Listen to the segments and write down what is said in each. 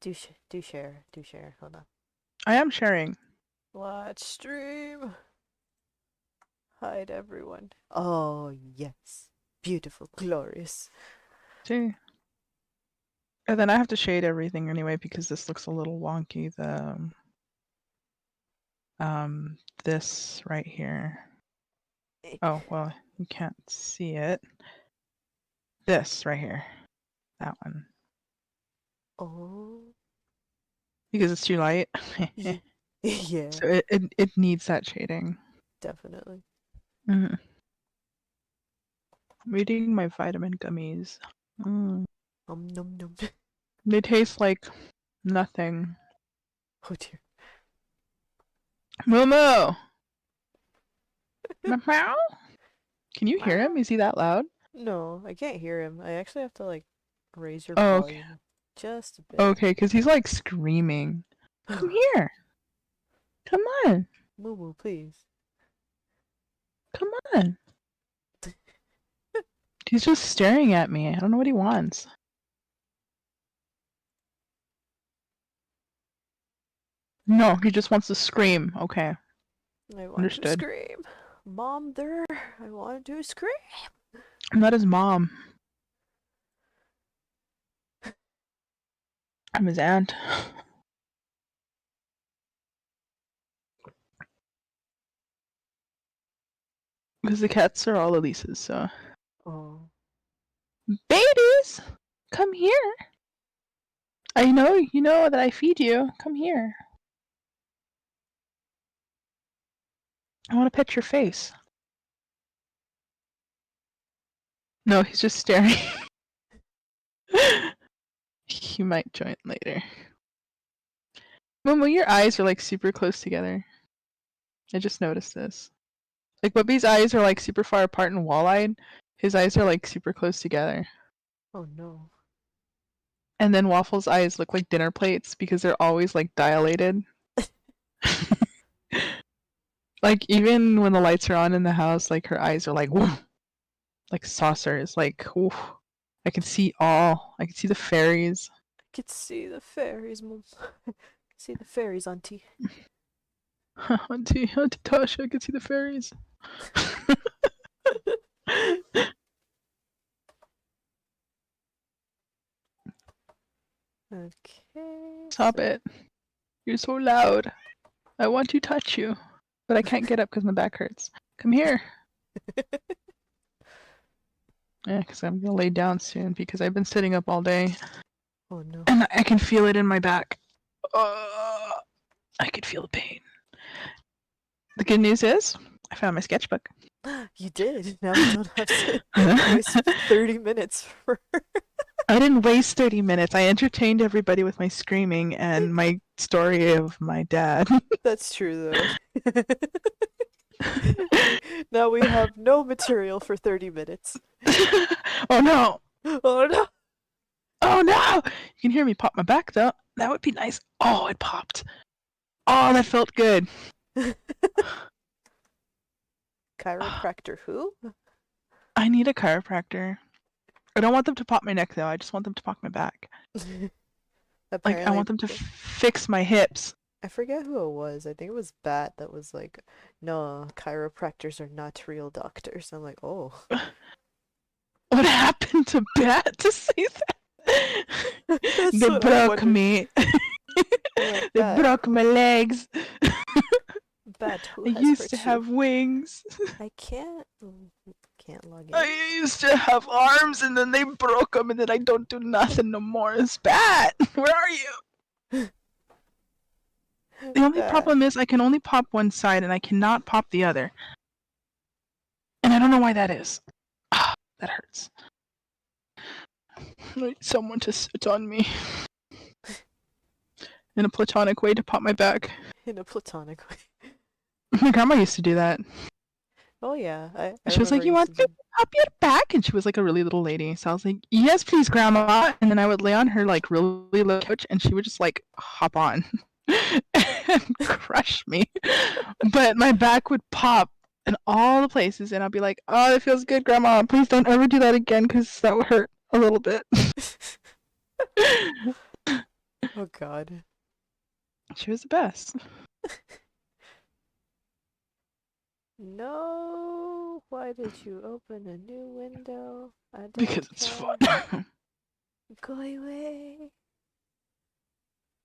Do share. Do share. Hold on. I am sharing. Watch stream. Hide everyone. Oh, yes. Beautiful. Glorious. See? And then I have to shade everything anyway because this looks a little wonky. This right here. Oh, well, you can't see it. This right here. That one. Oh. Because it's too light. Yeah. So it needs that shading. Definitely. Mm. I'm eating my vitamin gummies. Nom nom nom. They taste like nothing. Oh dear. Momo! Meow? Can you hear him? Is he that loud? No, I can't hear him. I actually have to like raise your Oh, volume okay. just a bit. Okay, because he's like screaming. Come here! Come on! Moo moo, please. Come on! He's just staring at me. I don't know what he wants. No, he just wants to scream. Okay. I want Understood. to scream. Mom, there. I want to scream. I'm not his mom. I'm his aunt. Because the cats are all Elise's, so. Oh. Babies! Come here! I know you know that I feed you. Come here. I want to pet your face. No, he's just staring. He might join later. Momo, your eyes are like super close together. I just noticed this. Like Bubby's eyes are like super far apart and wall-eyed. His eyes are like super close together. Oh no. And then Waffle's eyes look like dinner plates because they're always like dilated. Like even when the lights are on in the house, like her eyes are like whoo, like saucers. Like whoo. I can see all. I can see the fairies. I could see the fairies, Mom. See the fairies, Auntie. Auntie Tasha, I can see the fairies. Okay. Stop it. You're so loud. I want to touch you, but I can't get up because my back hurts. Come here. Yeah, because I'm going to lay down soon because I've been sitting up all day. Oh no. And I can feel it in my back. I could feel the pain. The good news is, I found my sketchbook. You did. Now you don't have to waste 30 minutes for. I didn't waste 30 minutes. I entertained everybody with my screaming and my story of my dad. That's true, though. Now we have no material for 30 minutes. Oh no! Oh no! Oh no! You can hear me pop my back though. That would be nice. Oh, it popped. Oh, that felt good. Chiropractor who? I need a chiropractor. I don't want them to pop my neck though. I just want them to pop my back. Like I want them to fix my hips. I forget who it was. I think it was Bat that was like, no, chiropractors are not real doctors. I'm like, oh. What happened to Bat to say that? They broke me. They broke my legs. Bat, who I has used hurt to you? have wings. I can't log in. I used to have arms and then they broke them and then I don't do nothing no more. It's Bat. Where are you? The only problem is I can only pop one side and I cannot pop the other. And I don't know why that is. Ah, that hurts. I need someone to sit on me. In a platonic way to pop my back. In a platonic way. My grandma used to do that. Oh yeah. She was like, you want me to pop your back? And she was like a really little lady. So I was like, yes please grandma. And then I would lay on her like really low couch and she would just like hop on. And crush me. But my back would pop in all the places and I'd be like, oh, it feels good, grandma. Please don't ever do that again because that would hurt a little bit. Oh God. She was the best. No, why did you open a new window? I Because don't it's fun. care. Go away.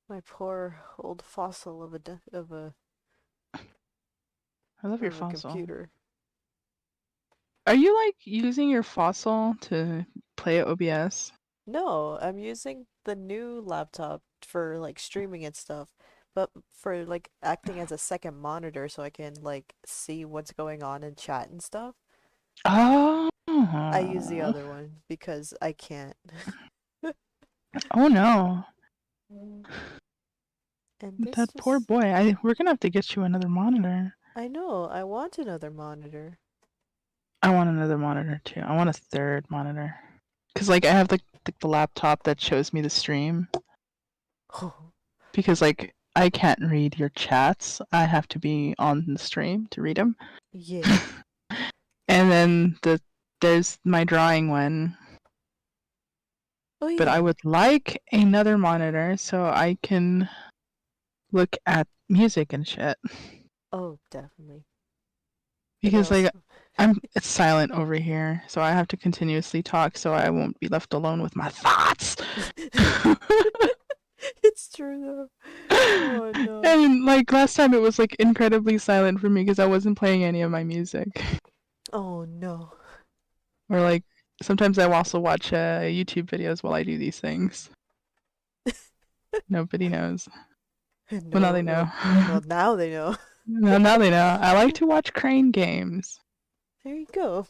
My poor old fossil of I love your a fossil. computer. Are you like using your fossil to play at OBS? No, I'm using the new laptop for like streaming and stuff, but for like acting as a second monitor so I can like see what's going on in chat and stuff. Oh. I use the other one because I can't. Oh no. And this That poor just, boy. We're gonna have to get you another monitor. I know, I want another monitor. I want another monitor too. I want a third monitor. Cause like I have the laptop that shows me the stream. Because like I can't read your chats. I have to be on the stream to read them. Yeah. And then there's my drawing one. Oh But I yeah. would like another monitor so I can look at music and shit. Oh, definitely. But then Because like also, it's silent over here, so I have to continuously talk so I won't be left alone with my thoughts. it's true though. Oh no. And like last time it was like incredibly silent for me because I wasn't playing any of my music. Oh no. Or like sometimes I also watch YouTube videos while I do these things. Nobody knows. Well, now No, they know. well, well, now they know. Now they know. I like to watch crane games. There you go.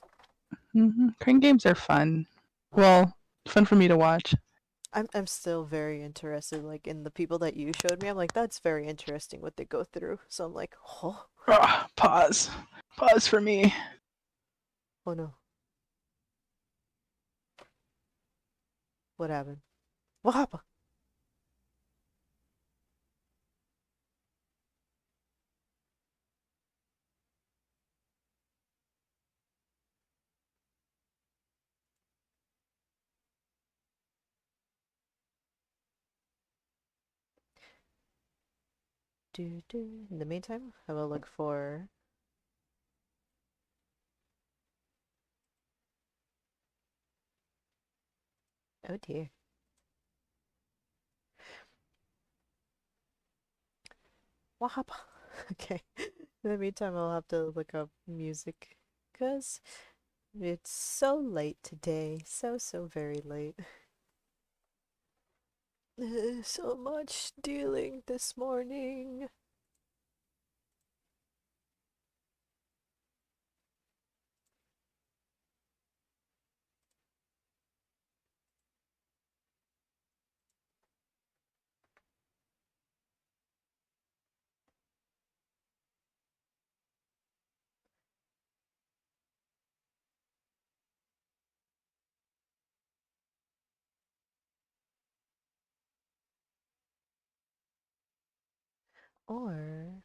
Crane games are fun. Well, fun for me to watch. I'm still very interested, like in the people that you showed me. I'm like, that's very interesting what they go through. So I'm like, oh, Pause. Pause for me. oh no, what happened? What happened? Do do. In the meantime, I will look for. Oh dear. What happened? Okay. In the meantime, I'll have to look up music, cause it's so late today. So very late. So much dealing this morning. Or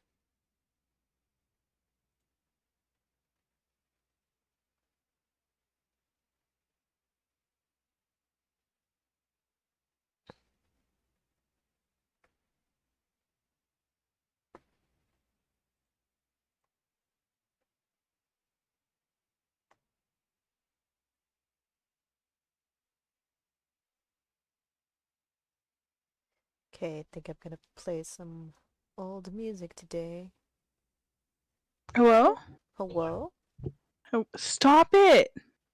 okay, I think I'm gonna play some old music today. Hello? Oh, hello? Oh, stop it!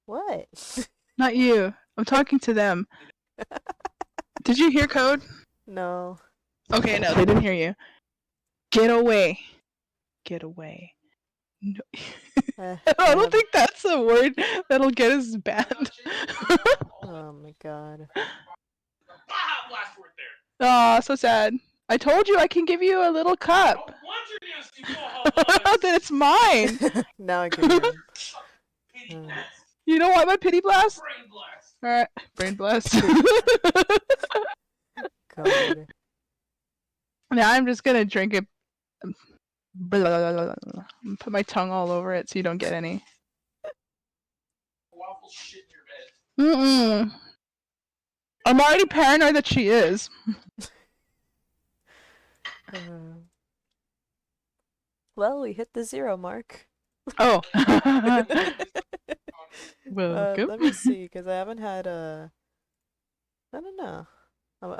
What? Not you. I'm talking to them. Did you hear code? No. Okay, no, they didn't hear you. Get away. Get away. No. I I don't have. think that's a word that'll get us banned. Oh my god. Aw, so sad. I told you I can give you a little cup. Then it's mine. Now I can hear him. You don't want my pity blast? Alright, brain blast. God. Now I'm just gonna drink it. Blah, blah, blah, blah. Put my tongue all over it so you don't get any. Mm-mm. I'm already paranoid that she is. Uh, well, we hit the 0 mark. Oh. Welcome. Let me see, because I haven't had a. I don't know.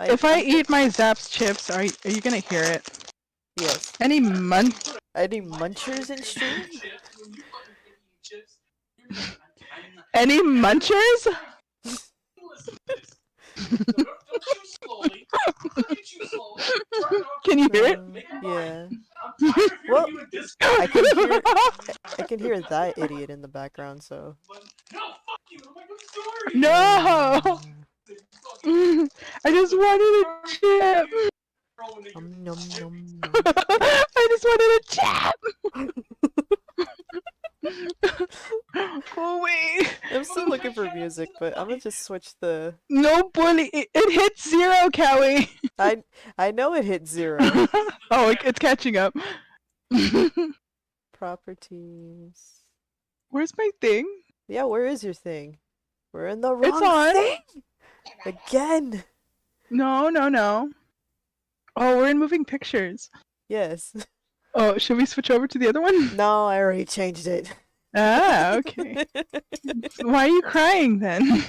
If I I'm eat my Zapp's chips, are you gonna hear it? yes. Any Any munchers in stream? Any munchers? Can you hear Yeah. Well, it? I can hear I can hear that idiot in the background, so. No! I just wanted a chip! Nom nom nom. I just wanted a chip! Go away! I'm still looking for music, but I'm gonna just switch the. No bully! It hit 0, Cowie! I know it hit 0. Oh, it's catching up. Properties. Where's my thing? Yeah, where is your thing? We're in the It's wrong on. thing again. No. Oh, we're in moving pictures. Yes. Oh, should we switch over to the other one? No, I already changed it. Ah, okay. Why are you crying then?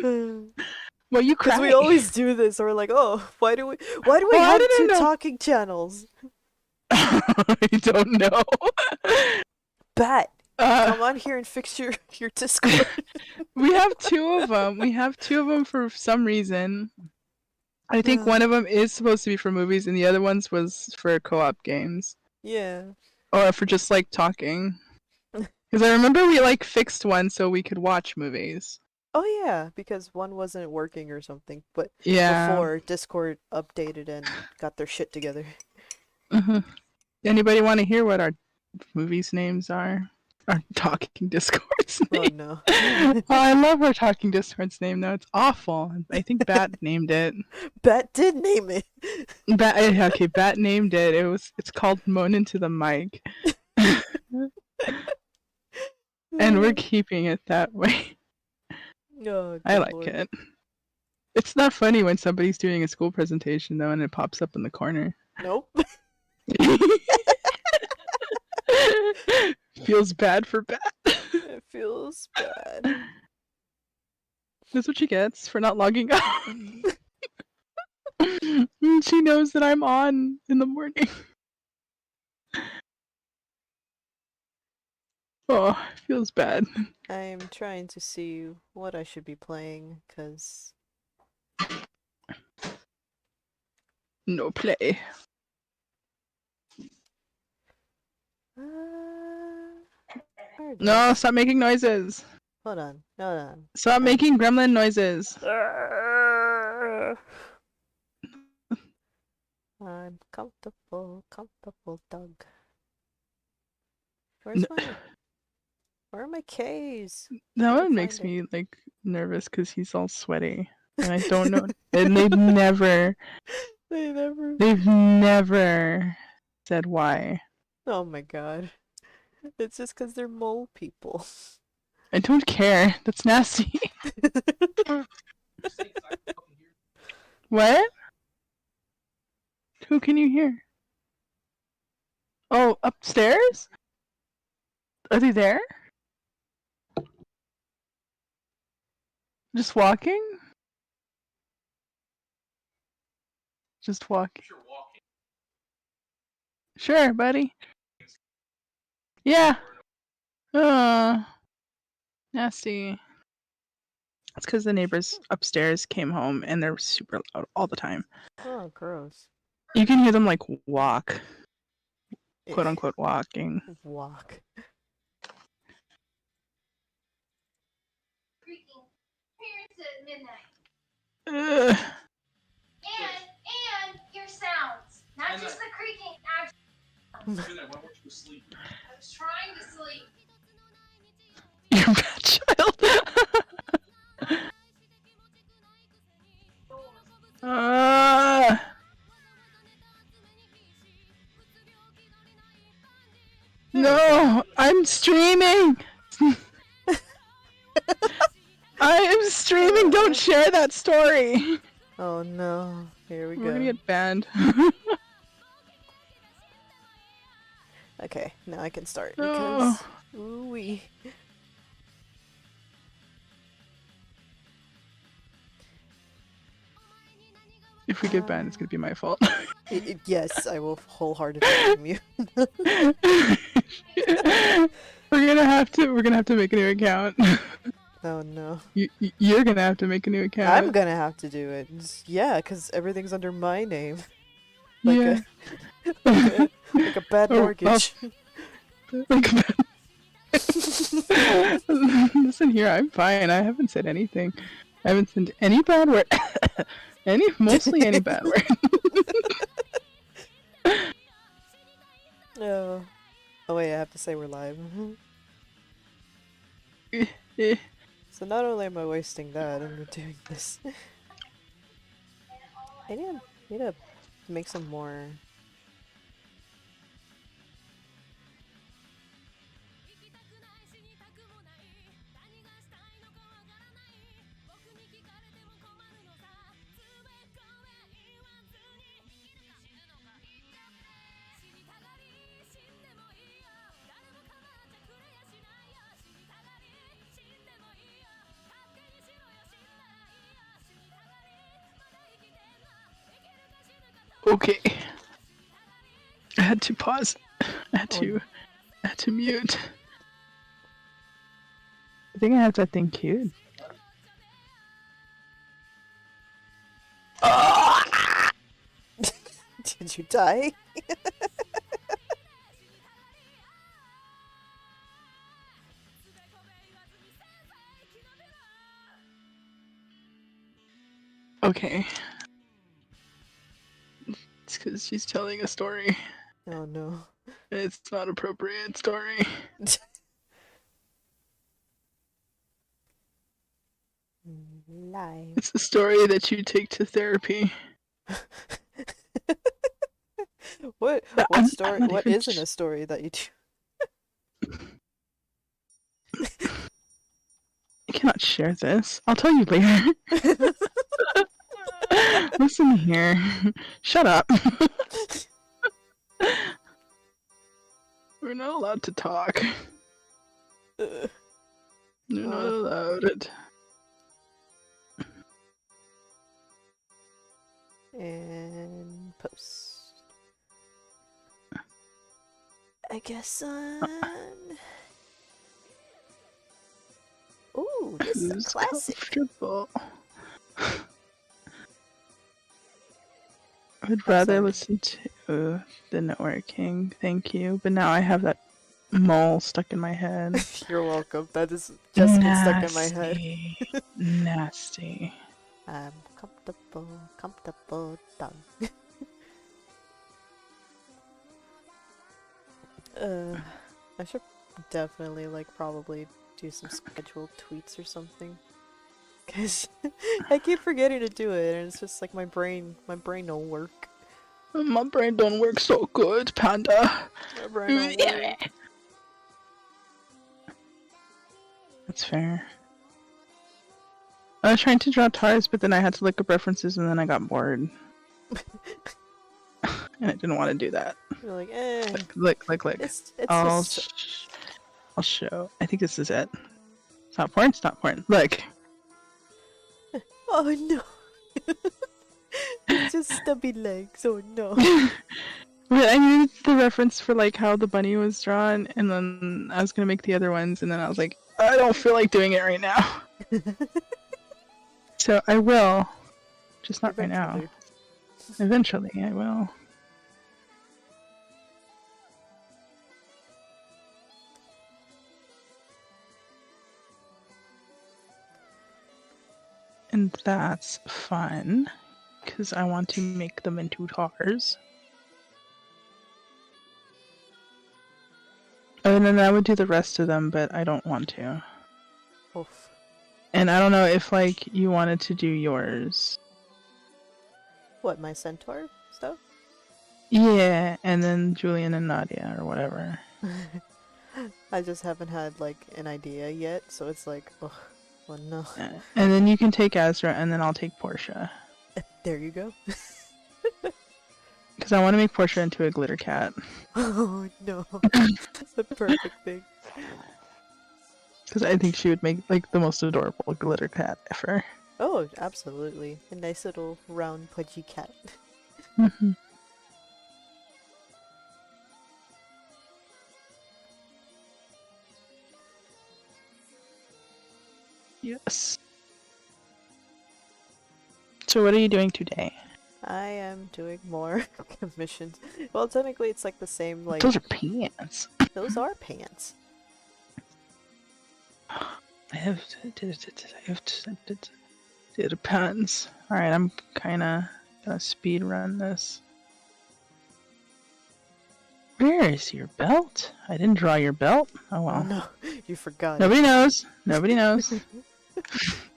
Why are you Because crying? we always do this. We're like, oh, why do we have two talking channels? I don't know. Bat, come on here and fix your Discord. We have 2 of them. We have 2 of them for some reason. I think one of them is supposed to be for movies, and the other ones was for co-op games. Yeah. Or for just like talking. Because I remember we like fixed one so we could watch movies. Oh yeah, because one wasn't working or something, but Yeah. before Discord updated and got their shit together. Anybody want to hear what our movies' names are? Our talking Discord's name. Oh no. Oh, I love our talking Discord's name though. It's awful. I think Bat named it. Bat did name it. Bat named it. It's called Moan into the Mic. And we're keeping it that way. Oh, I like Lord. it. It's not funny when somebody's doing a school presentation though and it pops up in the corner. Nope. Feels bad for Bat. It feels bad. That's what she gets for not logging out. She knows that I'm on in the morning. Oh, feels bad. I'm trying to see what I should be playing, because... No play. No, stop making noises. Hold on. No. Stop making gremlin noises. I'm comfortable, Doug. Where are my K's? That one makes me like nervous because he's all sweaty, and I don't know. And they've never said why. Oh my god. It's just because they're mole people. I don't care. That's nasty. What? Who can you hear? Oh, upstairs? Are they there? Just walking? Just walking. Sure, buddy. Yeah. Nasty. It's because the neighbors upstairs came home and they're super loud all the time. Oh, gross. You can hear them like walk. Quote unquote walking. Walk. At midnight. Ugh. And your sounds, not just the creaking. I was trying to sleep. You bad child. No, I'm streaming. I am streaming. Don't share that story. Oh no. Here we go. We're gonna get banned. Okay, now I can start No. because ooh wee. If we get banned, it's gonna be my fault. Yes, I will wholeheartedly blame you. We're gonna have to make a new account. Oh no. You're gonna have to make a new I'm account. gonna have to do it. Yeah, because everything's under my name. Like Yeah. a like a bad Oh, well, mortgage. like, listen here, I'm fine. I haven't said anything. I haven't said any bad word. Mostly any bad word. Oh. Oh wait, I have to say we're live. So not only am I wasting that, I'm doing this. I need to make some more. Okay. I had to pause. I had Oh, to mute. I think I have that thing queued. did you die? Okay. It's because she's telling a story. Oh no. It's not appropriate story. Live. It's a story that you take to therapy. What I'm story? not What even isn't a story that you do? I cannot share this. I'll tell you later. Listen here. Shut up. We're not allowed to talk. You're not allowed. And post. I guess ooh, this is a Who's classic. comfortable? I would I'm rather sorry. listen to the networking. Thank you. But now I have that mole stuck in my head. You're welcome. That is just get stuck in my head. Nasty. I'm comfortable done. I should definitely probably do some scheduled tweets or something. Cause I keep forgetting to do it, and it's just like my brain don't work. My brain don't work so good, Panda. My brain don't work. That's fair. I was trying to draw tars, but then I had to look up references, and then I got bored. And I didn't want to do that. You're like, Look. It's I'll just I'll show. I think this is it. Stop porn. Look. oh no. It's just stubby legs. Oh no. But I needed the reference for how the bunny was drawn, and then I was gonna make the other ones, and then I was like, I don't feel like doing it right now. So I will, just not right now. Eventually, I will. And that's fun, because I want to make them into tars. And then I would do the rest of them, but I don't want to. Oof. And I don't know if you wanted to do yours. What, my centaur stuff? Yeah, and then Julian and Nadia or whatever. I just haven't had an idea yet, so it's oh no. And then you can take Ezra, and then I'll take Portia. There you go. Because I want to make Portia into a glitter cat. Oh no. The perfect thing. Because I think she would make like the most adorable glitter cat ever. Oh, absolutely. A nice little round pudgy cat. Mm-hmm. Yes. So what are you doing today? I am doing more commissions. Well, technically it's like the same, like, Those are pants. those are pants. I have the pants. Alright, I'm kinda gonna speed run this. Where is your belt? I didn't draw your belt. Oh Oh well. no, you forgot Nobody it. knows. Nobody knows.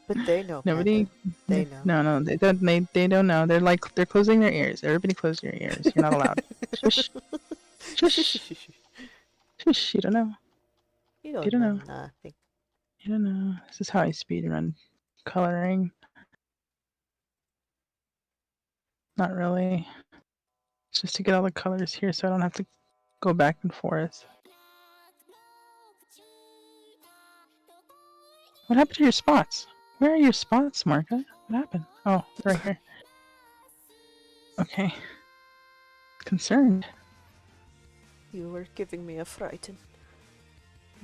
But they know, Nobody. Panda. They know. No, they don't. They don't know. They're closing their ears. Everybody, close your ears. You're not allowed. Shush. Shush. Shush. You don't know. You You don't don't know know. nothing. You don't know. This is how I speed run coloring. Not really. It's just to get all the colors here, so I don't have to go back and forth. What happened to your spots? Where are your spots, Marka? What happened? Oh, right here. Okay. Concerned. You were giving me a frighten.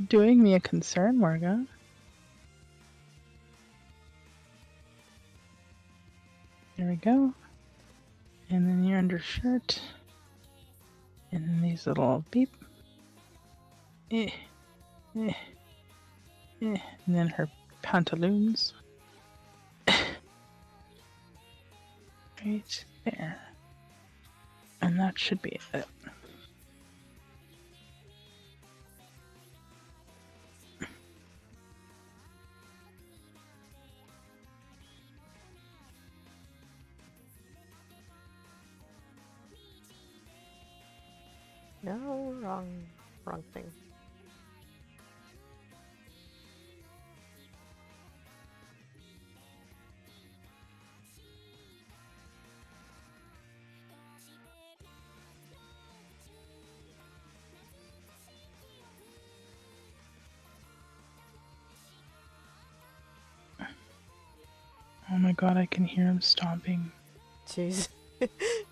Doing me a concern, Marga. There we go. And then your undershirt. And then these little beep. And then her pantaloons. Right there. And that should be it. No, wrong thing. Oh my god, I can hear him stomping. Jeez.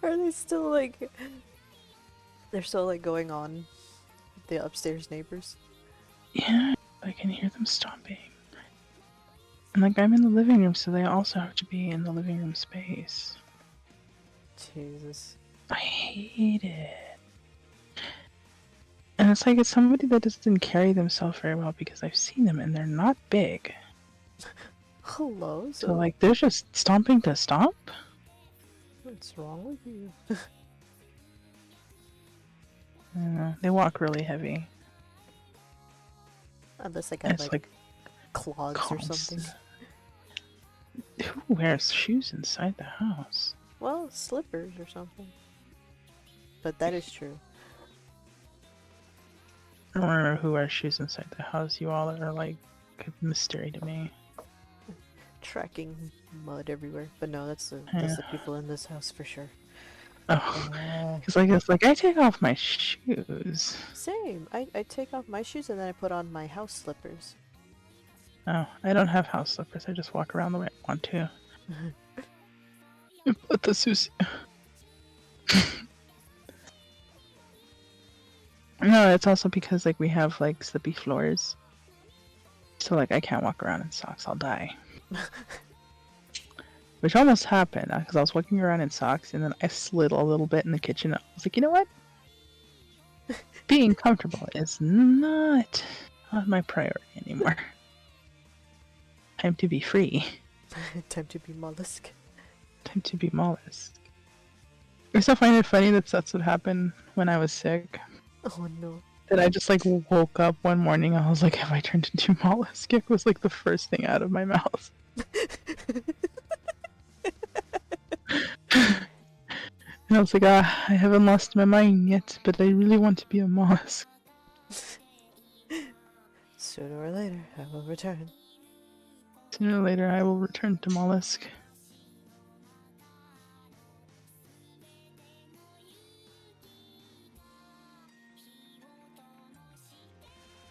Are they still like... They're still like going on, the upstairs neighbors? Yeah, I can hear them stomping. And like, I'm in the living room, so they also have to be in the living room space. Jesus. I hate it. And it's like, it's somebody that doesn't carry themselves very well, because I've seen them and they're not big. Hello? So like, they're just stomping to stomp? What's wrong with you? I don't know. They walk really heavy. Unless they got It's like clogs or something. Who wears shoes inside the house? Well, slippers or something. But that is true. I don't remember who wears shoes inside the house. You all are like a mystery to me. Tracking mud everywhere. But no, that's the people in this house for sure. Oh, because it's like I take off my shoes. Same. I take off my shoes and then I put on my house slippers. Oh, I don't have house slippers. I just walk around the way I want to. Put the sushi. No, it's also because like we have like slippy floors, so like I can't walk around in socks. I'll die. Which almost happened because I was walking around in socks and then I slid a little bit in the kitchen. I was like, you know what? Being comfortable is not my priority anymore. Time to be free. Time to be mollusk. Time to be mollusk. I still find it funny that that's what happened when I was sick. Oh no. That I just like woke up one morning and I was like, have I turned into mollusk? It was like the first thing out of my mouth. And I was like, I haven't lost my mind yet, but I really want to be a mollusk. Sooner or later, I will return. Sooner or later, I will return to mollusk.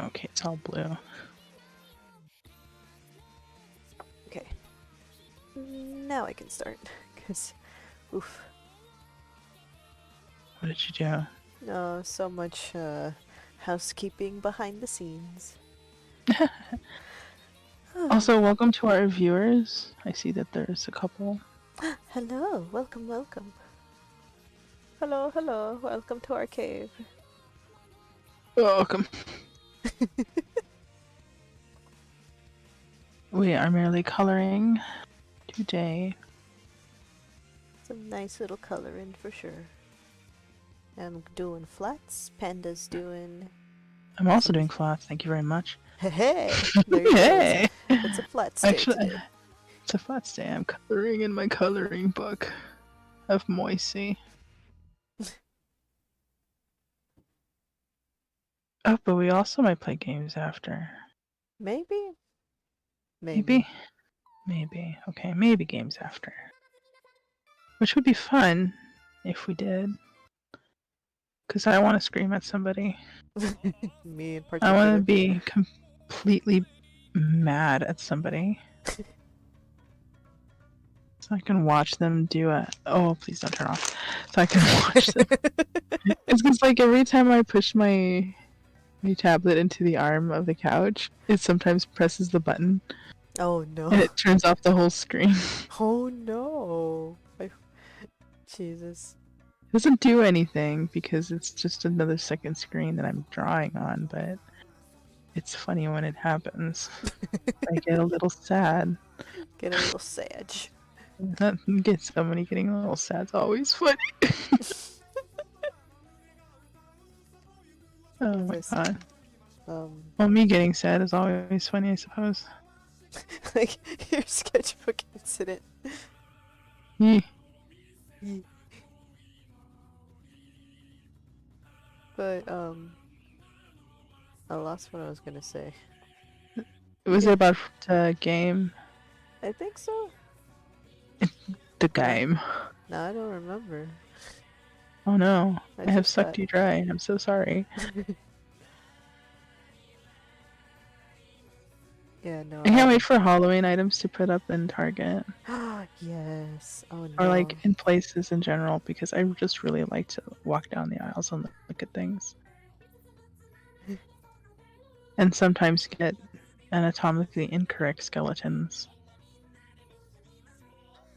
Okay, it's all blue. Okay. Now I can start. Cause, oof. What did you do? No, so much housekeeping behind the scenes. Also, welcome to our viewers. I see that there's a couple. Hello, welcome, welcome. Hello, hello, welcome to our cave. Welcome. We are merely coloring today. Some nice little coloring for sure. I'm doing flats, Panda's doing... I'm also doing flats, thank you very much. Hey, there you go. Hey! It's a flats day Actually, today. it's a flats day. I'm coloring in my coloring book of Moisey. Oh, but we also might play games after. Maybe? Maybe? Maybe. Okay, maybe games after. Which would be fun if we did. Because I want to scream at somebody. Me in I want to particular. be completely mad at somebody. So I can watch them do a... Oh, please don't turn off. So I can watch them. It's because like every time I push my tablet into the arm of the couch, it sometimes presses the button Oh no. and it turns off the whole screen. Oh no. Jesus. It doesn't do anything because it's just another second screen that I'm drawing on, but it's funny when it happens. I get a little sad. Get a little sage. Get somebody getting a little sad's always funny. Oh my god. Well, me getting sad is always funny, I suppose. Like your sketchbook incident. Yeah. But I lost what I was gonna say. Was it about the game? I think so. The game. No, I don't remember. Oh no, I have just sucked got- you dry. I'm so sorry. Yeah, no. I can't wait for Halloween items to put up in Target. Yes. Oh no. Or like in places in general, because I just really like to walk down the aisles and look at things. And sometimes get anatomically incorrect skeletons.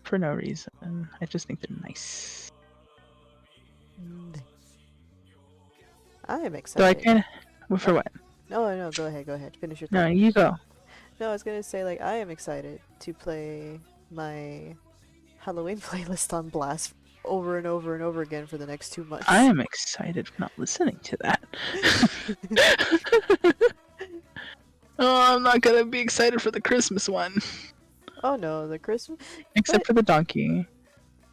For no reason. I just think they're nice. I am So excited. I kind of... For what? No, go ahead. Finish your thought. No, you go. No, I was gonna say, like, I am excited to play my Halloween playlist on blast over and over and over again for the next 2 months. I am excited for not listening to that. Oh, I'm not gonna be excited for the Christmas one. Oh no, the Christmas. Except for the donkey.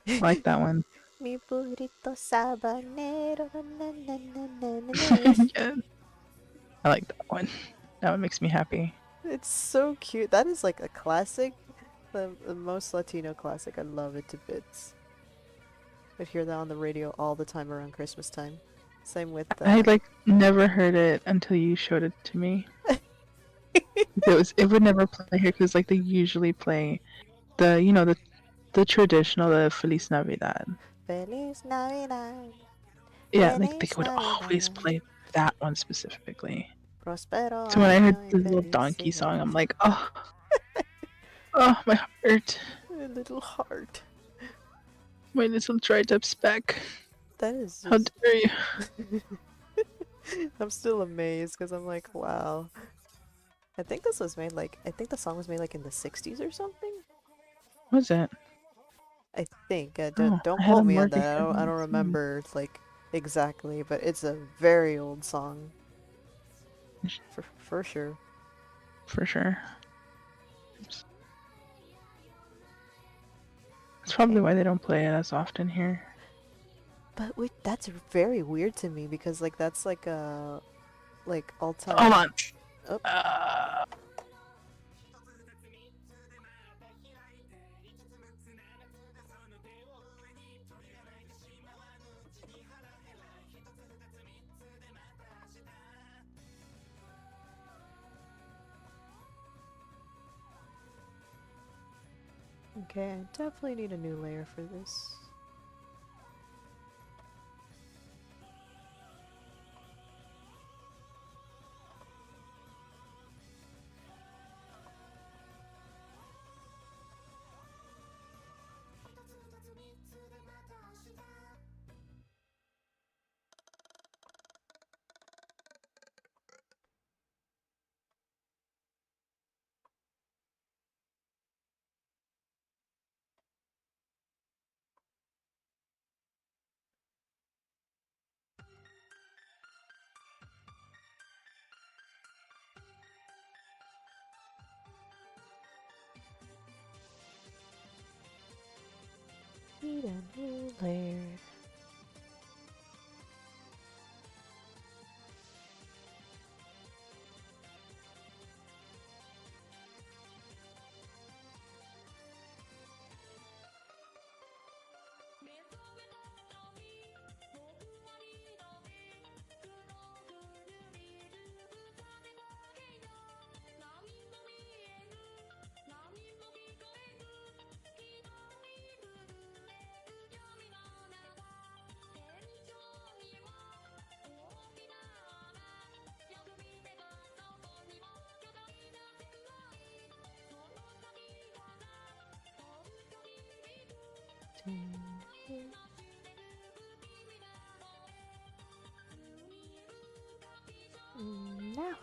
I like that one. Mi burrito sabanero. Na, na, na, na, na, na. Yeah. I like that one. That one makes me happy. It's so cute. That is like a classic. The most Latino classic. I love it to bits. I'd hear that on the radio all the time around Christmas time. Same with I like never heard it until you showed it to me. It would never play here because like they usually play the the traditional, the Feliz Navidad. Feliz Navidad. Yeah, like they Feliz would always Navidad. play that one specifically. Prospero So when I heard año the y little donkey felicidad. song, I'm like, oh, oh my heart, A little heart. my little dried up speck. That is How just... dare you? I'm still amazed because I'm like, wow. I think this was made like, I think the song was made like in the 60s or something? What's it? I think. Oh, Don't I had quote a me on market that. I don't remember like exactly, but it's a very old song. For sure. For sure. That's probably why they don't play it as often here. But wait, that's very weird to me because like that's like a like all time. Hold on. Oh. Okay, I definitely need a new layer for this. Need a new layer. Now.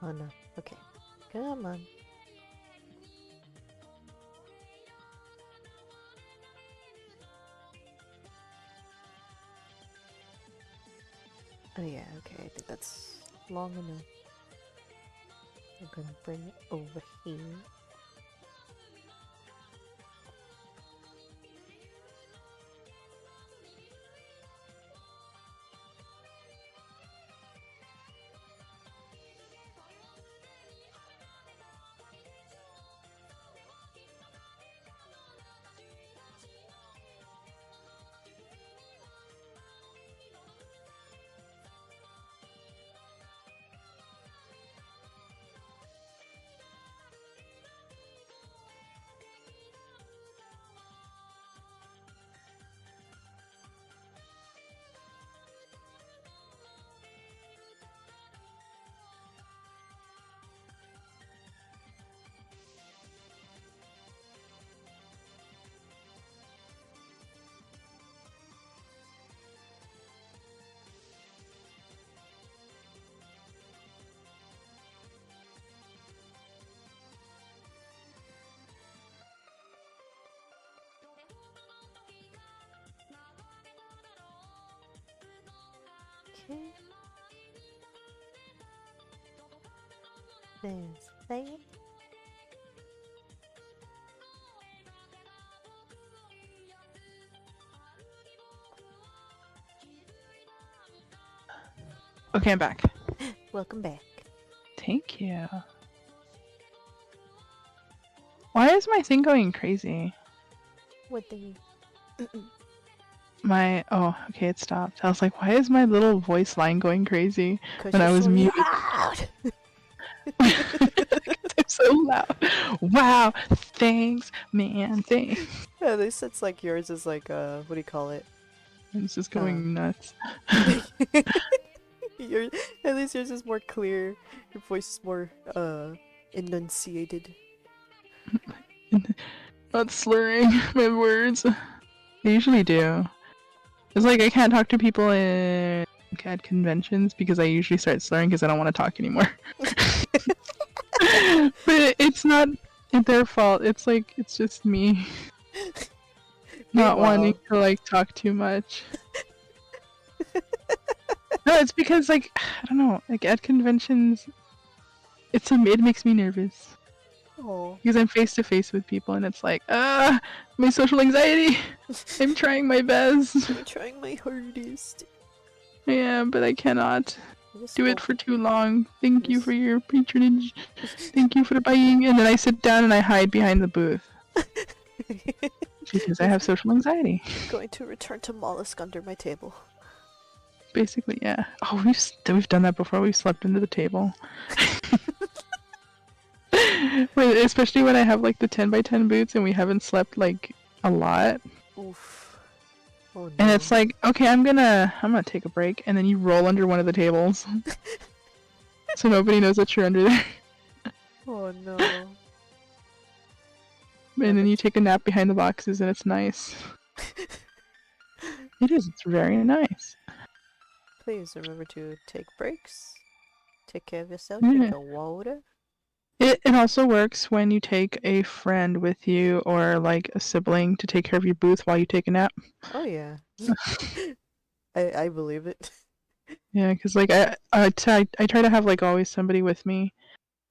Oh no. Okay. Come on. Oh yeah, okay. I think that's long enough. I'm gonna bring it over here. Okay. There's that. Okay, I'm back. Welcome back. Thank you. Why is my thing going crazy? What thingy? Okay, it stopped. I was like, why is my little voice line going crazy Because when you're I was so muted? loud! I'm so loud. Wow, thanks, man, thanks. At least it's like yours is like, what do you call it? It's just going nuts. At least yours is more clear. Your voice is more, enunciated. Not slurring my words. I usually do. It's like I can't talk to people at conventions because I usually start slurring because I don't want to talk anymore. But it's not their fault. It's like, it's just me. Not wanting to like talk too much. No, it's because like, I don't know, like at conventions, it makes me nervous. Oh. Because I'm face to face with people and it's like, my social anxiety. I'm trying my best. I'm trying my hardest. Yeah, but I cannot do it for too long. Thank you for your patronage. Thank you for buying. And then I sit down and I hide behind the booth. Because I have social anxiety. Going to return to mollusk under my table. Basically, yeah. Oh, we've done that before. We've slept under the table. Especially when I have like the 10x10 boots and we haven't slept like a lot. Oof. Oh no. And it's like, okay, I'm gonna take a break, and then you roll under one of the tables, so nobody knows that you're under there. Oh no. And then you take a nap behind the boxes, and it's nice. It is. It's very nice. Please remember to take breaks. Take care of yourself. Yeah. Drink your water. It also works when you take a friend with you or like a sibling to take care of your booth while you take a nap. Oh yeah. I believe it. Yeah, because like I try to have like always somebody with me.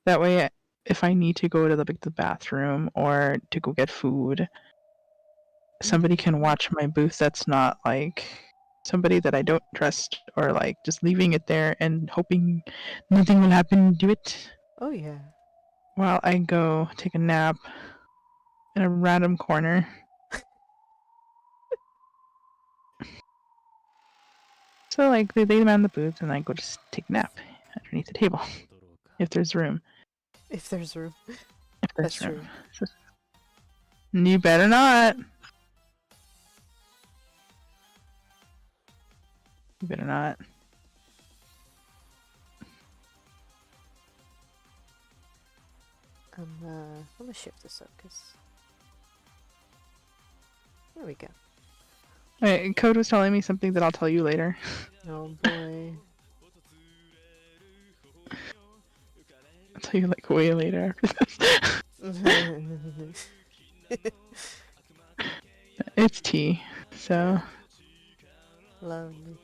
That way, if I need to go to the bathroom or to go get food, somebody can watch my booth. That's not like somebody that I don't trust or like just leaving it there and hoping nothing will happen to it Oh yeah. while I go take a nap in a random corner. So like they man the booth and I go just take a nap underneath the table if there's room. If there's room. If there's That's room. true. You better not. You better not. I'm gonna shift this up because there we go. Alright, Code was telling me something that I'll tell you later. Oh boy. I'll tell you like way later after this. It's tea, so. Lovely.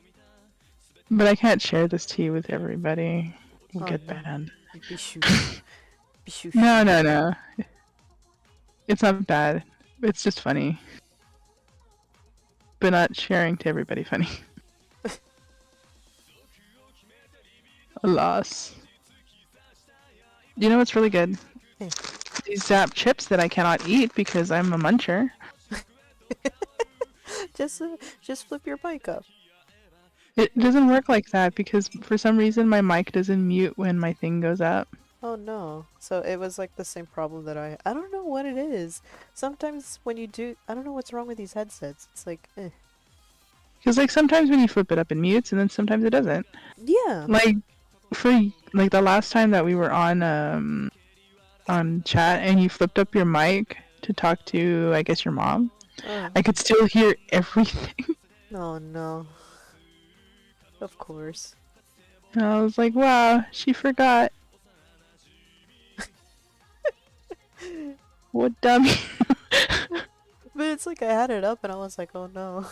But I can't share this tea with everybody. We'll Oh, get no. banned. Be shoo. Be shoo. No. It's not bad. It's just funny. But not sharing to everybody funny. Alas. You know what's really good? Hey. These Zap chips that I cannot eat because I'm a muncher. Just flip your mic up. It doesn't work like that because for some reason my mic doesn't mute when my thing goes up. Oh no. So it was like the same problem that I don't know what it is. Sometimes when you do, I don't know what's wrong with these headsets. It's like, eh. Because like sometimes when you flip it up it mutes and then sometimes it doesn't. Yeah. Like for like the last time that we were on chat and you flipped up your mic to talk to I guess your mom, I could still hear everything. Oh no. Of course. And I was like, wow, she forgot. What dummy. But it's like I had it up and I was like, oh no.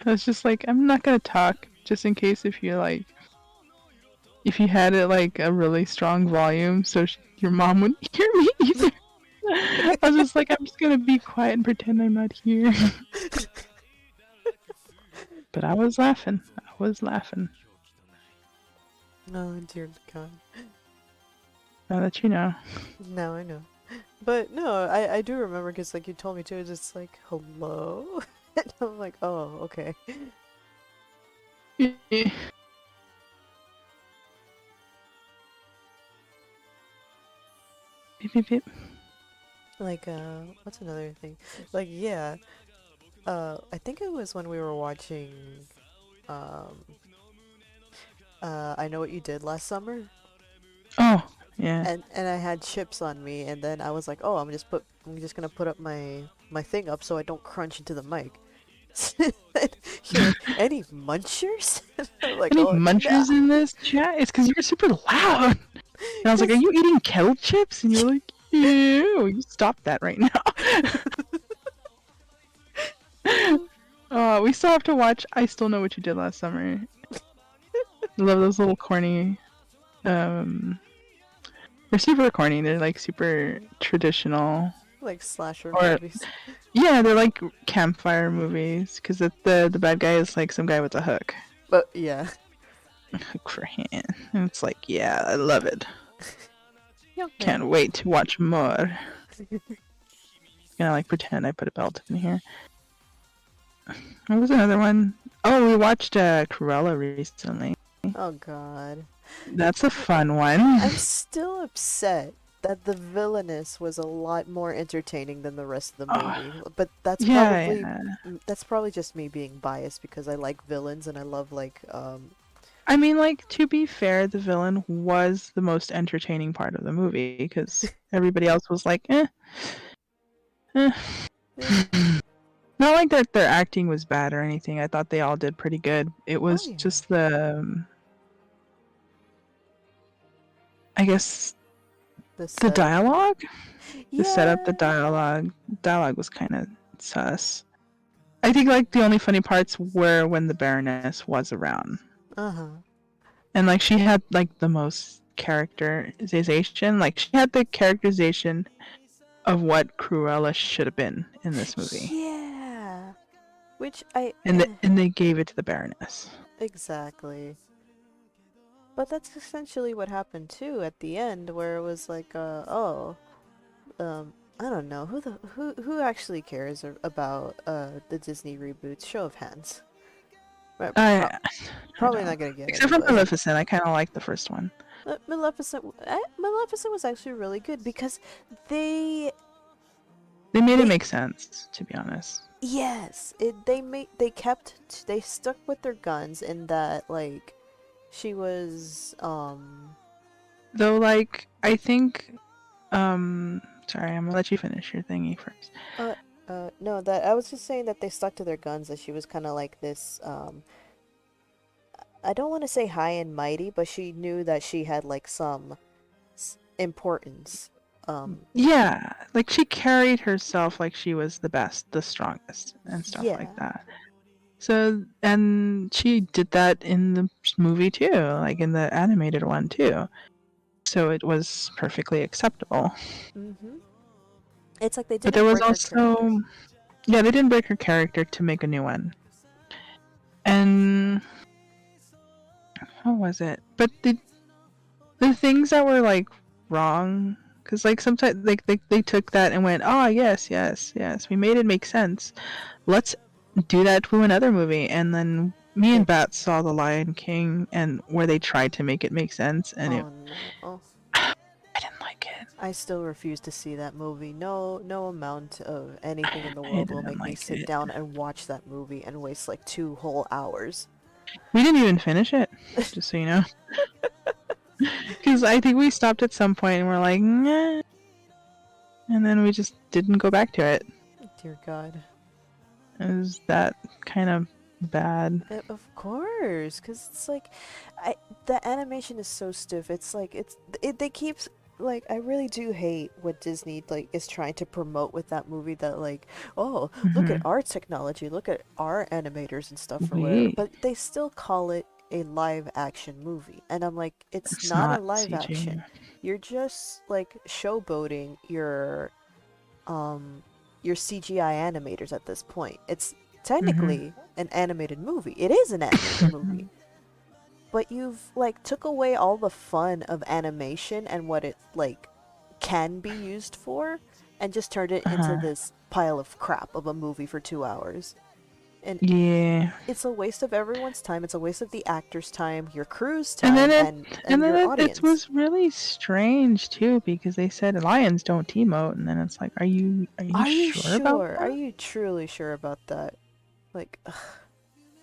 I was just like, I'm not gonna talk just in case if you like, if you had it like a really strong volume so your mom wouldn't hear me either. I was just like, I'm just gonna be quiet and pretend I'm not here. But I was laughing. Oh dear God. Now that you know. Now I know. But no, I do remember because like you told me to. It's just like hello, and I'm like, oh okay. Beep, beep, beep. Like what's another thing? Like yeah, I think it was when we were watching, I Know What You Did Last Summer. Oh, yeah. And I had chips on me, and then I was like, oh, I'm just gonna put up my thing up so I don't crunch into the mic. You're like, any munchers? Like, Any oh, munchers no. in this chat? It's because you're super loud. And I was like, are you eating kettle chips? And you're like, ew, you stop that right now. We still have to watch I Still Know What You Did Last Summer. I love those little corny, they're super corny, they're like super traditional. Like slasher Or- movies. Yeah, they're like campfire movies, because the bad guy is like some guy with a hook. But yeah. Hook for hand. And it's like, yeah, I love it. Yeah. Can't wait to watch more. Gonna like pretend I put a belt in here. What was another one? Oh, we watched Cruella recently. Oh god. That's a fun one. I'm still upset that the villainess was a lot more entertaining than the rest of the Oh, movie. But yeah, yeah. that's probably just me being biased because I like villains and I love like I mean, like, to be fair, the villain was the most entertaining part of the movie because everybody else was like, eh, eh. eh, Not like that their acting was bad or anything. I thought they all did pretty good. It oh was yeah. just I guess, The the setup. dialogue? The setup, the Yeah. dialogue was kind of sus. I think, like, the only funny parts were when the Baroness was around. Uh-huh. And, like, she had, like, the most characterization. Like, she had the characterization of what Cruella should have been in this movie. Yeah. Which I And they gave it to the Baroness. exactly. But that's essentially what happened too at the end, where it was like, I don't know who actually cares about the Disney reboots. Show of hands. Right, I probably don't know. not gonna get Except any, for but Maleficent, I kind of like the first one. Maleficent was actually really good because they They made it they make sense, to be honest. yes they stuck with their guns in that like she was Though, like, I think, sorry, I'm gonna let you finish your thingy first. uh no, that I was just saying that they stuck to their guns, that she was kind of like this I don't want to say high and mighty, but she knew that she had like some importance. Yeah, like, she carried herself like she was the best, the strongest, and stuff Yeah. like that. So, and she did that in the movie too, like in the animated one too. So it was perfectly acceptable. Mm-hmm. It's like they But there didn't was break her character. also, yeah, they didn't break her character to make a new one. And what was it? But the things that were, like, wrong, because, like, sometimes they took that and went, oh, yes, we made it make sense. Let's do that to another movie. And then me and Bat saw The Lion King, and where they tried to make it make sense, and Oh no. I didn't like it. I still refuse to see that movie. No amount of anything in the I world will didn't make me like sit it. down and watch that movie and waste like 2 whole hours. We didn't even finish it, just so you know. Because I think we stopped at some point and we're like, nah. And then we just didn't go back to it. Dear God. It was that kind of bad. Of course, because it's like, the animation is so stiff. It's like they keep like I really do hate what Disney like is trying to promote with that movie. That like, oh, look at Mm-hmm. our technology, look at our animators and stuff or whatever. We. But they still call it a live action movie, and I'm like, it's It's not a not live CG. action. You're just like showboating your CGI animators at this point. It's technically an animated movie. It is an animated movie. But you've like took away all the fun of animation and what it like can be used for and just turned it into Uh-huh. this pile of crap of a movie for 2 hours. And Yeah. it's a waste of everyone's time. It's a waste of the actor's time, your crew's And then time, and your it audience. was really strange too because they said lions don't emote, and then it's like, are you Are you sure about sure? Are that? you truly sure about that? Like,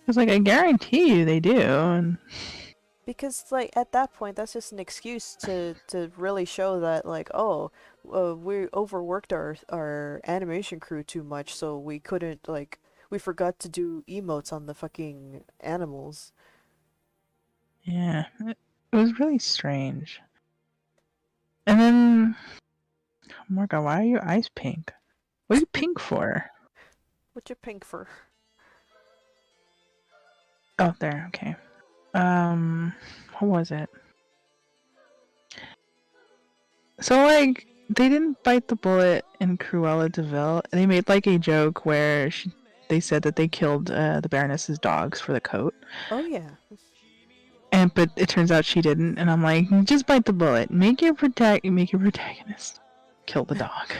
It's like, I guarantee you they do. And because like at that point that's just an excuse to really show that like, oh, we overworked our animation crew too much, so we couldn't like we forgot to do emotes on the fucking animals. yeah, it was really strange. And then, oh my god, why are your eyes pink? What are you pink for? What's your pink for? Oh, there, okay. What was it? So, like, they didn't bite the bullet in Cruella de Vil. They made, like, a joke where they said that they killed the Baroness's dogs for the coat. Oh yeah. But it turns out she didn't, and I'm like, just bite the bullet. Make your protagonist kill the dog.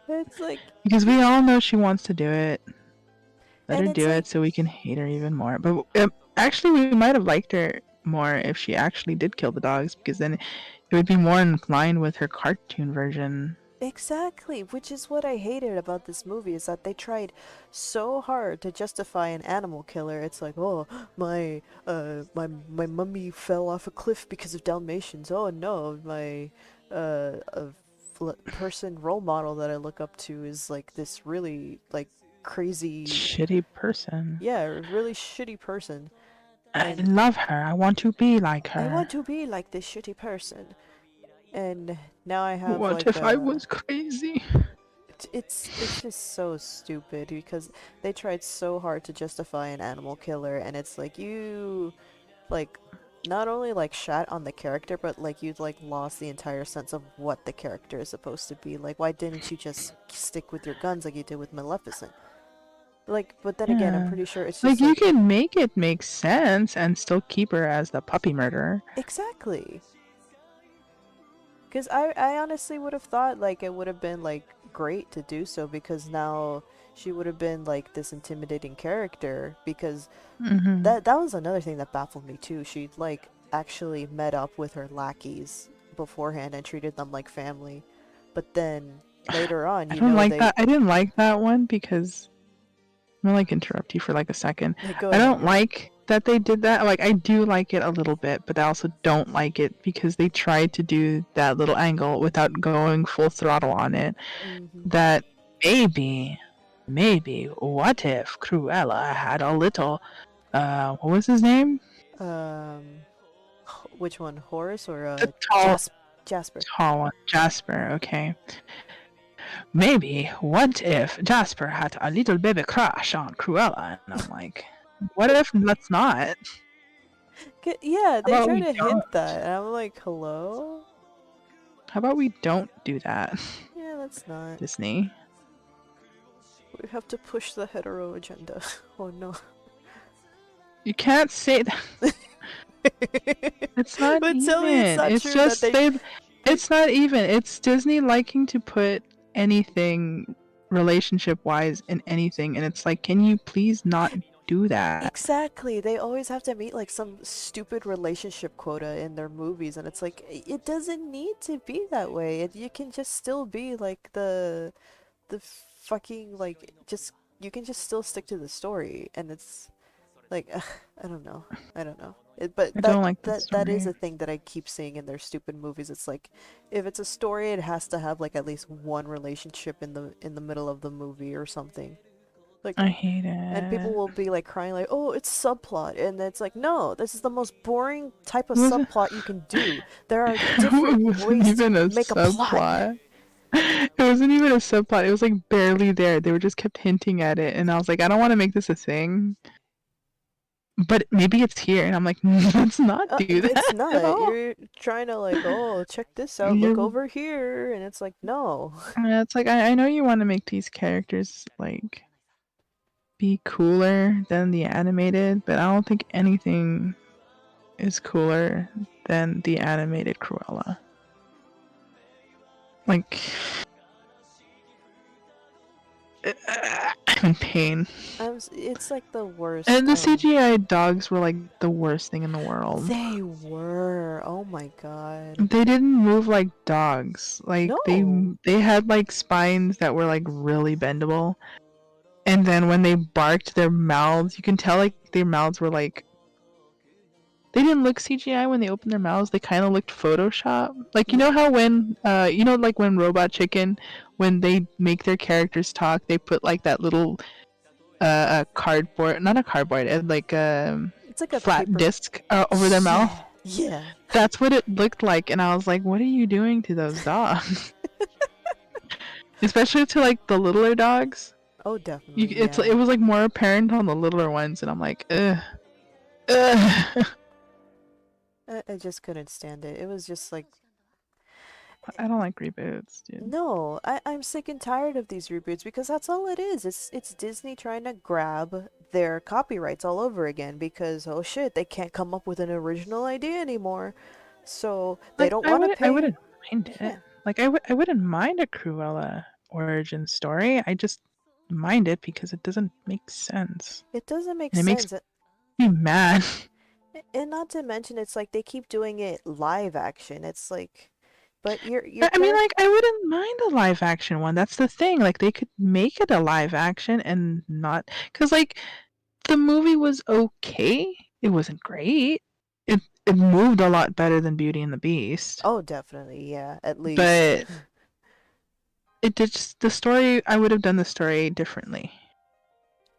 It's like, Because we all know she wants to do it. Let and her it's do like, it so we can hate her even more. But actually, we might have liked her more if she actually did kill the dogs, because then it would be more in line with her cartoon version. Exactly, which is what I hated about this movie is that they tried so hard to justify an animal killer. It's like, oh, my mummy fell off a cliff because of Dalmatians. Oh no, my person role model that I look up to is like this really like crazy, Shitty person. yeah, really shitty person. I And love her. I want to be like I her. want to be like this shitty person. And now I have What like if I a was crazy? it's just so stupid because they tried so hard to justify an animal killer and it's like you like not only like shat on the character but like you like lost the entire sense of what the character is supposed to be. Like why didn't you just stick with your guns like you did with Maleficent? Like but then again I'm Yeah. pretty sure it's Like, just you like can make it make sense and still keep her as the puppy murderer. exactly. Because I honestly would have thought like it would have been like great to do so because now she would have been like this intimidating character because Mm-hmm. that was another thing that baffled me too. She like actually met up with her lackeys beforehand and treated them like family. But then later on, I you don't know like they that. I didn't like that one because I'm gonna like interrupt you for like a second. go I ahead, don't yeah. like that they did that. Like, I do like it a little bit, but I also don't like it because they tried to do that little angle without going full throttle on it. Hmm. That maybe, what if Cruella had a little, what was his name? Um, which one, Horace or The tall, Jasper? tall one, Jasper. Okay. Maybe, what if Jasper had a little baby crush on Cruella? And I'm like, what if let's not? Yeah, How they about try we to don't? hint that, and I'm like, hello? How about we don't do that, Yeah, that's not. Disney? We have to push the hetero agenda. Oh no. You can't say that. It's not But tell me it's even. not It's true that just they they. It's not even. It's Disney liking to put anything relationship wise in anything, and it's like, can you please not do that? exactly. They always have to meet like some stupid relationship quota in their movies, and it's like it doesn't need to be that way. You can just still be like the fucking like just you can just still stick to the story, and it's like I don't know. I don't know. But I don't like the that is story. a thing that I keep seeing in their stupid movies. It's like if it's a story, it has to have like at least one relationship in the middle of the movie or something. Like I hate and people it. will be like crying like, "Oh, it's subplot." And it's like, "No, this is the most boring type of It wasn't, subplot you can do. There are it different wasn't ways to even a make a plot." subplot. It wasn't even a subplot. It was like barely there. They were just kept hinting at it, and I was like, I don't want to make this a thing, but maybe it's here. And I'm like, let's not do It's that at not. all. You're trying to like, "Oh, check this out. Look You're, over here." And it's like, "No." it's like, I know you want to make these characters like be cooler than the animated, but I don't think anything is cooler than the animated Cruella. Like, I'm in pain. It's like the And worst. the CGI dogs were like the worst thing in the world. They were. Oh my god. They didn't move like dogs. Like, No. they had like spines that were like really bendable. And then when they barked, their mouths, you can tell like their mouths were like, they didn't look CGI when they opened their mouths. They kind of looked Photoshop. Like, you Yeah. know how when like when Robot Chicken, when they make their characters talk, they put like that little cardboard, not a cardboard, like It's like a flat paper. disc over their mouth. Yeah. Yeah. That's what it looked like, and I was like, what are you doing to those dogs? Especially to like the littler dogs. Oh, definitely. Yeah. It was like more apparent on the littler ones, and I'm like, ugh. Ugh. I just couldn't stand it. It was just like, I don't like reboots, dude. no, I'm sick and tired of these reboots because that's all it is. It's Disney trying to grab their copyrights all over again because oh shit, they can't come up with an original idea anymore. So they Like, don't want to I pay. wouldn't mind it. Yeah, Like, I wouldn't mind a Cruella origin story. I just mind it because it doesn't make sense, it doesn't make and it makes sense. me mad. And not to mention, it's like they keep doing it live action. It's like, but your I mean, character. like, I wouldn't mind a live action one. That's the thing. Like, they could make it a live action and not, because like the movie was okay. It wasn't great. It moved a lot better than Beauty and the Beast, Oh, definitely, yeah, at least. but it did the story. I would have done the story differently.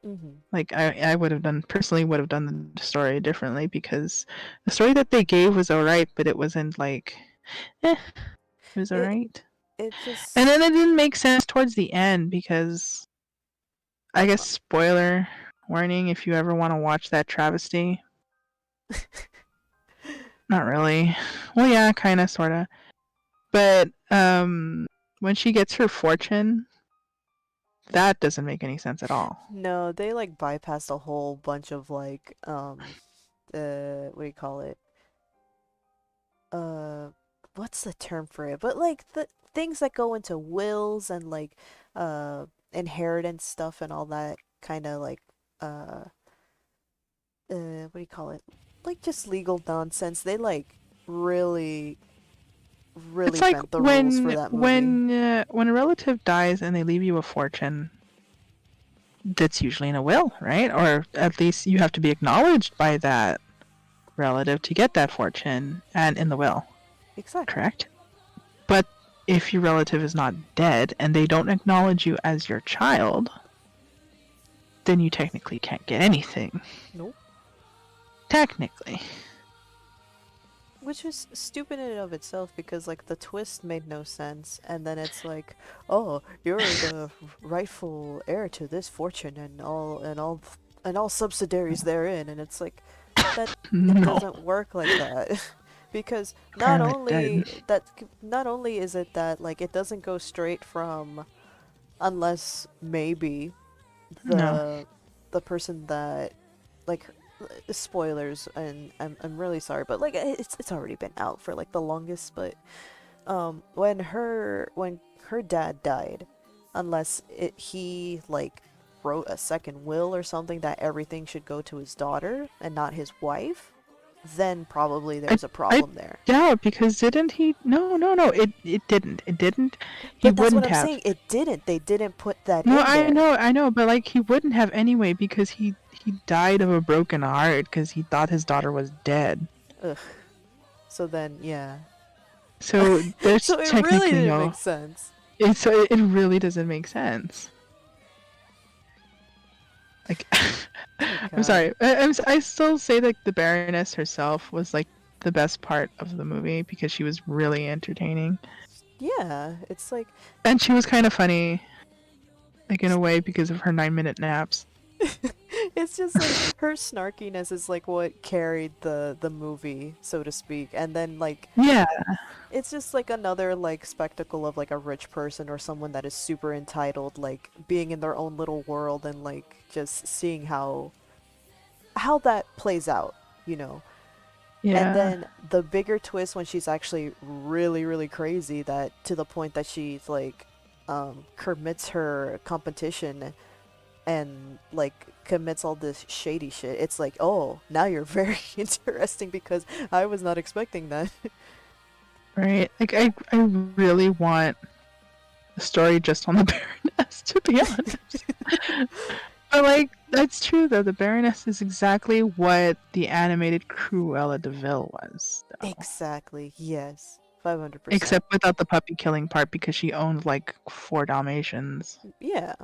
Hmm. Like I would have done personally would have done the story differently because the story that they gave was alright, but it wasn't like, it was It alright. it And then just it didn't make sense towards the end because I guess spoiler warning if you ever want to watch that travesty. Not really. Well, yeah, kind of, sort of. But when she gets her fortune, that doesn't make any sense at all. no, they like bypassed a whole bunch of like what do you call it? Uh what's the term for it? But like the things that go into wills and like inheritance stuff and all that kind of like uh what do you call it? Like just legal nonsense. They like really It's really like bent the rules for that movie. when a relative dies and they leave you a fortune, that's usually in a will, right? Or at least you have to be acknowledged by that relative to get that fortune and in the will, Exactly. correct? But if your relative is not dead and they don't acknowledge you as your child, then you technically can't get anything. Nope. Technically. Which was stupid in and of itself because like the twist made no sense, and then it's like, oh, you're the rightful heir to this fortune and all subsidiaries therein, and it's like that it No. doesn't work like that. Because Apparently it did. not only is it that like it doesn't go straight from unless maybe No. the person that like spoilers, and I'm really sorry, but like it's already been out for like the longest, but when her dad died, unless he like wrote a second will or something that everything should go to his daughter and not his wife, then probably I there's a I problem there. doubt because didn't he? No, no, no. It didn't. It didn't. He But that's what wouldn't I'm have. saying, it didn't, they didn't put that No, in there. I know, but like he wouldn't have anyway because he died of a broken heart because he thought his daughter was dead. Ugh. So then yeah. So there's So it really technically didn't no. make sense. It really doesn't make sense. Like, Oh I'm god. sorry. I still say that the Baroness herself was like the best part of the movie because she was really entertaining Yeah, it's like and she was kind of funny, like in a way because of her 9-minute naps. it's just like her snarkiness is like what carried the movie, so to speak. And then like Yeah, it's just like another like spectacle of like a rich person or someone that is super entitled like being in their own little world and like just seeing how that plays out, you know. And yeah. then the bigger twist when she's actually really, really crazy, that to the point that she's like commits her competition and like commits all this shady shit. It's like, oh, now you're very interesting because I was not expecting that. Right. Like I really want a story just on the Baroness, to be honest. But like that's true though. The Baroness is exactly what the animated Cruella de Vil was, though. Exactly. Yes. 500%. Except without the puppy killing part because she owned like 4 Dalmatians. Yeah.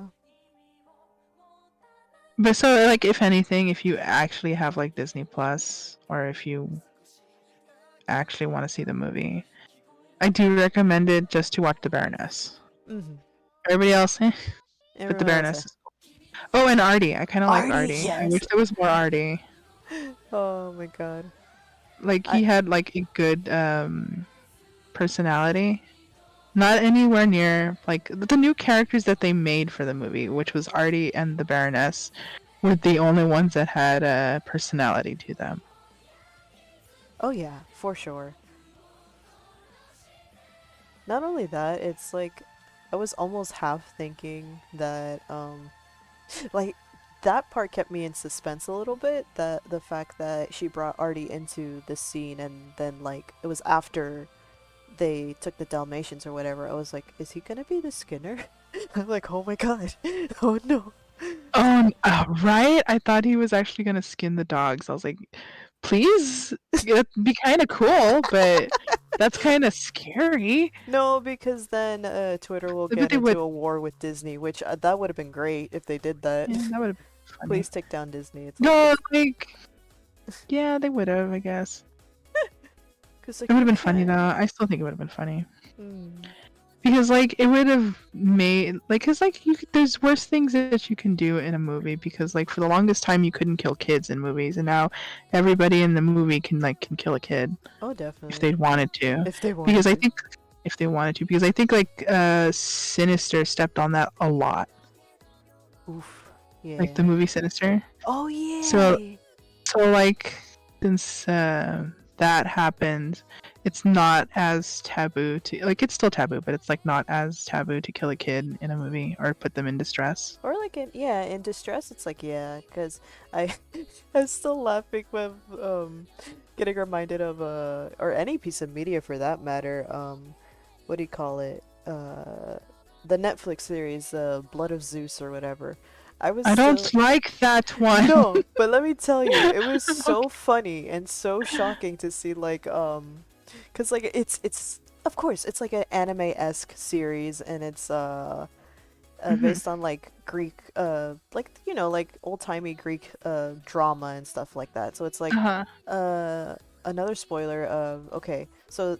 But so like if anything, if you actually have like Disney Plus or if you actually want to see the movie, I do recommend it just to watch the Baroness. Mm-hmm. Everybody else, but the Everyone else. Baroness. Oh, and Artie. I kind of like Artie, Artie. I yes. wish there was more Artie. Oh my god. Like I he had like a good personality. Not anywhere near like the new characters that they made for the movie, which was Artie and the Baroness, were the only ones that had a personality to them. Oh yeah, for sure. Not only that, it's like I was almost half thinking that like that part kept me in suspense a little bit. The fact that she brought Artie into the scene, and then like it was after they took the Dalmatians or whatever. I was like, is he gonna be the Skinner? I'm like, oh my god, oh no. Oh, right. I thought he was actually gonna skin the dogs. I was like, please, it'd be kind of cool, but that's kind of scary. No, because then Twitter will But get they would. into a war with Disney, which that would have been great if they did that. Yeah, that would have been funny. Please take down Disney. It's all No, good. like, yeah, they would have, I guess. 'Cause, like, It would you have been funny can't- though. I still think it would have been funny. Mm. Because like it would have made like because like there's worse things that you can do in a movie because like for the longest time you couldn't kill kids in movies and now everybody in the movie can kill a kid Oh, definitely. if they wanted to. If they wanted Because I to. think if they wanted to because I think like Sinister stepped on that a lot. Oof. Yeah. Like the movie Sinister. Oh yeah. So like since that happened, it's not as taboo to like it's still taboo, but it's like not as taboo to kill a kid in a movie or put them in distress. Or like in distress, it's like because I I'm still laughing when getting reminded of or any piece of media for that matter, what do you call it, the Netflix series Blood of Zeus or whatever. I don't like that one. No, but let me tell you, it was so funny and so shocking to see like cuz like it's of course it's like an anime-esque series, and it's based on like Greek like like old-timey Greek drama and stuff like that. So it's like another spoiler of okay, so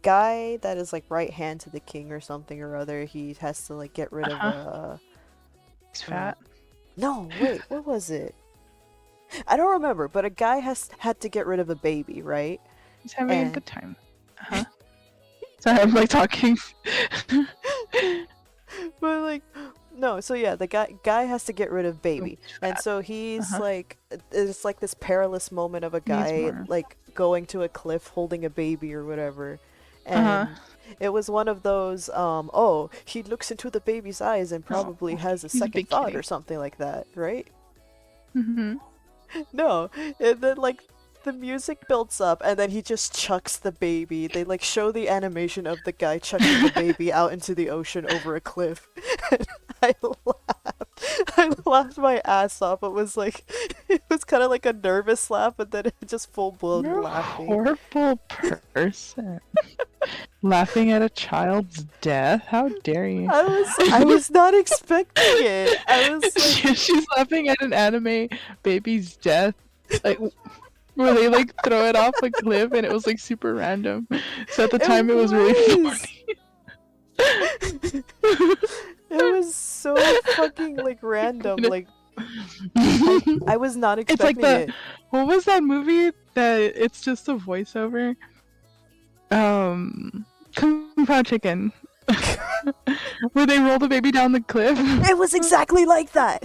guy that is like right hand to the king or something or other, he has to like get rid of He's fat. no, wait, what was it? I don't remember, but a guy had to get rid of a baby, right? He's having a And- good time. Sorry, I'm like talking. But like no, so yeah, the guy has to get rid of baby. He's And fat. so he's like it's like this perilous moment of a guy more. like going to a cliff holding a baby or whatever. And it was one of those oh, he looks into the baby's eyes and probably has a he's a second big thought kitty. or something like that, right? Mm-hmm. No, and then like the music builds up and then he just chucks the baby. They like show the animation of the guy chucking the baby out into the ocean over a cliff. And I laughed my ass off. It was like it was kind of like a nervous laugh, but then it just full blown You're a laughing. horrible person. Laughing at a child's death? How dare you? I was not expecting it. I was like, She's laughing at an anime baby's death. Like where they like throw it off a cliff and it was like super random. So at the time it was really funny. It was so fucking like random. Like I was not It's like expecting it. what was that movie that it's just a voiceover? Kung Pao Chicken. Where they roll the baby down the cliff. It was exactly like that.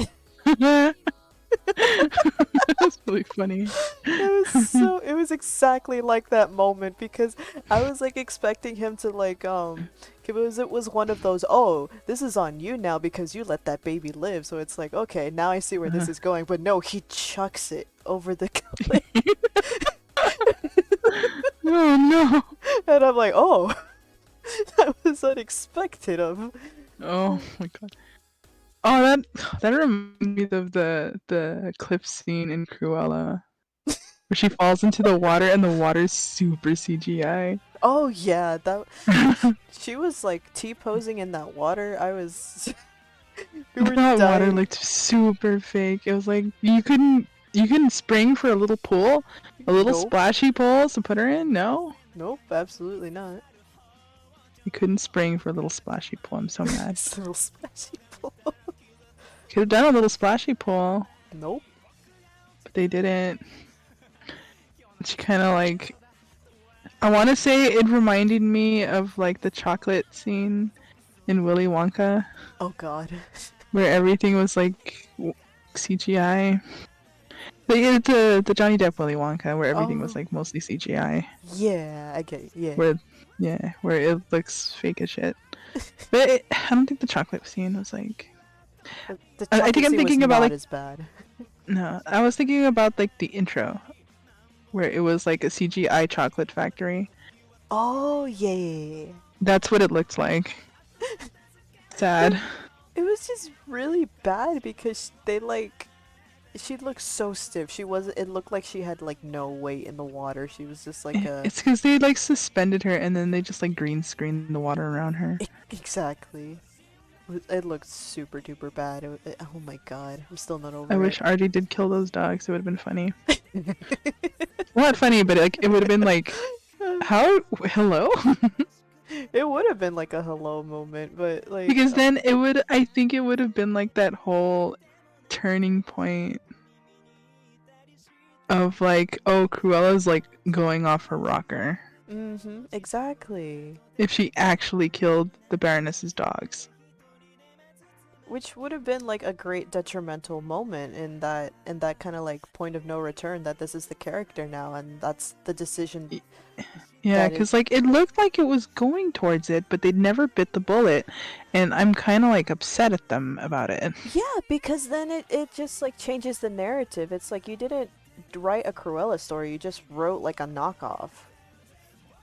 That's really funny. It was exactly like that moment because I was like expecting him to like it was one of those, oh, this is on you now because you let that baby live, so it's like, okay, now I see where this is going. But no, he chucks it over the cliff. Oh no. And I'm like, oh, that was unexpected of. Oh my god. Oh, that reminds me of the cliff scene in Cruella, where she falls into the water and the water's super CGI. Oh yeah, that she was like T-posing in that water. I was. We were That water dying. looked super fake. It was like you couldn't spring for a little pool, a little Nope. splashy pool to put her in. No, Nope, absolutely not. you couldn't spring for a little splashy pool. I'm so mad. It's a little splashy pool. Could have done a little splashy pool, Nope. but they didn't. She kind of like, I want to say it reminded me of like the chocolate scene in Willy Wonka, Oh god. where everything was like CGI. Like the Johnny Depp Willy Wonka, where everything was Oh. like mostly CGI. Yeah, I get it. Yeah. Where it looks fake as shit. But I don't think the chocolate scene was like. The I think chocolate I'm scene was thinking about not like as bad. no, I was thinking about like the intro where it was like a CGI chocolate factory. Oh yeah. That's what it looked like. It, Sad. it was just really bad because they like she looked so stiff. She was It looked like she had like no weight in the water. She was just like a It's because they like suspended her and then they just like green screened the water around her. exactly. It looked super duper bad. Oh my god, I'm still not over I it. wish RJ did kill those dogs. It would have been funny. Not funny, but like it would have been like, how? Hello? It would have been like a hello moment, but like Because then it would. I think it would have been like that whole turning point of like, oh, Cruella's like going off her rocker exactly. if she actually killed the Baroness's dogs. Which would have been like a great detrimental moment in that kind of like point of no return that this is the character now and that's the decision. Yeah, That because like it looked like it was going towards it, but they never bit the bullet, and I'm kind of like upset at them about it. Yeah, because then it just like changes the narrative. It's like you didn't write a Cruella story, you just wrote like a knockoff.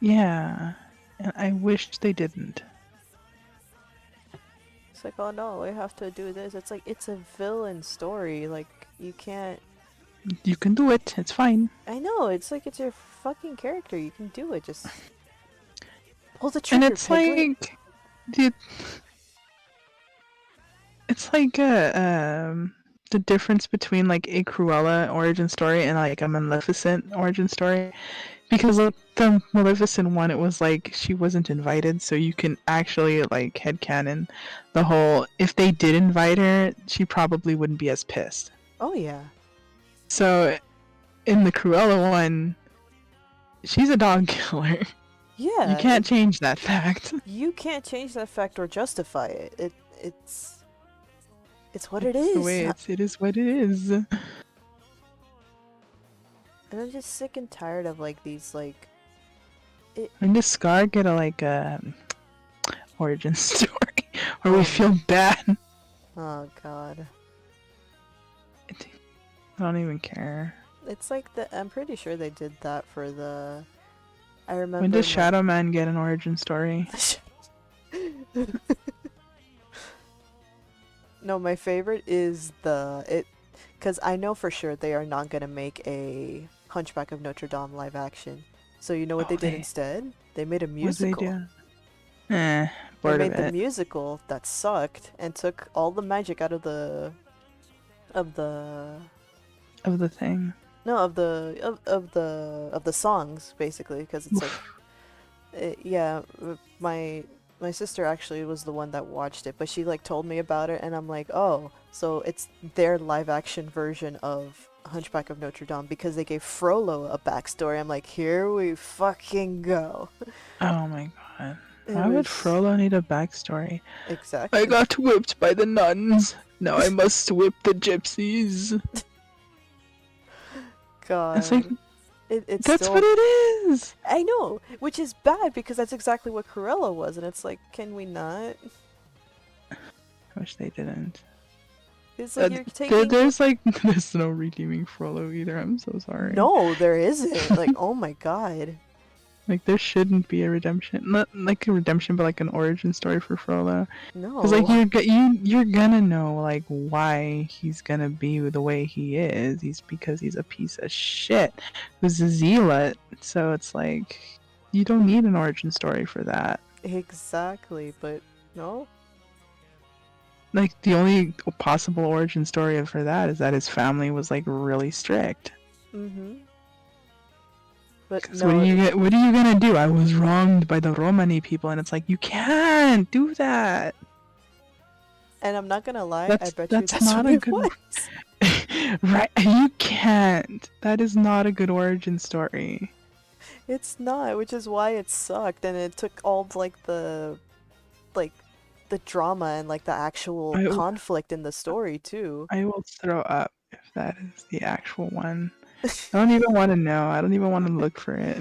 Yeah, and I wished they didn't. It's like, oh no, we have to do this. It's like it's a villain story. Like you can't. You can do it. It's fine. I know. It's like it's your fucking character. You can do it. Just pull the And trigger, it's Piglet. like, dude, it's like the difference between like a Cruella origin story and like a Maleficent origin story, because like the Maleficent one, it was like she wasn't invited, so you can actually like headcanon the whole. If they did invite her, she probably wouldn't be as pissed. Oh yeah. So, in the Cruella one, she's a dog killer. Yeah. You can't change that fact. You can't change that fact or justify it. It's what it It's is. the way it is what it is. And I'm just sick and tired of like these like. When does Scar get a like origin story where we feel bad? Oh god. I don't even care. It's like I'm pretty sure they did that for the. I remember. When does Shadow Man get an origin story? No, my favorite is because I know for sure they are not gonna make a Hunchback of Notre Dame live action. So you know what they did instead? They made a musical. What they do? They Bored made of the it. musical that sucked and took all the magic out of the Of the thing. no of the songs basically because it's like yeah, my sister actually was the one that watched it, but she like told me about it and I'm like, oh, so it's their live action version of Hunchback of Notre Dame because they gave Frollo a backstory. I'm like, here we fucking go. Oh my god. It Why would was- Frollo need a backstory? Exactly. I got whipped by the nuns. Now I must whip the gypsies. God. It's like, It's that's still... what it is! I know, which is bad because that's exactly what Cruella was, and it's like, can we not? I wish they didn't. It's like you're taking... There's like, there's no redeeming Frollo either, I'm so sorry. No, there isn't. Like, oh my god. Like, there shouldn't be a redemption. Not like a redemption, but like an origin story for Frollo. No. Because like, you're gonna know like why he's gonna be the way he is. Because he's a piece of shit who's a zealot. So it's like, you don't need an origin story for that. Exactly, but no. Like, the only possible origin story for that is that his family was like really strict. Mm-hmm. But So no, what are you gonna do? I was wronged by the Romani people, and it's like, you can't do that. and I'm not gonna lie, That's- I bet you that's that's not what a it good- was. Right? You can't. That is not a good origin story. It's not, which is why it sucked, and it took all like the drama and like the actual conflict in the story too. I will throw up if that is the actual one. I don't even want to know. I don't even want to look for it.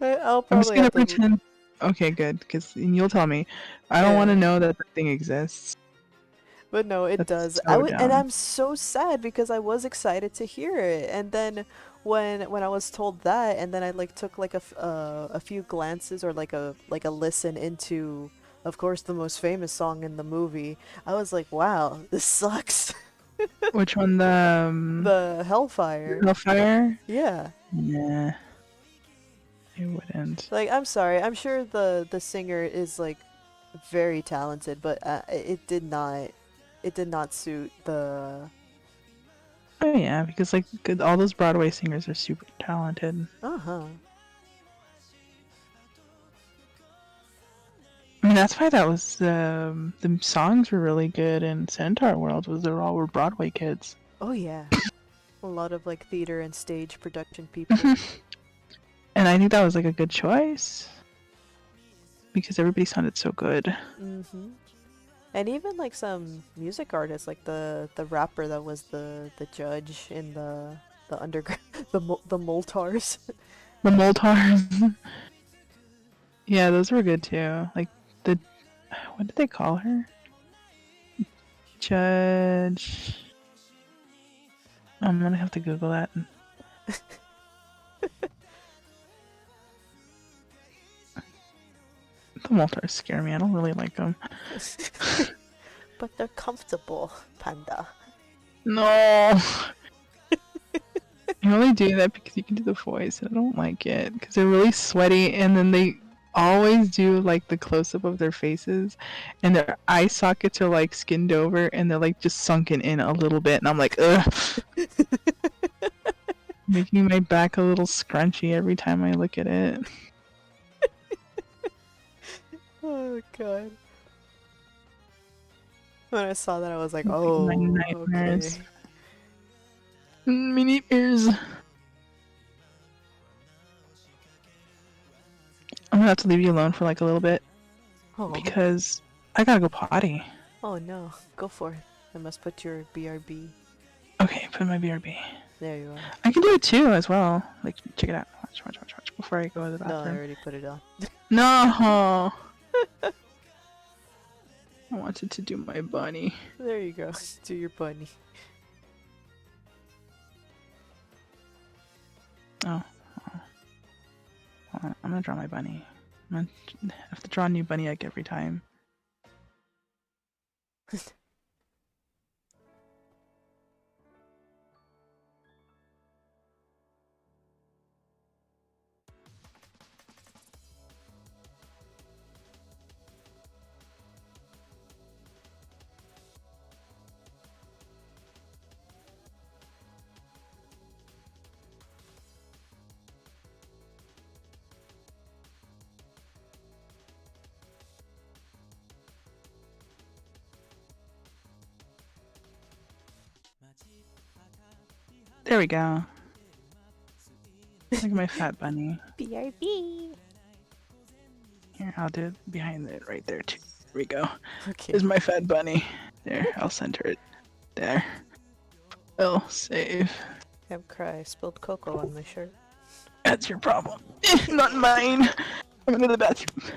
I'll I'm just probably gonna have to... pretend. Okay, good, because you'll tell me. I don't want to know that the thing exists. But no, it That's does. so And dumb. I'm so sad because I was excited to hear it, and then when I was told that, and then I like took like a few glances or like a listen into, of course, the most famous song in the movie. I was like, wow, this sucks. Which one? The The Hellfire. Hellfire? Yeah. Nah, I wouldn't. Like, I'm sorry. I'm sure the singer is like very talented, but it did not suit the. Oh yeah, because like all those Broadway singers are super talented. Uh-huh. I mean, that's why that was the songs were really good in Centaur World. Was they're all were Broadway kids. Oh yeah. A lot of like theater and stage production people. And I think that was like a good choice because everybody sounded so good. Mm-hmm. And even like some music artists, like the rapper that was the judge in the underground the Moltars. The Moltars. Yeah, those were good too. Like the what did they call her? Judge. I'm gonna have to Google that. The Moltars scare me. I don't really like them. But they're comfortable, Panda. No. You only do that because you can do the voice, and I don't like it because they're really sweaty, and then they always do like the close up of their faces, and their eye sockets are like skinned over, and they're like just sunken in a little bit, and I'm like, ugh, making my back a little scrunchy every time I look at it. Oh god. When I saw that, I was like, My oh, okay. nightmares. My nightmares. I'm gonna have to leave you alone for like a little bit Oh. because I gotta go potty. Oh no. Go for it. I must put your BRB. Okay, put my BRB. There you are. I can do it too as well. Like, check it out. Watch, watch, watch, watch. Before I go to the No, I bathroom. already put it on. No! I wanted to do my bunny. There you go. Do your bunny. Oh. Hold on, I'm gonna draw my bunny. I'm gonna have to draw a new bunny like every time. There we go. Look at my fat bunny. BRB. Here, I'll do it behind it right there too. There we go. Okay. There's my fat bunny. There, I'll center it. There. I'll save. I'm cry. I spilled cocoa on my shirt. That's your problem. Not mine. I'm gonna go to the bathroom.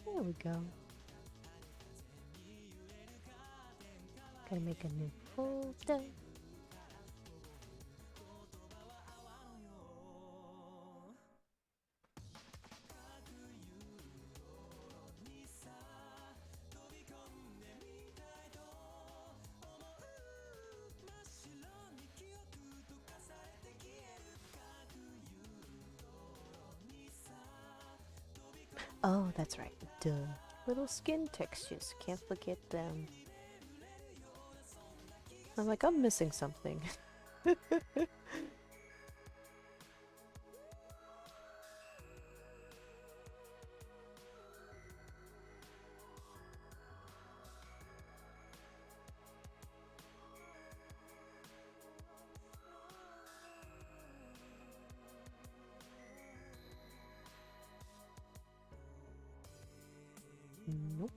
There we go. Gotta make a new folder. Oh, that's right. Duh. Little skin textures. Can't forget them. I'm like, I'm missing something. Nope.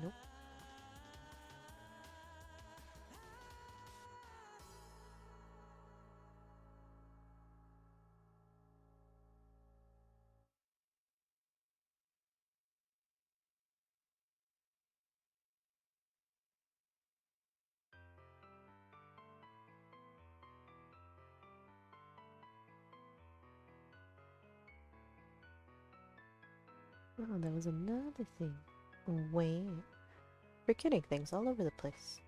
Nope. Oh, that was another thing. Wait. Forgetting things all over the place.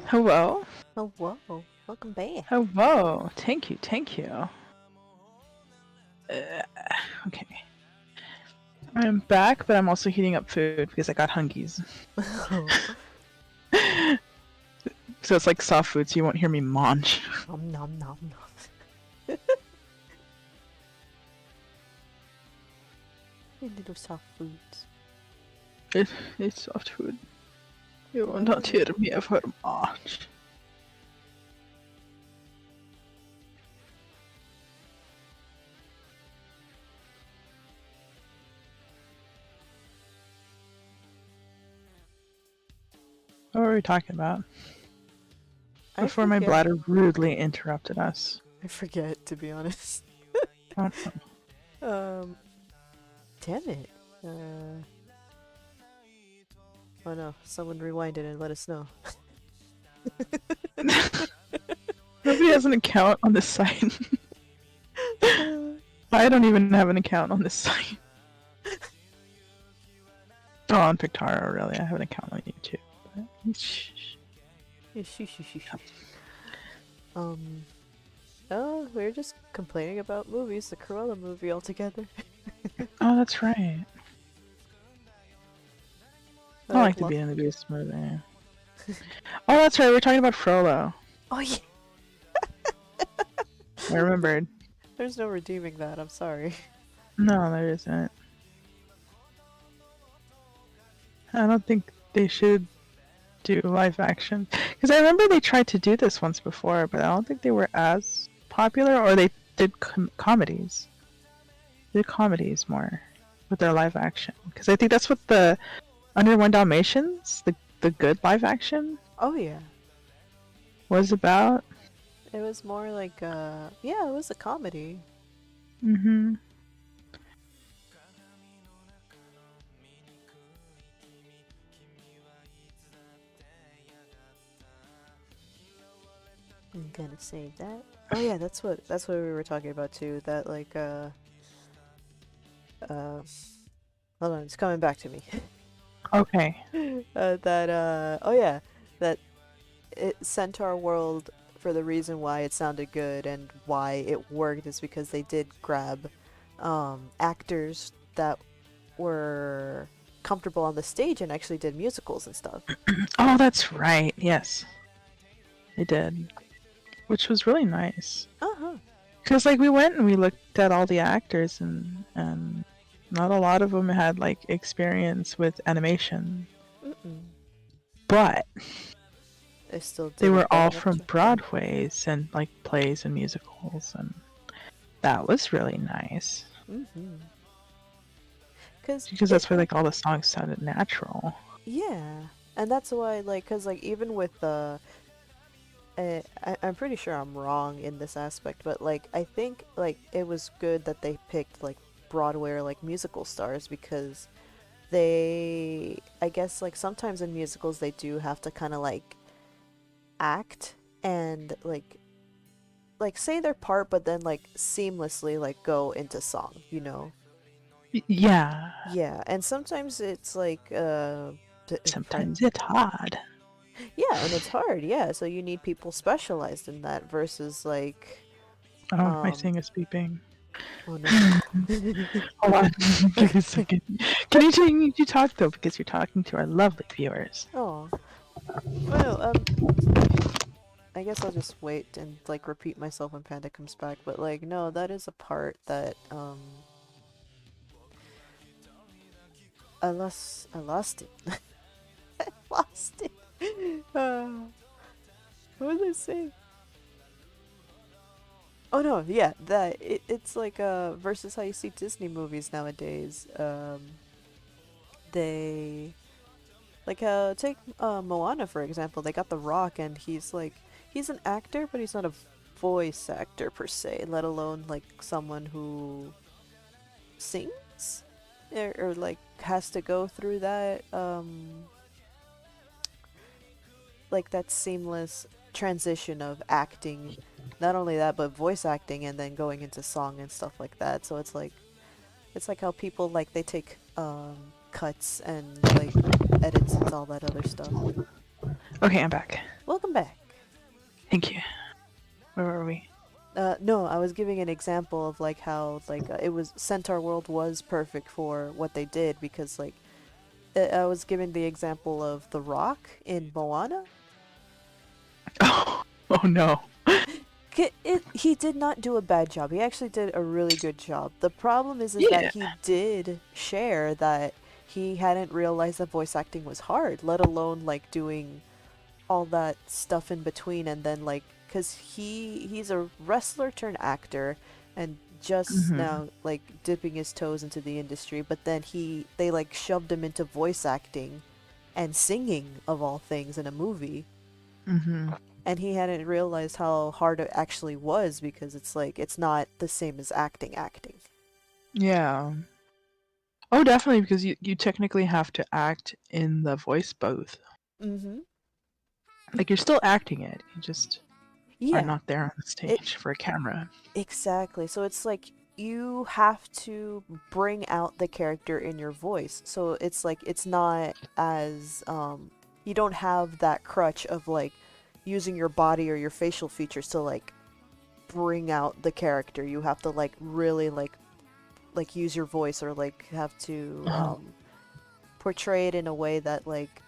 Hello? Oh, whoa. Welcome back. Hello. Thank you, thank you. Okay. I'm back, but I'm also heating up food because I got hungies. So it's like soft food, so you won't hear me munch. Nom nom nom nom. You little soft foods. It's soft food. You will not hear me ever munch. What were we talking about? Before my bladder rudely interrupted us. I forget, to be honest. Oh, Damn it. Oh no, someone rewind it and let us know. nobody has an account on this site. I don't even have an account on this site. Oh, on Pictara, really. I have an account on YouTube. Oh, we were just complaining about movies, the Cruella movie altogether. Oh, that's right. I like the Beauty and the Beast movie. Oh, that's right. We're talking about Frollo. Oh yeah. I remembered. There's no redeeming that. I'm sorry. No, there isn't. I don't think they should do live action. Because I remember they tried to do this once before, but I don't think they were as popular, or they did comedies. They did comedies more with their live action. Because I think that's what the Under One Dalmatians, the good live action, Oh yeah. was about. It was more like yeah, it was a comedy. Mm-hmm. I'm gonna save that. Oh yeah, that's what we were talking about too. That like hold on, it's coming back to me. Okay. Oh yeah, that Centaur World, for the reason why it sounded good and why it worked is because they did grab actors that were comfortable on the stage and actually did musicals and stuff. Oh, that's right. Yes, they did, which was really nice. Uh-huh. Because like we went and we looked at all the actors, and not a lot of them had like experience with animation. Mm-mm. But They were all from Broadways and like plays and musicals, and that was really nice. Mm-hmm. Because that's where like all the songs sounded natural. Yeah, and that's why like, cause like even with the, I'm pretty sure I'm wrong in this aspect, but like I think like it was good that they picked like Broadway or like musical stars because I guess like sometimes in musicals they do have to kind of like act and like say their part but then like seamlessly like go into song, you know. Yeah. Yeah, and sometimes it's like Sometimes it's hard. yeah, and it's hard, yeah, so you need people specialized in that versus like Oh, my thing is beeping. oh no. Hold on. Give me a second. Can you talk though, because you're talking to our lovely viewers. Oh. Well, I guess I'll just wait and like repeat myself when Panda comes back, but like no, that is a part that I lost it. I lost it. What was I saying? Oh no, yeah, that it's like versus how you see Disney movies nowadays. They like take Moana for example. They got The Rock, and he's an actor, but he's not a voice actor per se. Let alone like someone who sings or like has to go through that like that seamless transition of acting, not only that but voice acting and then going into song and stuff like that. So it's like how people like they take cuts and like edits and all that other stuff. Okay, I'm back. Welcome back. Thank you. Where were we? No, I was giving an example of like how like it was Centaur World was perfect for what they did because like I was giving the example of The Rock in Moana. Oh no. He did not do a bad job. He actually did a really good job. The problem is Yeah. that he did share that he hadn't realized that voice acting was hard, let alone like doing all that stuff in between, and then like because he's a wrestler turned actor and just now like dipping his toes into the industry, but then they like shoved him into voice acting and singing of all things in a movie. Mm-hmm. And he hadn't realized how hard it actually was because it's like it's not the same as acting. Yeah. Oh, definitely, because you technically have to act in the voice both. Mm-hmm. Like you're still acting it. You just are Yeah. not there on the It stage for a camera. exactly. So it's like you have to bring out the character in your voice. So it's like it's not as you don't have that crutch of like using your body or your facial features to like bring out the character. You have to like really like use your voice or like have to Uh-huh. portray it in a way that like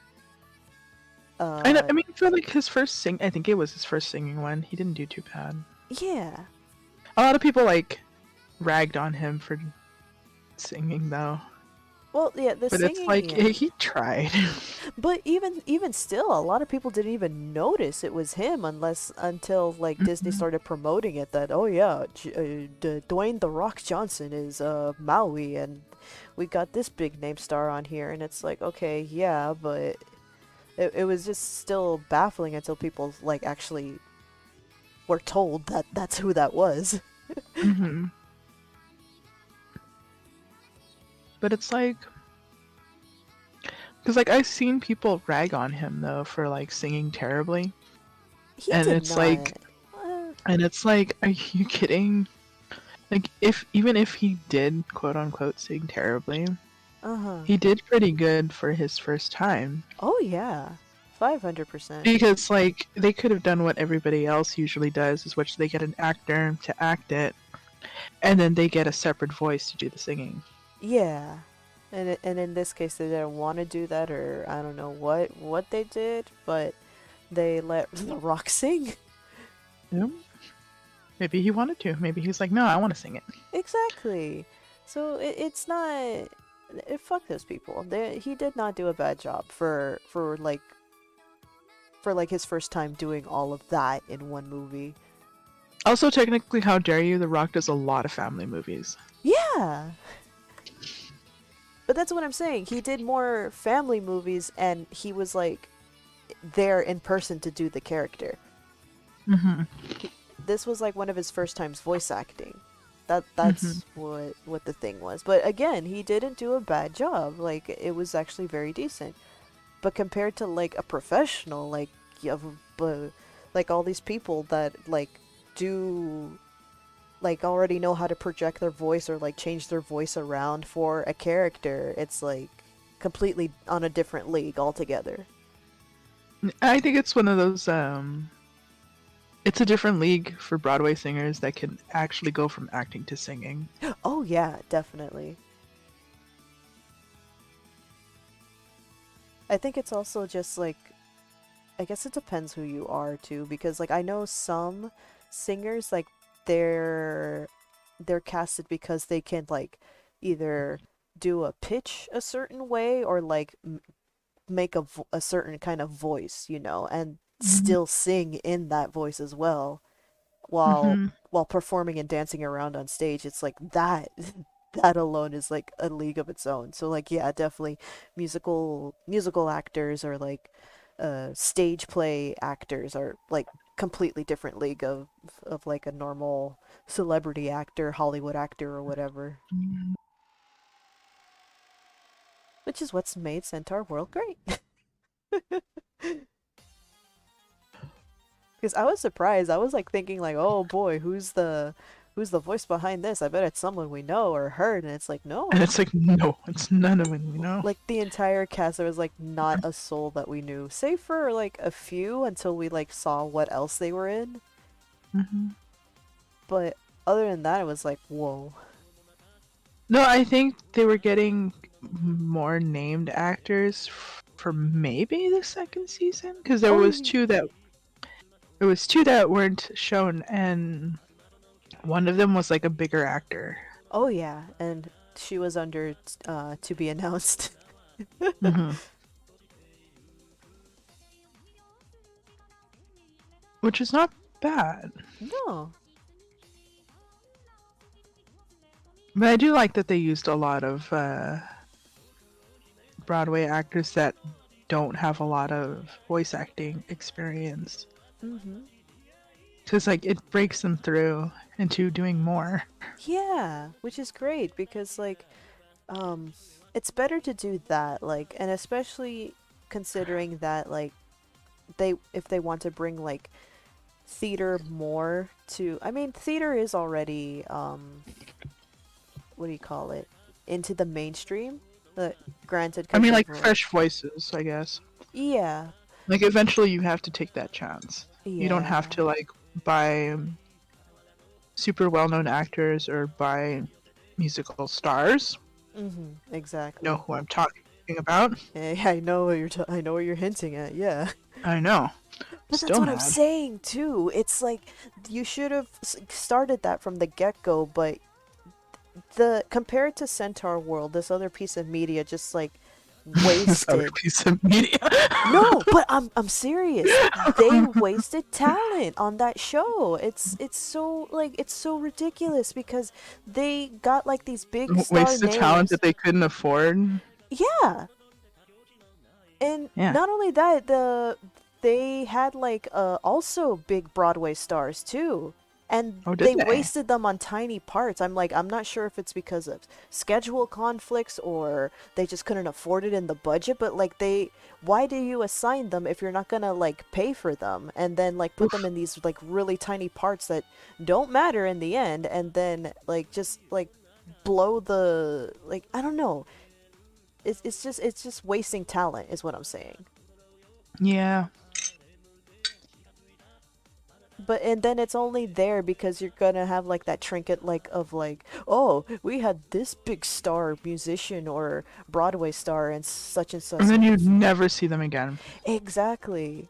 I know. uh I mean, for like his first sing, I think it was his first singing one. He didn't do too bad. yeah. A lot of people like ragged on him for singing though, Well, yeah, the but it's singing, like yeah. he tried. But even still, a lot of people didn't even notice it was him unless until like Disney Mhm. started promoting it that oh yeah, Dwayne the Rock Johnson is Maui and we got this big name star on here and it's like okay, yeah, but it was just still baffling until people like actually were told that that's who that was. Mhm. But it's like, because like I've seen people rag on him though for like singing terribly, He and did it's like, not. Uh, are you kidding? Like, if even if he did quote unquote sing terribly, uh-huh. he did pretty good for his first time. Oh yeah. 500%. Because like they could have done what everybody else usually does, is which they get an actor to act it, and then they get a separate voice to do the singing. Yeah. And in this case they didn't want to do that or I don't know what they did, but they let The Rock sing. Yeah. Maybe he wanted to. Maybe he was like, no, I want to sing it. Exactly. So it's not fuck those people. He did not do a bad job for like his first time doing all of that in one movie. Also, technically, how dare you? The Rock does a lot of family movies. Yeah. But that's what I'm saying. He did more family movies and he was like there in person to do the character. Mm-hmm. This was like one of his first times voice acting. Mm-hmm. That's what the thing was. But again, he didn't do a bad job. Like it was actually very decent. But compared to like a professional, like you have like all these people that like do like already know how to project their voice or like change their voice around for a character, it's like completely on a different league altogether. I think it's one of those. It's a different league for Broadway singers that can actually go from acting to singing. Oh yeah, definitely. I think it's also just like I guess it depends who you are too because like I know some singers like they're they're casted because they can like either do a pitch a certain way or like make a certain kind of voice, you know, and Mm-hmm. still sing in that voice as well while Mm-hmm. while performing and dancing around on stage. It's like that that alone is like a league of its own. So like yeah, definitely musical actors or like stage play actors are like completely different league of like a normal celebrity actor, Hollywood actor or whatever. Which is what's made Centaur World great. Because I was surprised. I was like thinking like, "Oh boy, who's the voice behind this? I bet it's someone we know or heard." And it's like, And "No." it's like, no, it's none of it, you know? Like the entire cast there was like not a soul that we knew, save for like a few until we like saw what else they were in. Mm-hmm. But other than that, it was like, "Whoa." No, I think they were getting more named actors for maybe the second season, because Oh, yeah. there was two that weren't shown, and one of them was like a bigger actor. Oh yeah, and she was under to be announced. Hmm. Which is not bad. No. But I do like that they used a lot of Broadway actors that don't have a lot of voice acting experience. Mm-hmm. Because, like, it breaks them through into doing more. Yeah, which is great because like um it's better to do that, like, and especially considering that like they if they want to bring like theater more to, I mean, theater is already what do you call it, into the mainstream, but granted I because mean, of like, fresh voices, I guess. yeah, Like, eventually you have to take that chance. You don't have yeah. to, like, buy super well-known actors or buy musical stars. Mm-hmm, You know exactly. who I'm talking about. I know what I know what you're hinting at, yeah. I know. But that's Still what I'm mad. saying too. It's like you should have started that from the get-go, but the compared to Centaur World, this other piece of media just like This other wasted. piece of media. No, but I'm serious. They wasted talent on that show. It's so like it's so ridiculous because they got like these big star Wasted talent names. that they couldn't afford. Yeah. And Yeah. not only that, they had like also big Broadway stars too. And Oh, did they they? wasted them on tiny parts. I'm like, I'm not sure if it's because of schedule conflicts or they just couldn't afford it in the budget, but like why do you assign them if you're not gonna like pay for them and then like put them Oof. in these like really tiny parts that don't matter in the end and then like just like blow the, like, I don't know. It's just wasting talent is what I'm saying. Yeah. But and then it's only there because you're gonna have like that trinket like of like, oh, we had this big star musician or Broadway star and such And such. then you'd never see them again. Exactly.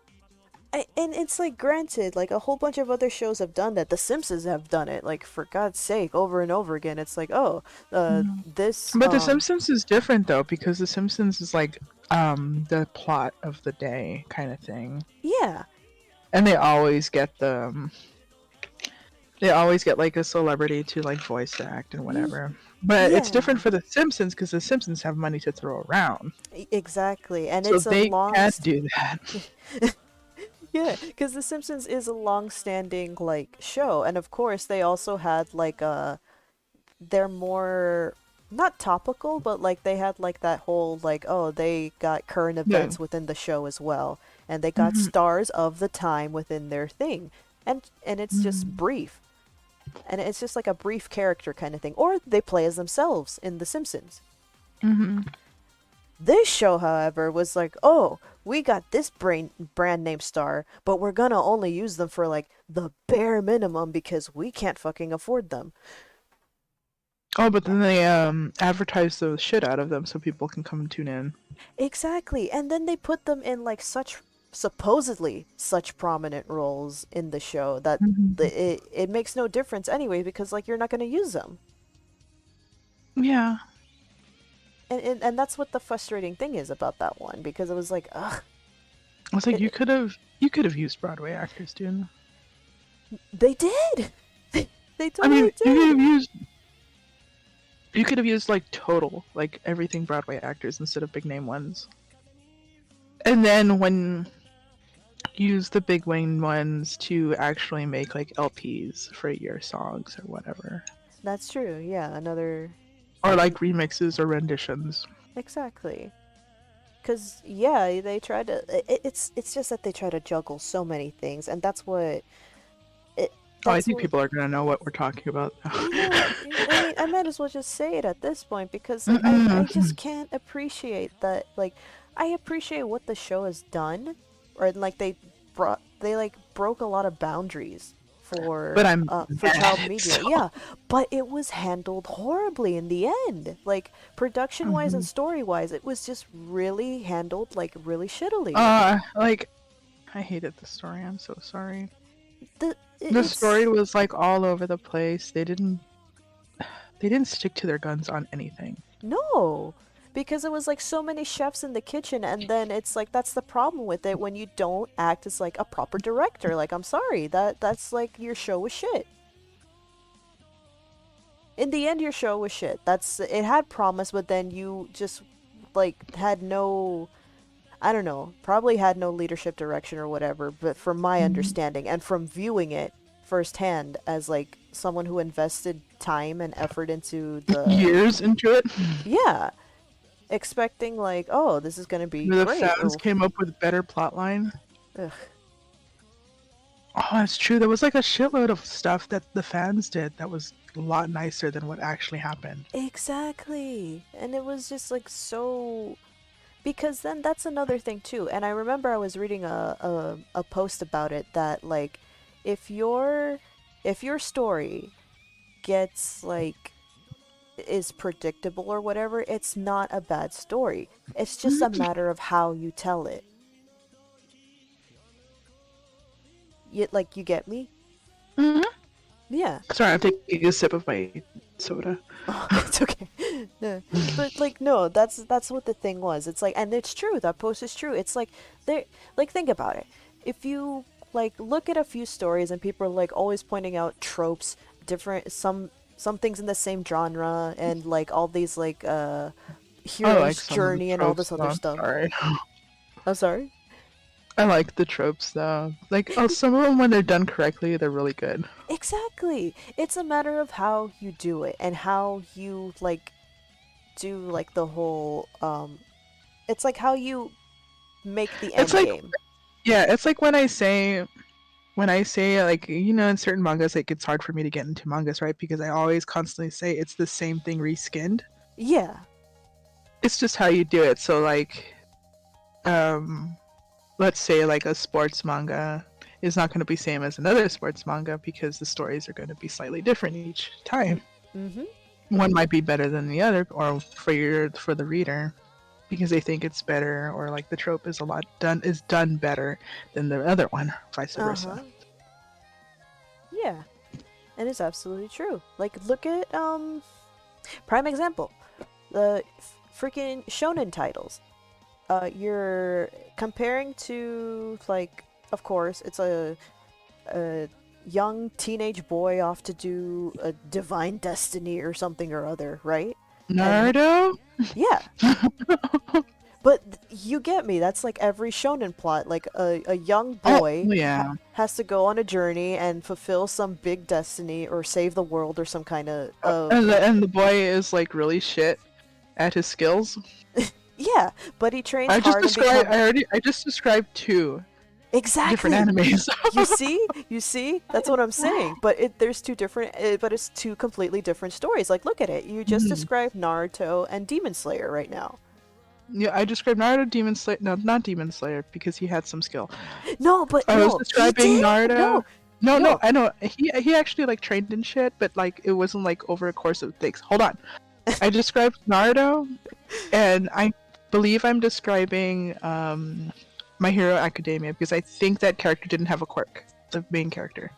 And it's like granted, like a whole bunch of other shows have done that. The Simpsons have done it, like for God's sake, over and over again. It's like, oh, Mm. this But The Simpsons is different though, because The Simpsons is like the plot of the day kind of thing. yeah. And they always get like a celebrity to like voice act and whatever. But it's different Yeah. for The Simpsons because The Simpsons have money to throw around. Exactly. And So it's a they long can't do that. yeah, because The Simpsons is a long-standing like show, and of course they also had like they're more not topical, but like they had like that whole like, oh, they got current Yeah. events within the show as well, and they got Hmm. stars of the time within their thing, and it's just Hmm. brief, and it's just like a brief character kind of thing, or they play as themselves in The Simpsons. Hmm. This show, however, was like, oh, we got this brand name star, but we're gonna only use them for like the bare minimum because we can't fucking afford them. Oh, but then they advertise the shit out of them so people can come and tune in. Exactly. And then they put them in like such supposedly such prominent roles in the show that Mhm. it makes no difference anyway because like you're not gonna use them. Yeah. And that's what the frustrating thing is about that one because it was like, ugh, I was like, it, you could have used Broadway actors, dude. they did. They I mean, totally did. you could have used like total, like everything Broadway actors instead of big name ones. And then when use the big wing ones to actually make like LPs for your songs or whatever. That's true. Yeah, another Or like remixes or renditions. exactly. Cause yeah, they try to. It's just that they try to juggle so many things, and that's what it. Oh, I That's think what. people are gonna know what we're talking about. Yeah, I mean, I might as well just say it at this point because like I just Mm-mm. can't appreciate that. Like, I appreciate what the show has done, or like they like broke a lot of boundaries But I'm for child mad. media. So. Yeah, but it was handled horribly in the end. Like production wise and Mhm. story wise, it was just really handled like really shittily. Like I hated the story. I'm so sorry. The The story it's was like all over the place. They didn't stick to their guns on anything. no, because it was like so many chefs in the kitchen, and then it's like that's the problem with it when you don't act as like a proper director. Like, I'm sorry, that's like your show was shit. In the end, your show was shit. That's it had promise, but then you just like had no I don't know, probably had no leadership direction or whatever, but from my understanding and from viewing it firsthand as like someone who invested time and effort into the Years into it. yeah, expecting like, oh, this is gonna be The great. fans came up with better plotline. Ugh. Oh, that's true. There was like a shitload of stuff that the fans did that was a lot nicer than what actually happened. Exactly. And it was just like so because then that's another thing too. And I remember I was reading a post about it that like if your story gets like is predictable or whatever, it's not a bad story. It's just a matter of how you tell it. You get me? Mm-hmm. Yeah. Sorry, I'm taking a sip of my soda. Oh, it's okay. No. But like no, that's what the thing was. It's like and it's true. That post is true. It's like there like think about it. If you like look at a few stories and people are like always pointing out tropes, different some things in the same genre and like all these like I hero's like some of the journey and all this tropes, other though. stuff. Sorry. I'm sorry? I like the tropes though. Like, oh, some of them when they're done correctly, they're really good. Exactly. It's a matter of how you do it and how you like do like the whole it's like how you make the end It's like, game. yeah, it's like when I say like, you know, in certain mangas, like it's hard for me to get into mangas, right? Because I always constantly say it's the same thing reskinned. Yeah. It's just how you do it. So like, let's say like a sports manga is not going to be same as another sports manga because the stories are going to be slightly different each time. Mm-hmm. One might be better than the other, or for the reader, because they think it's better, or like the trope is done better than the other one, vice versa. Uh-huh. Yeah. And it's absolutely true. Like look at prime example. The freaking shonen titles. You're comparing to like of course it's a young teenage boy off to do a divine destiny or something or other, right? Naruto? Yeah. But you get me. That's like every shonen plot. Like a young boy yeah. has to go on a journey and fulfill some big destiny or save the world or some kind of. And the boy is like really shit at his skills. Yeah, but he trains I hard I just described two exactly different animes. you see that's what I'm saying, but there's two different but it's two completely different stories. Like look at it, you just described Naruto and Demon Slayer right now. Yeah, I described Naruto, Demon Slayer. No, not Demon Slayer because he had some skill. No, but I no, was describing he did? Naruto. No, No, I know he actually like trained in shit, but like it wasn't like over a course of things. Hold on, I described Naruto, and I believe I'm describing My Hero Academia because I think that character didn't have a quirk. The main character.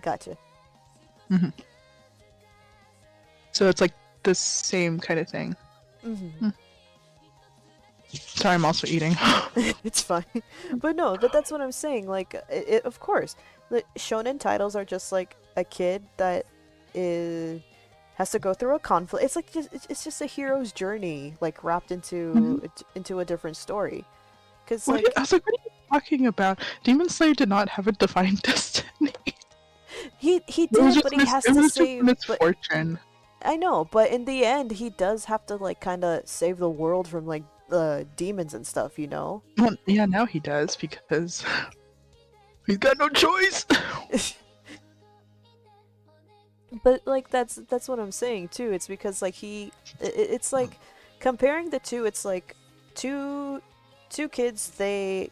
Gotcha. So it's like the same kind of thing. Mm-hmm. Sorry, I'm also eating. It's fine. But no, but that's what I'm saying. Like, of course, the shonen titles are just like a kid that has to go through a conflict. It's like it's just a hero's journey, like wrapped into a different story. Because like I was like, what are you talking about? Demon Slayer did not have a defined destiny. he did, but he has to save. Misfortune. I know, but in the end, he does have to like kind of save the world from like demons and stuff, you know? Well, yeah, now he does because he's got no choice. But like that's what I'm saying too. It's because like it's like comparing the two. It's like two kids. They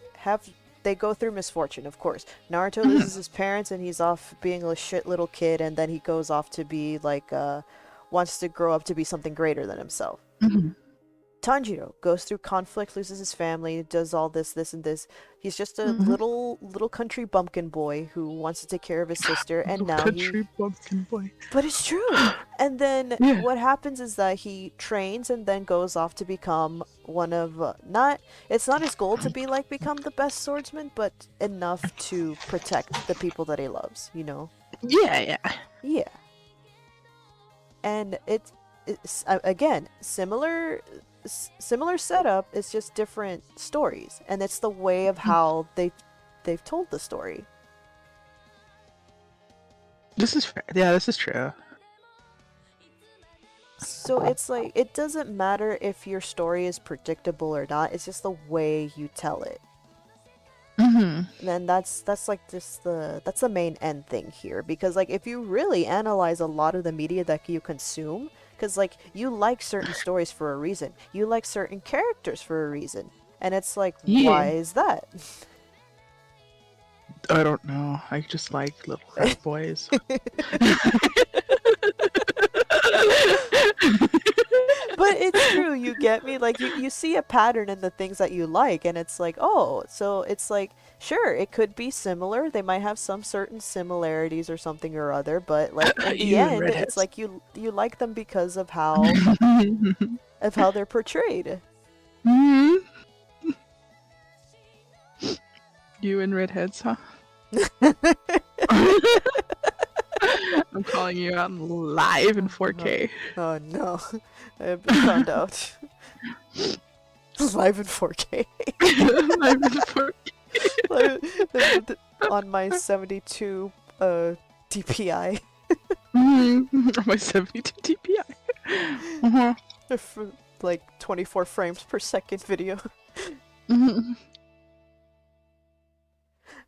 go through misfortune, of course. Naruto loses his parents and he's off being a shit little kid, and then he goes off to be like wants to grow up to be something greater than himself. Tanjiro goes through conflict, loses his family, does all this, and this. He's just a little country bumpkin boy who wants to take care of his sister, and now country bumpkin boy. But it's true. And then what happens is that he trains and then goes off to become one of it's not his goal to be like become the best swordsman, but enough to protect the people that he loves, you know? Yeah. Yeah. And it's again similar similar setup. It's just different stories, and it's the way of how they've told the story. This is fair. Yeah, this is true. So it's like it doesn't matter if your story is predictable or not. It's just the way you tell it. Mm-hmm. And then that's like just that's the main end thing here, because like if you really analyze a lot of the media that you consume, because like you like certain stories for a reason, you like certain characters for a reason, and it's like, Yeah. why is that? I don't know. I just like little fat boys. But it's true, you get me? Like you see a pattern in the things that you like, and it's like, oh, so it's like, sure, it could be similar. They might have some certain similarities or something or other, but like in the You and end, it's redheads. like you like them because of how they're portrayed. Mhm. You and redheads, huh? I'm calling you out live in 4K. Oh no, I have been found out. Live in 4K. Live in 4K. On my 72 DPI. My 72 DPI. Uh-huh. For like 24 frames per second video.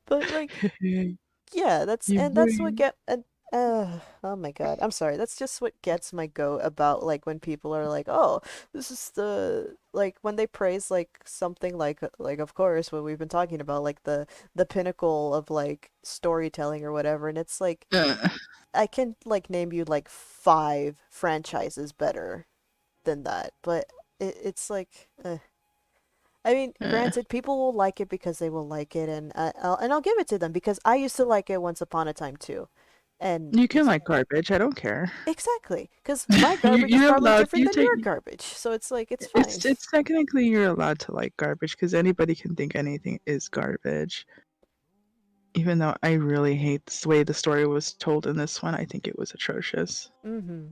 But like, yeah, that's what get oh my god, I'm sorry. That's just what gets my goat about like when people are like, "Oh, this is the like when they praise like something like of course what we've been talking about, like the pinnacle of like storytelling or whatever." And it's like I can like name you like 5 franchises better than that, but it's like I mean, granted, people will like it because they will like it, and I'll give it to them because I used to like it once upon a time too, and You can like garbage. I don't care. exactly, because my garbage is You're probably allowed. different You than take. your garbage, so it's like it's fine. It's technically you're allowed to like garbage because anybody can think anything is garbage. Even though I really hate the way the story was told in this one, I think it was atrocious. Mm-hmm.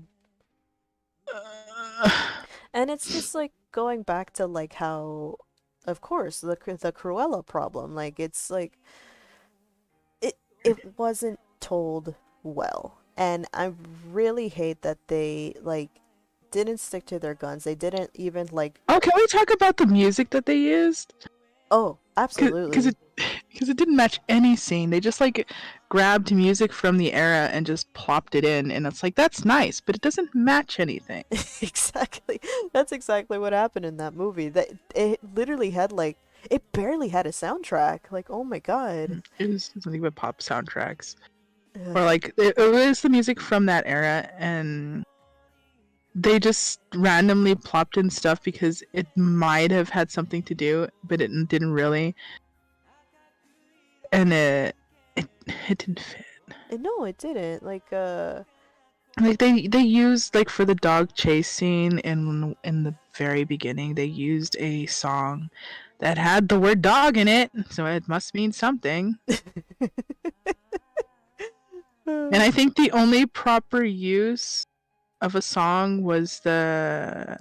Uh, And it's just like going back to like how, of course, the Cruella problem, like it's like it wasn't told well, and I really hate that they like didn't stick to their guns. They didn't even like. oh, can we talk about the music that they used? Oh, Because absolutely. it didn't match any scene. They just like grabbed music from the era and just plopped it in, and it's like that's nice, but it doesn't match anything. Exactly. That's exactly what happened in that movie. That it literally had like it barely had a soundtrack. Like, oh my god. It was nothing but pop soundtracks, Ugh. or like it was the music from that era, and they just randomly plopped in stuff because it might have had something to do, but it didn't really, and it didn't fit. No, it didn't. Like they used like for the dog chase scene in the very beginning, they used a song that had the word dog in it, so it must mean something. And I think the only proper use of a song was the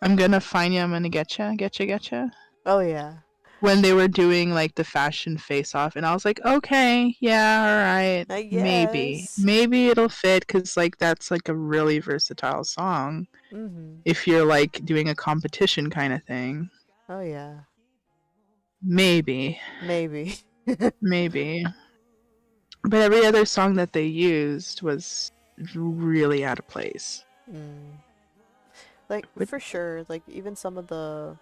I'm gonna find you, I'm gonna getcha. Oh yeah. When they were doing like the fashion face off, and I was like, okay, yeah, all right, I maybe guess. it'll fit because like that's like a really versatile song Mm-hmm. if you're like doing a competition kind of thing. Oh yeah. Maybe, Maybe. but every other song that they used was really out of place. Mm. Like for sure, like even some of the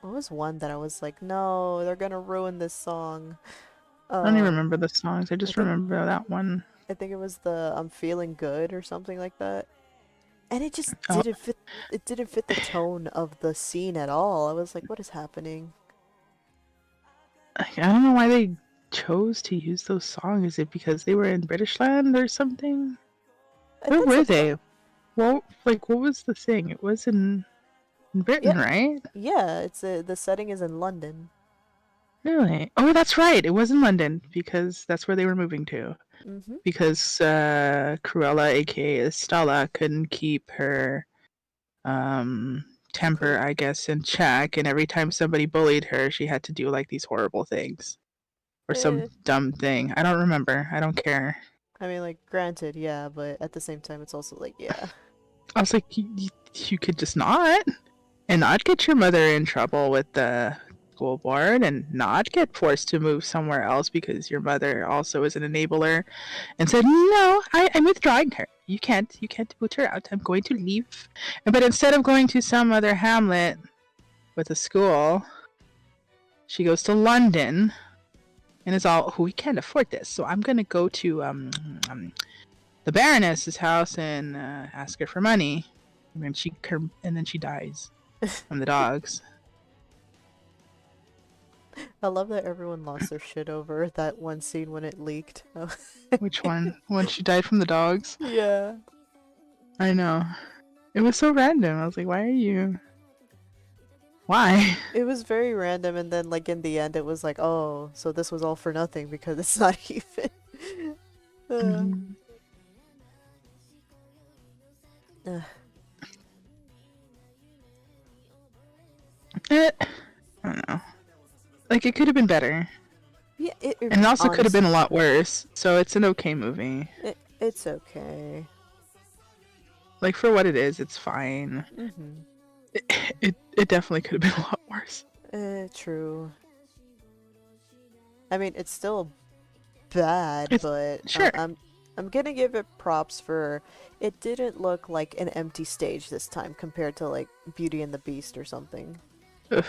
what was one that I was like, no, they're gonna ruin this song. I don't even remember the songs. I just think remember that one. I think it was the I'm feeling good or something like that. And it just Oh, didn't fit. It didn't fit the tone of the scene at all. I was like, what is happening? I don't know why they chose to use those songs. Is it because they were in British land or something? Where were they? Well, like, what was the thing? It was in Britain, right? Yeah, the setting is in London. Really? Oh, that's right. It was in London because that's where they were moving to. Mm-hmm. Because Cruella, aka Stella, couldn't keep her temper, I guess, in check. And every time somebody bullied her, she had to do like these horrible things or some Eh, dumb thing. I don't remember. I don't care. I mean, like, granted, yeah, but at the same time, it's also like, yeah. I was like, you could just not, and not get your mother in trouble with the school board, and not get forced to move somewhere else because your mother also is an enabler, and said, no, I'm withdrawing her. You can't put her out. I'm going to leave. But instead of going to some other hamlet with a school, she goes to London, and is all, oh, we can't afford this, so I'm gonna go to the Baroness's house and ask her for money, and then she dies from the dogs. I love that everyone lost their shit over that one scene when it leaked. Which one? When she died from the dogs? Yeah. I know. It was so random. I was like, why are you? Why? It was very random, and then, like, in the end, it was like, oh, so this was all for nothing because it's not even. Mhm. Uh, I don't know. Like, it could have been better. yeah, And it also could have been a lot worse. So it's an okay movie. It's okay. Like, for what it is, it's fine. Mm-hmm. It definitely could have been a lot worse. True. I mean, it's still bad, but Sure. I'm gonna give it props for it didn't look like an empty stage this time compared to like Beauty and the Beast or something. Ugh.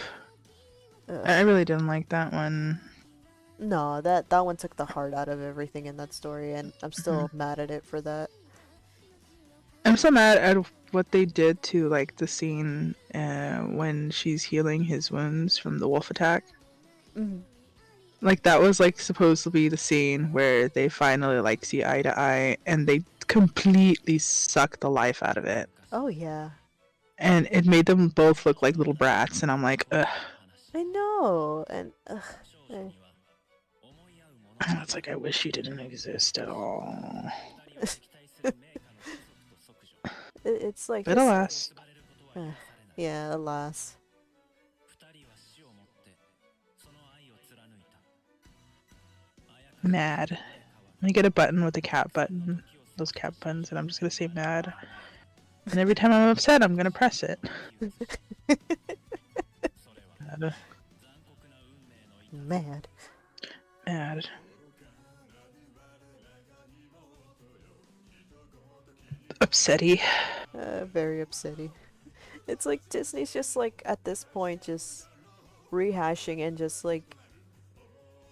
Ugh. I really didn't like that one. No, that one took the heart out of everything in that story, and I'm still mad at it for that. I'm so mad at what they did to like the scene when she's healing his wounds from the wolf attack. Mm-hmm. Like that was like supposed to be the scene where they finally like see eye to eye, and they completely sucked the life out of it. Oh yeah. And it made them both look like little brats, and I'm like, ugh. I know, and It's like I wish you didn't exist at all. it's like But alas. yeah, alas. Mad. I'm gonna get a button with a cat button. Those cat buttons, and I'm just gonna say mad. And every time I'm upset, I'm gonna press it. Mad. Mad. Mad. Upsetty. Very upsetty. It's like Disney's just like at this point just rehashing and just like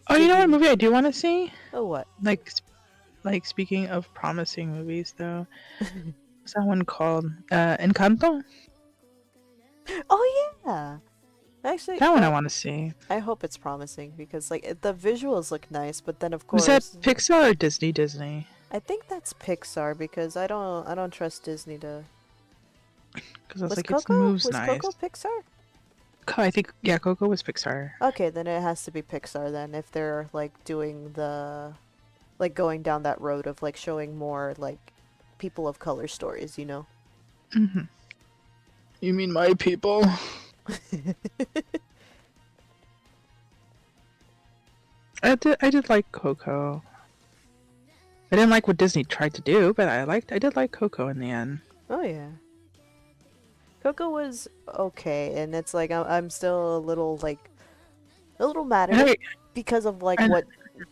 Oh, you know what movie I do want to see? oh what? Like speaking of promising movies, though, what's that one called? Encanto. Oh yeah. Actually, That one I want to see. I hope it's promising because like the visuals look nice, but then of course Was that Pixar or Disney? Disney. I think that's Pixar because I don't trust Disney to. Because I was like, Coco? its moves Was nice. Coco Pixar? I think yeah, Coco was Pixar. Okay, then it has to be Pixar then if they're like doing the like going down that road of like showing more like people of color stories, you know. Mm-hmm. You mean my people? I did like Coco. I didn't like what Disney tried to do, but I did like Coco in the end. Oh yeah. Coco was okay, and it's like I'm still a little mad at it because of like what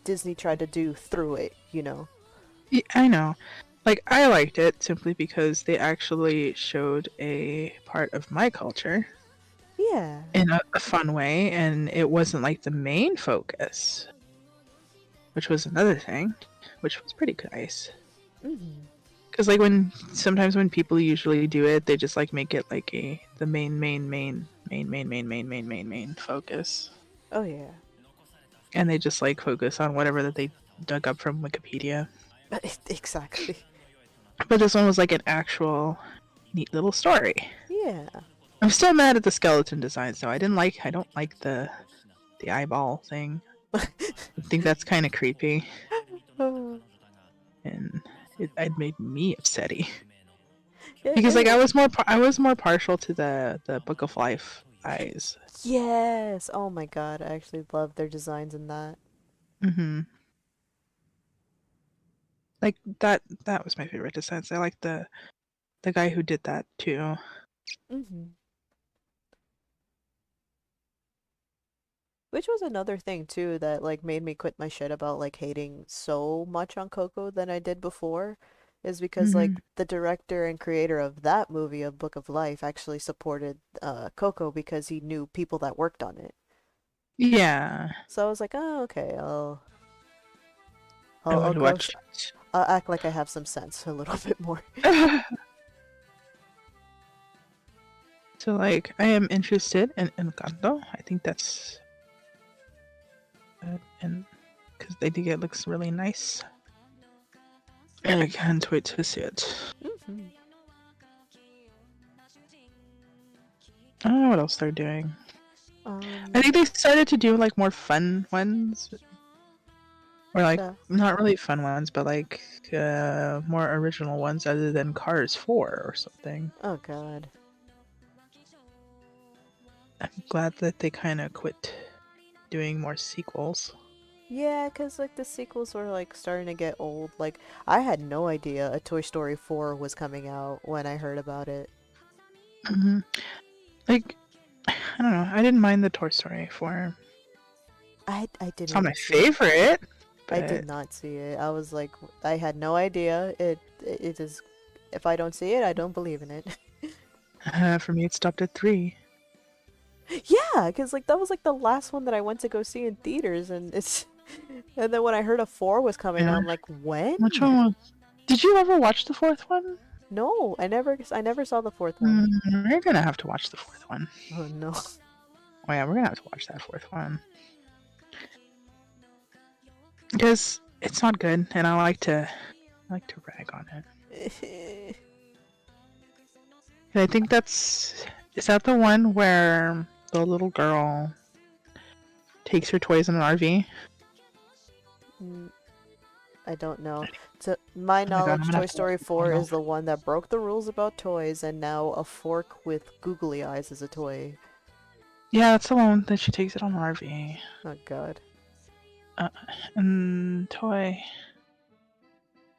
Disney tried to do through it, you know. Yeah, I know. Like I liked it simply because they actually showed a part of my culture. Yeah. In a fun way, and it wasn't like the main focus, which was another thing, which was pretty nice. Mm-hmm. Because like sometimes when people usually do it, they just like make it like the main focus. Oh yeah. And they just like focus on whatever that they dug up from Wikipedia. Exactly. But this one was like an actual neat little story. Yeah. I'm still mad at the skeleton designs though. I don't like the eyeball thing. I think that's kind of creepy. And it made me upsetty. Yeah, Because like it- I was more partial to the Book of Life eyes. yes. Oh my god, I actually love their designs in that. Mm-hmm. Like that was my favorite designs. I like the guy who did that too. Hmm. Which was another thing too that like made me quit my shit about like hating so much on Coco than I did before, is because Mm-hmm. like the director and creator of that movie, A Book of Life, actually supported Coco because he knew people that worked on it. Yeah, So I was like, oh okay, I I'll would go. watch I'll act like I have some sense a little bit more. that. So like I am interested in Encanto. I think that's and because I think it looks really nice. And I can't wait to see it. Hmm. I don't know what else they're doing. I Um, think they started to do like more fun ones, or like yeah. not really fun ones, but like more original ones other than Cars 4 or something. Oh God. I'm glad that they kind of quit doing more sequels. Yeah, 'cause like the sequels were like starting to get old. Like I had no idea a Toy Story 4 was coming out when I heard about it. Hmm. Like I don't know. I didn't mind the Toy Story 4. I It's didn't not my even see it. favorite, I did but not see it. I was like, I had no idea. It is. If I don't see it, I don't believe in it. for me it stopped at 3. Yeah, 'cause like that was like the last one that I went to go see in theaters, and it's. And then when I heard a 4 was coming out, Yeah. I'm like, Which when? one was? Did you ever watch the fourth one? No, I never saw the fourth one. We're gonna have to watch the fourth one. Oh no. Oh yeah, we're gonna have to watch that fourth one because it's not good, and I like to rag on it. And I think is that the one where the little girl takes her toys in an RV? Mm, I don't know. To my Oh my god, I'm knowledge, gonna Toy have to watch Story it. Oh 4 no. is the one that broke the rules about toys, and now a fork with googly eyes is a toy. Yeah, that's the one that she takes it on an RV. Oh god. And toy.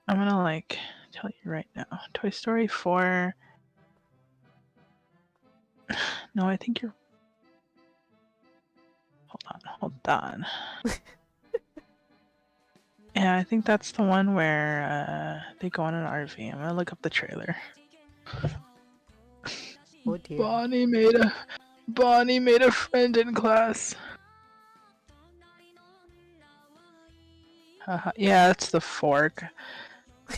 I'm gonna like tell you right now. Toy Story 4. No, I think you're. Hold on. Yeah, I think that's the one where they go on an RV. I'm gonna look up the trailer. Oh dear. Bonnie made a friend in class. Yeah, that's the fork.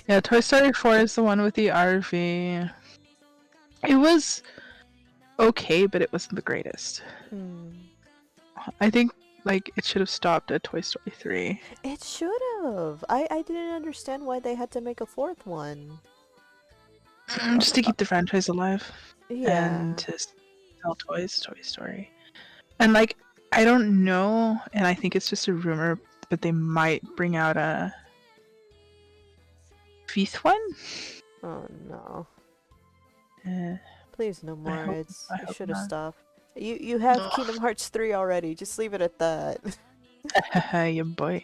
Yeah, Toy Story 4 is the one with the RV. It was okay, but it wasn't the greatest. Hmm. I think like it should have stopped at Toy Story 3. It should have. I didn't understand why they had to make a fourth one. Just to keep the franchise alive and Yeah. to sell toys, Toy Story. And like I don't know, and I think it's just a rumor, but they might bring out a fifth one. Oh no. Uh, Please no more. I It hope should have not. stopped. You have No. Kingdom Hearts 3 already. Just leave it at that. Yeah, boy.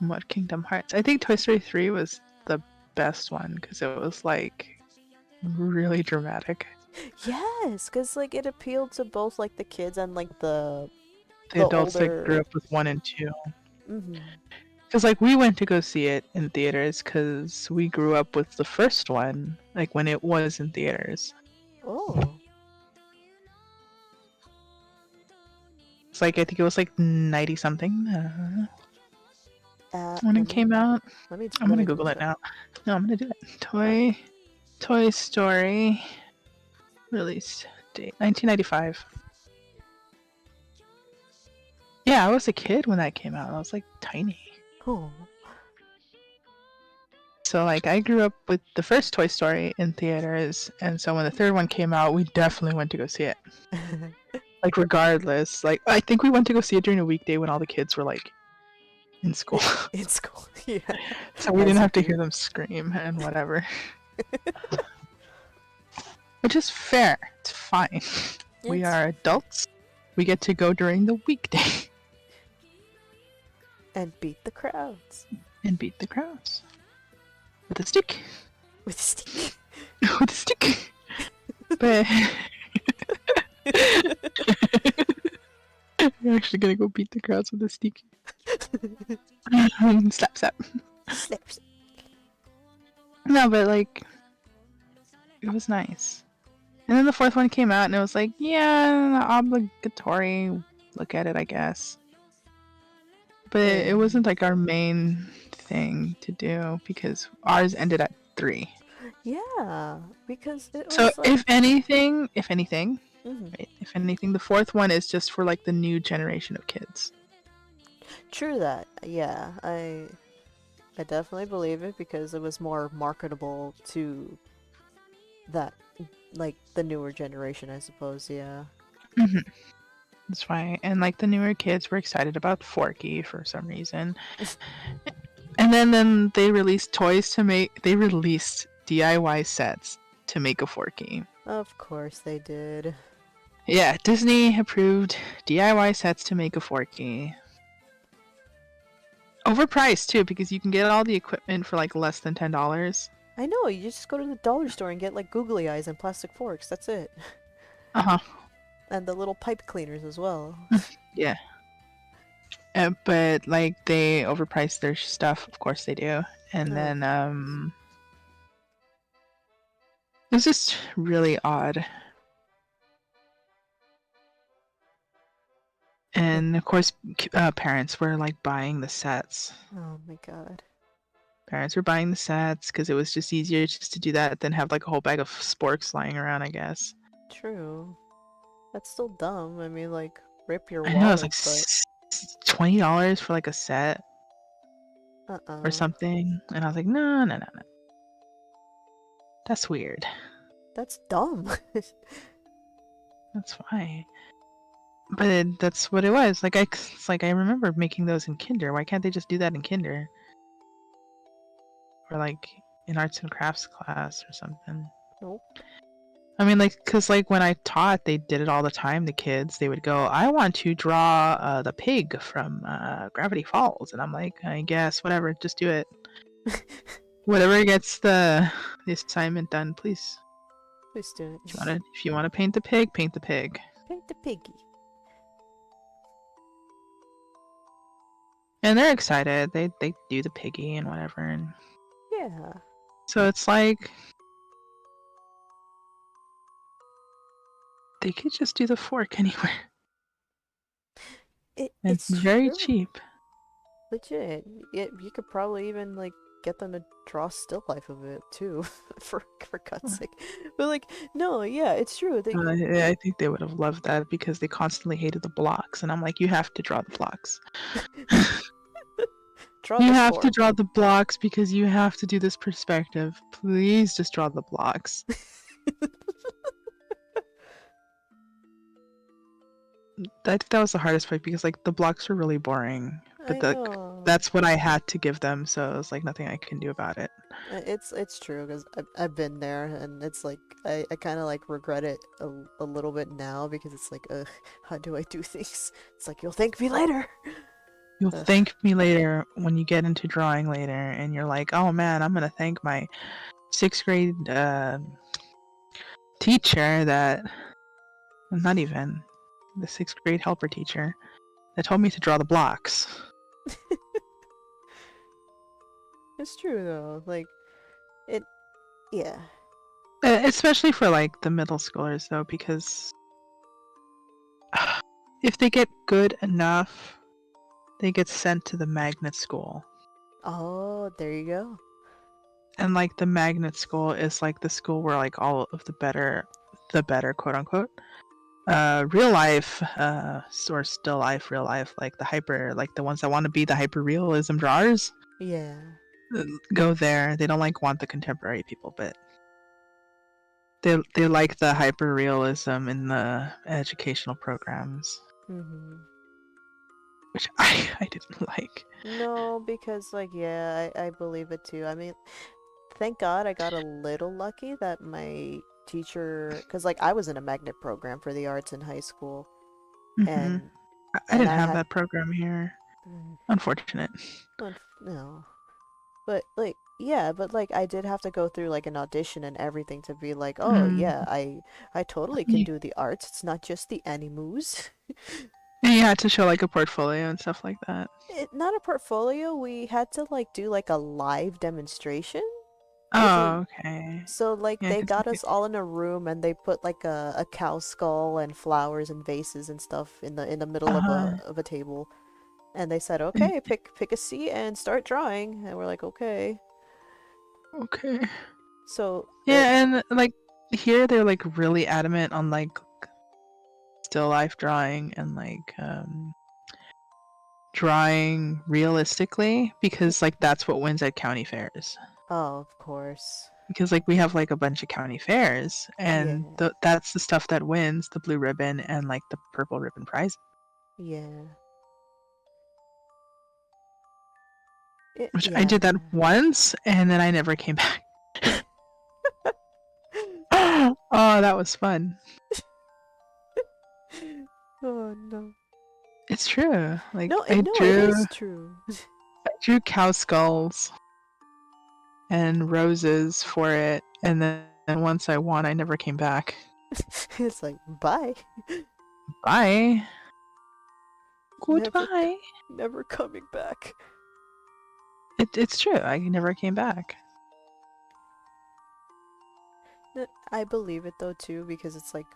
What Kingdom Hearts? I think Toy Story 3 was the best one because it was like really dramatic. Yes, because like it appealed to both like the kids and like The the adults that grew older. up with 1 and 2. Hmm. Because like we went to go see it in theaters because we grew up with the first one, like when it was in theaters. Oh. It's like I think it was like 90 something when Let it came out. I'm let gonna me Google look it it up. now. No, I'm gonna do it. Toy Story release date 1995. Yeah, I was a kid when that came out. I was like tiny. Oh. So like I grew up with the first Toy Story in theaters, and so when the third one came out, we definitely went to go see it. Like regardless, like I think we went to go see it during a weekday when all the kids were like in school, In school, yeah. so we As didn't you have to do. hear them scream and whatever. Which is fair. It's fine. We It's- are adults. We get to go during the weekday and beat the crowds and beat the crowds with a stick. with a stick. With a stick. But you're actually gonna go beat the crowds with a stick. Slap, slap. Slips. No, but like, it was nice. And then the fourth one came out, and it was like, yeah, obligatory. Look at it, I guess. But it wasn't like our main thing to do because ours ended at 3. Yeah, because it So was like. if anything, Mhm. right, if anything, the fourth one is just for like the new generation of kids. True that. Yeah, I definitely believe it because it was more marketable to that, like the newer generation, I suppose. Yeah. Mm-hmm. That's why, and like the newer kids were excited about Forky for some reason. And then they released toys to make. They released DIY sets to make a Forky. Of course they did. Yeah, Disney approved DIY sets to make a Forky. Overpriced too, because you can get all the equipment for like less than $10. I know, you just go to the dollar store and get like googly eyes and plastic forks. That's it. Uh huh. And the little pipe cleaners as well. Yeah. But like they overpriced their stuff, of course they do. And Oh. then it was just really odd. And of course, parents were like buying the sets. Oh my god. Parents were buying the sets because it was just easier just to do that than have like a whole bag of sporks lying around, I guess. True. That's still dumb. I mean, like, rip your I know it's wallet, like but $20 for like a set or uh-uh. something. And I was like, no. That's weird. That's dumb. That's why. But that's what it was. Like it's like I remember making those in Kinder. Why can't they just do that in Kinder? Or like in arts and crafts class or something. Nope. I mean, like, cause like when I taught, they did it all the time. The kids, they would go, "I want to draw the pig from Gravity Falls," and I'm like, "I guess whatever, just do it. Whatever gets the assignment done, please. Please do it. If you want to paint the pig, paint the pig." Paint the piggy. And they're excited. They do the piggy and whatever, and Yeah. so it's like they could just do the fork anywhere. And It's very true. cheap. Legit. You could probably even, like, get them to draw still life of it, too. for God's sake. But, like, no, yeah, it's true. They, I think they would have loved that because they constantly hated the blocks, and I'm like, you have to draw the blocks. draw You the have to fork. draw the blocks because you have to do this perspective. Please just draw the blocks. I think that was the hardest part because like the blocks were really boring, but I know. that's what I had to give them, so it was like nothing I can do about it. It's true because I've been there and it's like I kind of like regret it a little bit now because it's like ugh, how do I do things? It's like you'll thank me later. You'll Ugh. thank me later when you get into drawing later, and you're like, oh man, I'm gonna thank my 6th grade teacher that, not even, the 6th grade helper teacher that told me to draw the blocks. It's true though. Like it, yeah. Especially for like the middle schoolers though, because if they get good enough, they get sent to the magnet school. Oh, there you go. And like the magnet school is like the school where like all of the better quote unquote real life or still life real life, like the hyper, like the ones that want to be the hyper realism drawers, Yeah. go there. They don't like want the contemporary people, but they like the hyper realism in the educational programs, Mhm. which I didn't like. No, because like yeah, I believe it too. I mean, thank God I got a little lucky that my teacher, because like I was in a magnet program for the arts in high school, Mm-hmm. and I didn't I have had that program here. mm, Unfortunate. no, but like yeah, but like I did have to go through like an audition and everything to be like, oh Mm. yeah, I totally can You, do the arts. It's not just the animus. and you had to show like a portfolio and stuff like that. Not a portfolio. We had to like do like a live demonstration. If you Oh, okay. So like Yeah, they because got us all in a room and they put like a cow skull and flowers and vases and stuff in the middle uh of a table. And they said, "Okay, pick a seat and start drawing." And we're like, "Okay." okay. So Yeah, and like here they're like really adamant on like still life drawing and like drawing realistically because like that's what wins at county fairs. oh, of course. Because like we have like a bunch of county fairs and Yeah. that's the stuff that wins the blue ribbon and like the purple ribbon prize. Yeah. Which I Yeah. did that once and then I never came back. Oh, that was fun. Oh no. It's true. Like No, I no, it drew is true. cow skulls and roses for it, and then once I won, I never came back. It's like, "Bye." Bye. Never Goodbye. never coming back. It's true. I never came back. I believe it though too because it's like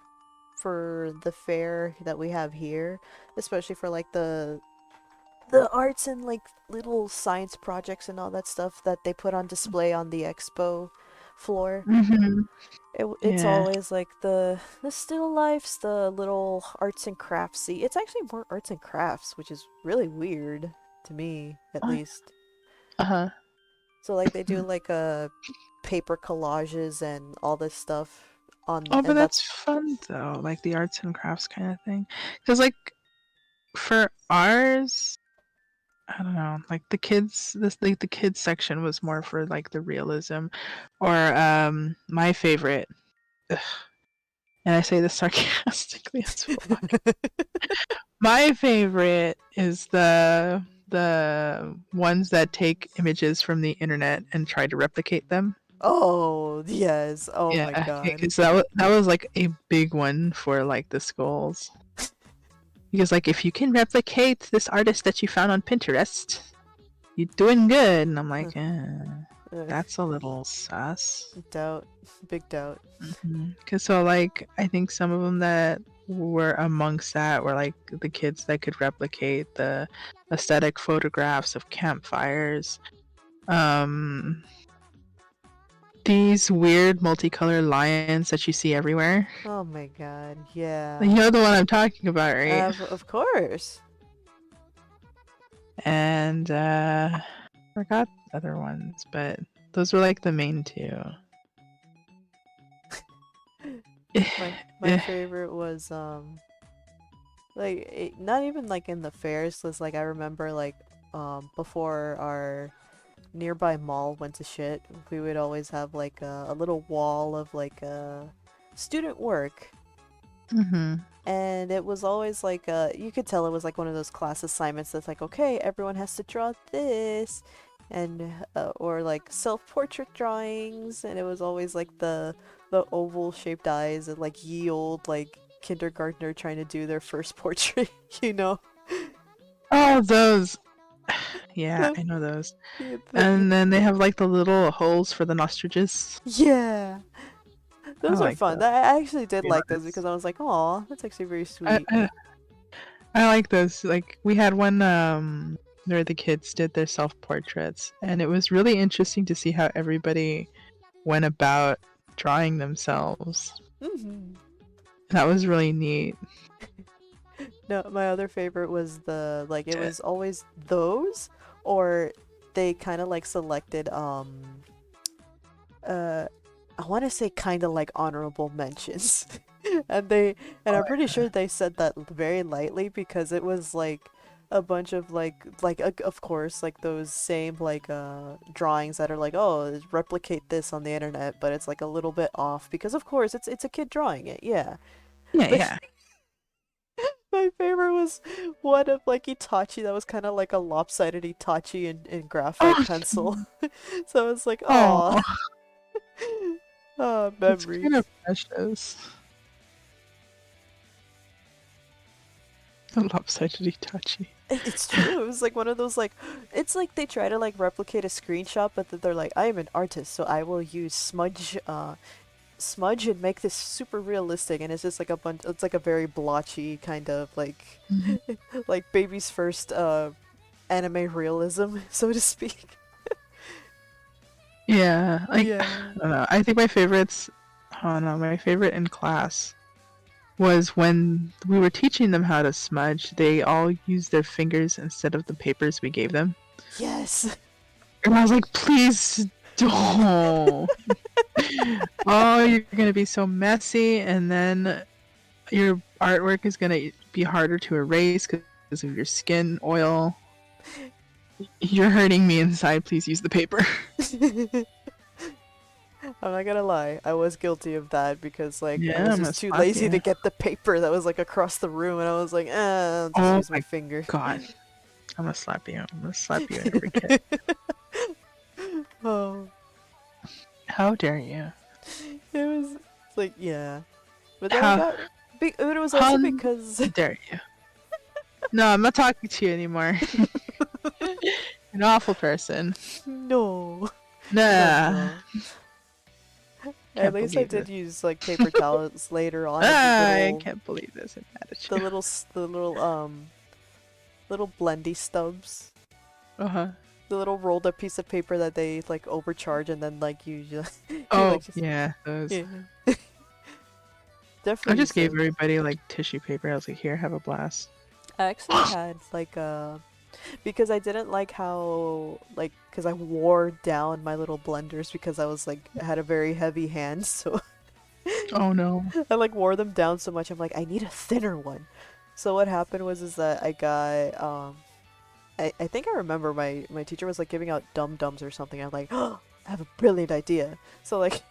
for the fair that we have here, especially for like the arts and like little science projects and all that stuff that they put on display on the expo floor. Mm-hmm. It's Yeah. always like the still lifes, the little arts and craftsy. It's actually more arts and crafts, which is really weird to me, at least. Uh-huh. So like they do like paper collages and all this stuff on, Oh, but and that's that's fun though, like the arts and crafts kind of thing. Because like for ours, I don't know, like the kids, this like the kids section was more for like the realism, or my favorite. Ugh, and I say this sarcastically as fuck. My favorite is the ones that take images from the internet and try to replicate them. oh yes, oh my Yeah, god. because that was like a big one for like the skulls. Because like if you can replicate this artist that you found on Pinterest, you're doing good. And I'm like, Uh, that's a little sus. doubt, big doubt. Because so like I think some of them that were amongst that were like the kids that could replicate the aesthetic photographs of campfires. Um, these weird multicolored lions that you see everywhere. Oh my god, yeah. You know the one I'm talking about, right? Of course. And forgot the other ones, but those were like the main two. My favorite was like not even like in the fairs. Was like I remember like before our nearby mall went to shit, we would always have like a little wall of like student work. Mm-hmm. And it was always like you could tell it was like one of those class assignments that's like, okay, everyone has to draw this, and or like self-portrait drawings, and it was always like the oval shaped eyes and like ye old like kindergartner trying to do their first portrait, you know? Oh, those. Yeah, The- I know those. the- And then they have like the little holes for the nostriges. yeah, I those are like fun. those. I actually did like those Yes. because I was like, oh, that's actually very I, sweet. I, I like those. Like we had one where the kids did their self portraits, and it was really interesting to see how everybody went about drawing themselves. Hmm. That was really neat. No, my other favorite was it was always those, or they kind of like selected I want to say kind of like honorable mentions. And I'm pretty sure they said that very lightly because it was like a bunch of of course like those same drawings that are like, oh, replicate this on the internet, but it's like a little bit off because of course it's a kid drawing it, yeah. Yeah, But yeah. my favorite was one of like Itachi that was kind of like a lopsided Itachi in graphite Oh, pencil. So it's like, oh, oh, it's kind memories. of precious. The lopsided Itachi. It's true. It was like one of those like, it's like they try to like replicate a screenshot, but then they're like, I am an artist, so I will use smudge and make this super realistic, and it's just like a bunch. It's like a very blotchy kind of like, Mhm. like baby's first anime realism, so to speak. Yeah, like Yeah. I don't know. I think my favorites. Oh no, my favorite in class was when we were teaching them how to smudge. They all used their fingers instead of the papers we gave them, Yes. and I was like, please don't. Oh, you're gonna be so messy, and then your artwork is gonna be harder to erase because of your skin oil. You're hurting me inside. Please use the paper. I'm not gonna lie, I was guilty of that because like I Yeah, was I'm gonna just too slap lazy to you. get the paper that was like across the room, and I was like, I'll just Oh use my my finger. god. I'm gonna slap you. I'm gonna slap you and every kid. Oh, How dare you? it was like, yeah, but then I How, got but it was also how because dare you? No, I'm not talking to you anymore. You're an awful person. no, Nah. At Can't least I believe did this. use like paper towels later on, and I can't believe this. I'm mad at you. the little blendy stubs. Uh-huh. The little rolled up piece of paper that they like overcharge and then like you just you Oh, like just yeah, those. yeah. I Definitely just used gave those. everybody like tissue paper. I was like, here, have a blast. I actually had like because I didn't like how like because I wore down my little blenders because I was like I had a very heavy hand, so Oh no. I like wore them down so much I'm like I need a thinner one. So what happened was is that I got I think I remember my teacher was like giving out dum-dums or something. I'm like, oh, I have a brilliant idea. So like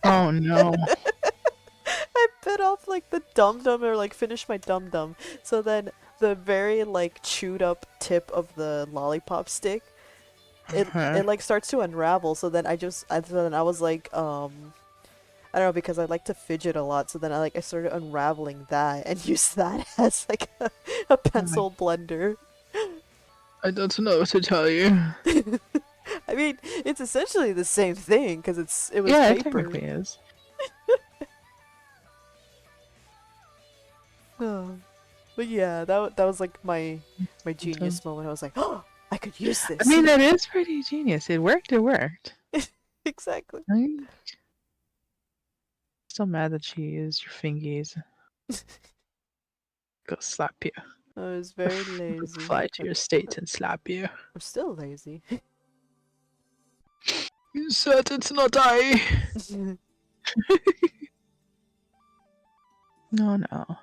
Oh no. I bit off like the dum dum or like finished my dum dum. So then the very like chewed up tip of the lollipop stick, Uh-huh. it like starts to unravel. So then so then I was like I don't know because I like to fidget a lot. So then I started unraveling that and used that as like a Oh pencil blender. I don't know what to tell you. I mean, it's essentially the same thing because it was Yeah, it paper. technically is. Oh. But yeah, that was like my genius moment. I was like, oh, I could use this. I mean, that is pretty genius. It worked. It worked. Exactly. I'm still mad that she used your fingies. Go slap you. I was very lazy. Fly to your state and slap you. I'm still lazy. You said it's not I. No, no.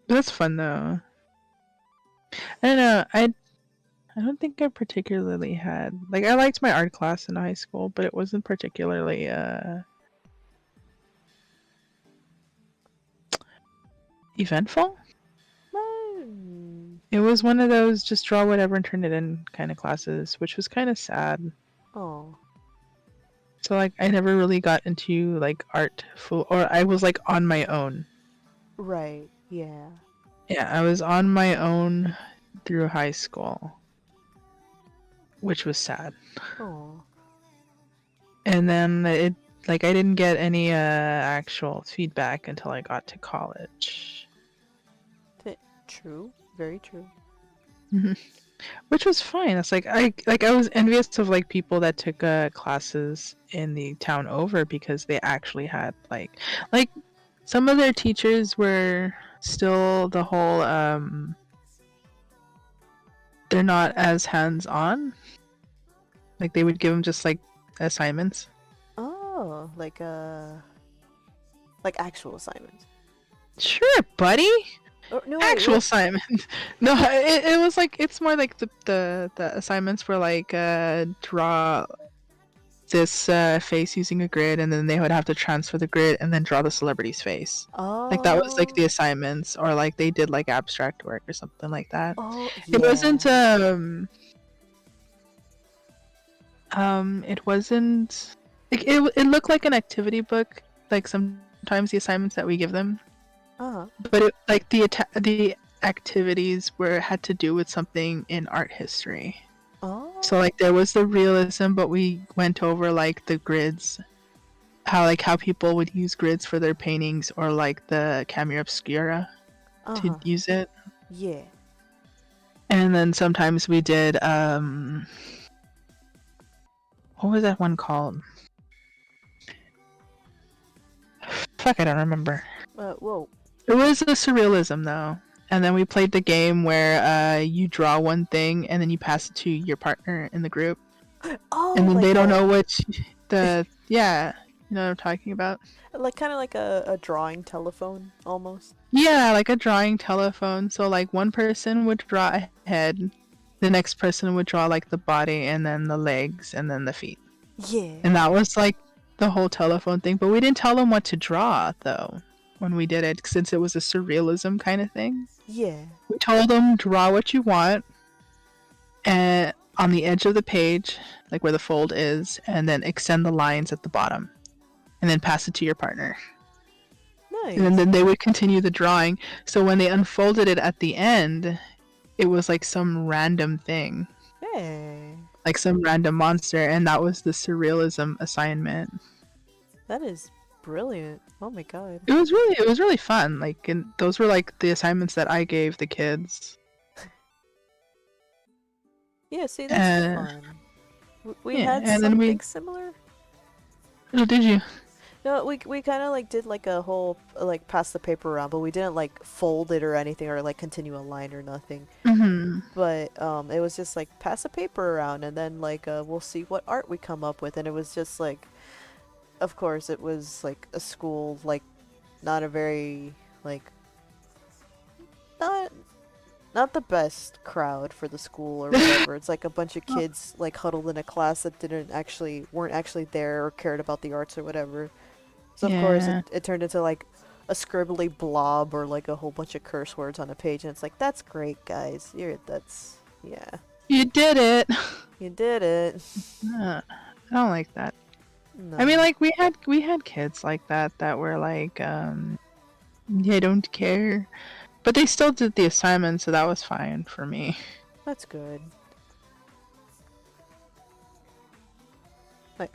That's fun though. I don't know. I don't think I particularly had like I liked my art class in high school, but it wasn't particularly eventful. Hmm. It was one of those just draw whatever and turn it in kind of classes, which was kind of sad. Oh. So like I never really got into like art full, or I was like on my own. Right. Yeah. Yeah, I was on my own through high school, which was sad. Oh. And then it like I didn't get any actual feedback until I got to college. True. Very true. Which was fine. It's like I was envious of like people that took classes in the town over because they actually had like some of their teachers were still the whole they're not as hands-on. Like they would give them just like assignments. Oh, like actual assignments. Sure, buddy. Or, no, wait, Actual what? assignment. No, it was like it's more like the assignments were like draw this face using a grid, and then they would have to transfer the grid and then draw the celebrity's face. Like that was like Oh, the assignments, or like they did like abstract work or something like that. oh, It wasn't yeah. it wasn't like it looked like an activity book, like sometimes the assignments that we give them, Uh-huh. but it like the activities were had to do with something in art history. So Oh, like there was the realism, but we went over like the grids, how people would use grids for their paintings, or like the camera obscura to uh-huh. use it. Yeah. And then sometimes we did what was that one called? Fuck, I don't remember. Whoa. It was a surrealism though. And then we played the game where you draw one thing and then you pass it to your partner in the group. And Oh, then they like don't a, know which yeah, you know what I'm talking about? like kind of like a drawing telephone, almost. Yeah, like a drawing telephone. So like one person would draw a head, the next person would draw like the body and then the legs and then the feet. Yeah. And that was like the whole telephone thing, but we didn't tell them what to draw though when we did it, since it was a surrealism kind of thing. Yeah. We told them draw what you want and on the edge of the page, like where the fold is, and then extend the lines at the bottom and then pass it to your partner. Nice. And then they would continue the drawing. So when they unfolded it at the end, it was like some random thing, Hey. like some random monster, and that was the surrealism assignment. That is brilliant. Oh my god. It was really fun. Like, and those were like the assignments that I gave the kids. Yeah, see, that's Uh, fun. We yeah, had and then something similar. oh, did you? No, we kind of like did like a whole like pass the paper around, but we didn't like fold it or anything or like continue a line or nothing. Mm-hmm. But it was just like pass the paper around and then like we'll see what art we come up with, and it was just like, of course, it was like a school, like not a very like not not the best crowd for the school or whatever. It's like a bunch of kids like huddled in a class that weren't actually there or cared about the arts or whatever. So of course Yeah, it turned into like a scribbly blob or like a whole bunch of curse words on a page, and it's like, that's great, guys. Yeah. you did it. You did it. I don't like that. No. I mean, like we had kids like that were like, they don't care, but they still did the assignment, so that was fine for me. That's good. Like,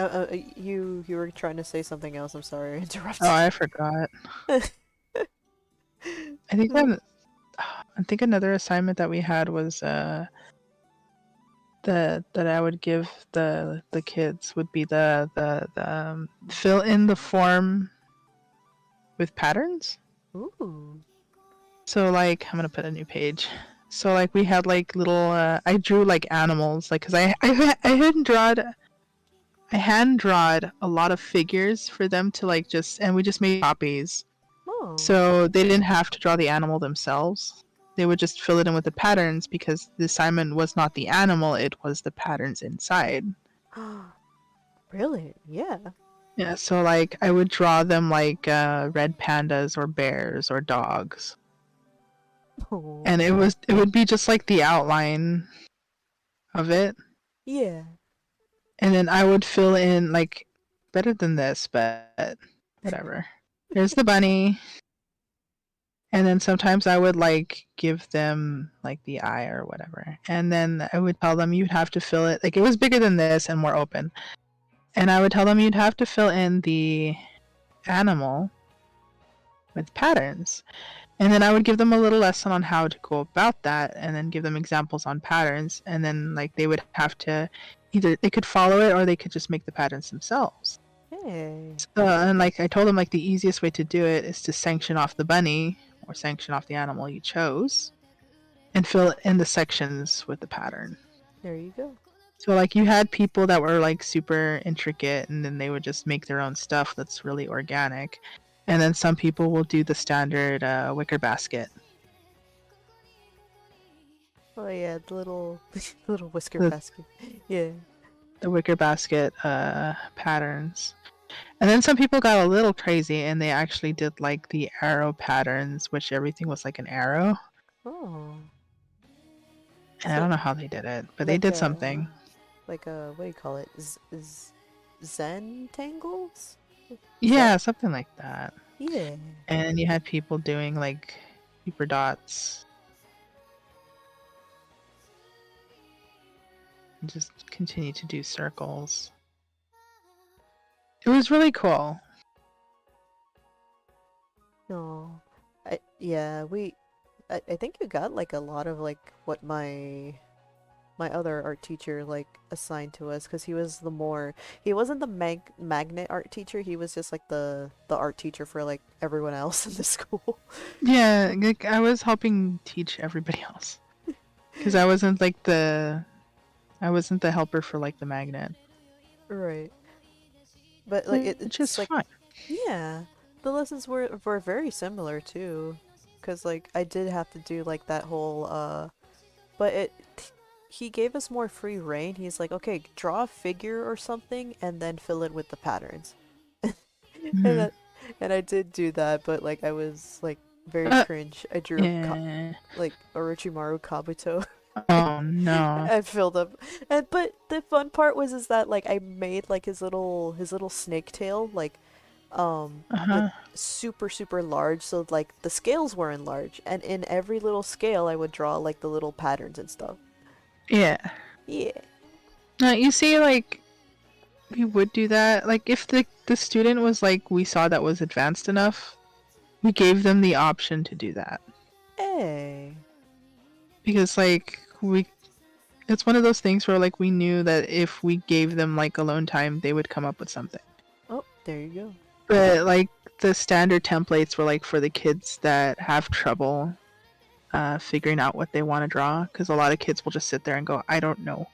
you were trying to say something else. I'm sorry, I interrupted. Oh, I forgot. I think I think another assignment that we had was that I would give the kids would be the fill in the form with patterns. Ooh. So like I'm gonna put a new page. So like we had like little I drew like animals, like because I hand drawed a lot of figures for them to like and we just made copies. Oh. So they didn't have to draw the animal themselves. They would just fill it in with the patterns because the assignment was not the animal, it was the patterns inside. Really? Yeah. Yeah, so like I would draw them like red pandas or bears or dogs. Oh. And it would be just like the outline of it. Yeah. And then I would fill in like better than this, but whatever. There's the bunny. And then sometimes I would like give them like the eye or whatever. And then I would tell them you'd have to fill it. Like it was bigger than this and more open. And I would tell them you'd have to fill in the animal with patterns. And then I would give them a little lesson on how to go about that and then give them examples on patterns. And then like they would have to either they could follow it or they could just make the patterns themselves. Hey. So, and like I told them like the easiest way to do it is to sanction off the bunny or sanction off the animal you chose and fill in the sections with the pattern. There you go. So like you had people that were like super intricate and then they would just make their own stuff that's really organic. And then some people will do the standard wicker basket. Oh yeah, the little little whisker The basket. Yeah. the wicker basket patterns. And then some people got a little crazy and they actually did like the arrow patterns, which everything was like an arrow. Oh. And I So don't know how they did it, but they like did something. what do you call it? Zen tangles? Is that? Yeah, something like that. Yeah. And you had people doing like super dots and just continue to do circles. It was really cool. No. Yeah, I think you got like a lot of like what my other art teacher like assigned to us because he wasn't the magnet art teacher, he was just like the art teacher for like everyone else in the school. Yeah, like, I was helping teach everybody else because I wasn't the helper for like the magnet, Right. But like which is it's like fine. yeah, the lessons were very similar too, because like I did have to do like that whole but he gave us more free reign. He's like, okay, draw a figure or something and then fill it with the patterns. And Hmm. that and I did do that, but like I was like very Uh, cringe. I drew yeah. like Orochimaru Kabuto. Oh no. I filled up, and but the fun part was is that like I made like his little snake tail like with Uh-huh. super large, so like the scales were in large, and in every little scale I would draw like the little patterns and stuff. Yeah. Yeah. Now you see, like we would do that. Like if the student was like we saw that was advanced enough, we gave them the option to do that Hey. because like we it's one of those things where like we knew that if we gave them like alone time, they would come up with something. Oh, there you go. But like the standard templates were like for the kids that have trouble figuring out what they want to draw because a lot of kids will just sit there and go, I don't know,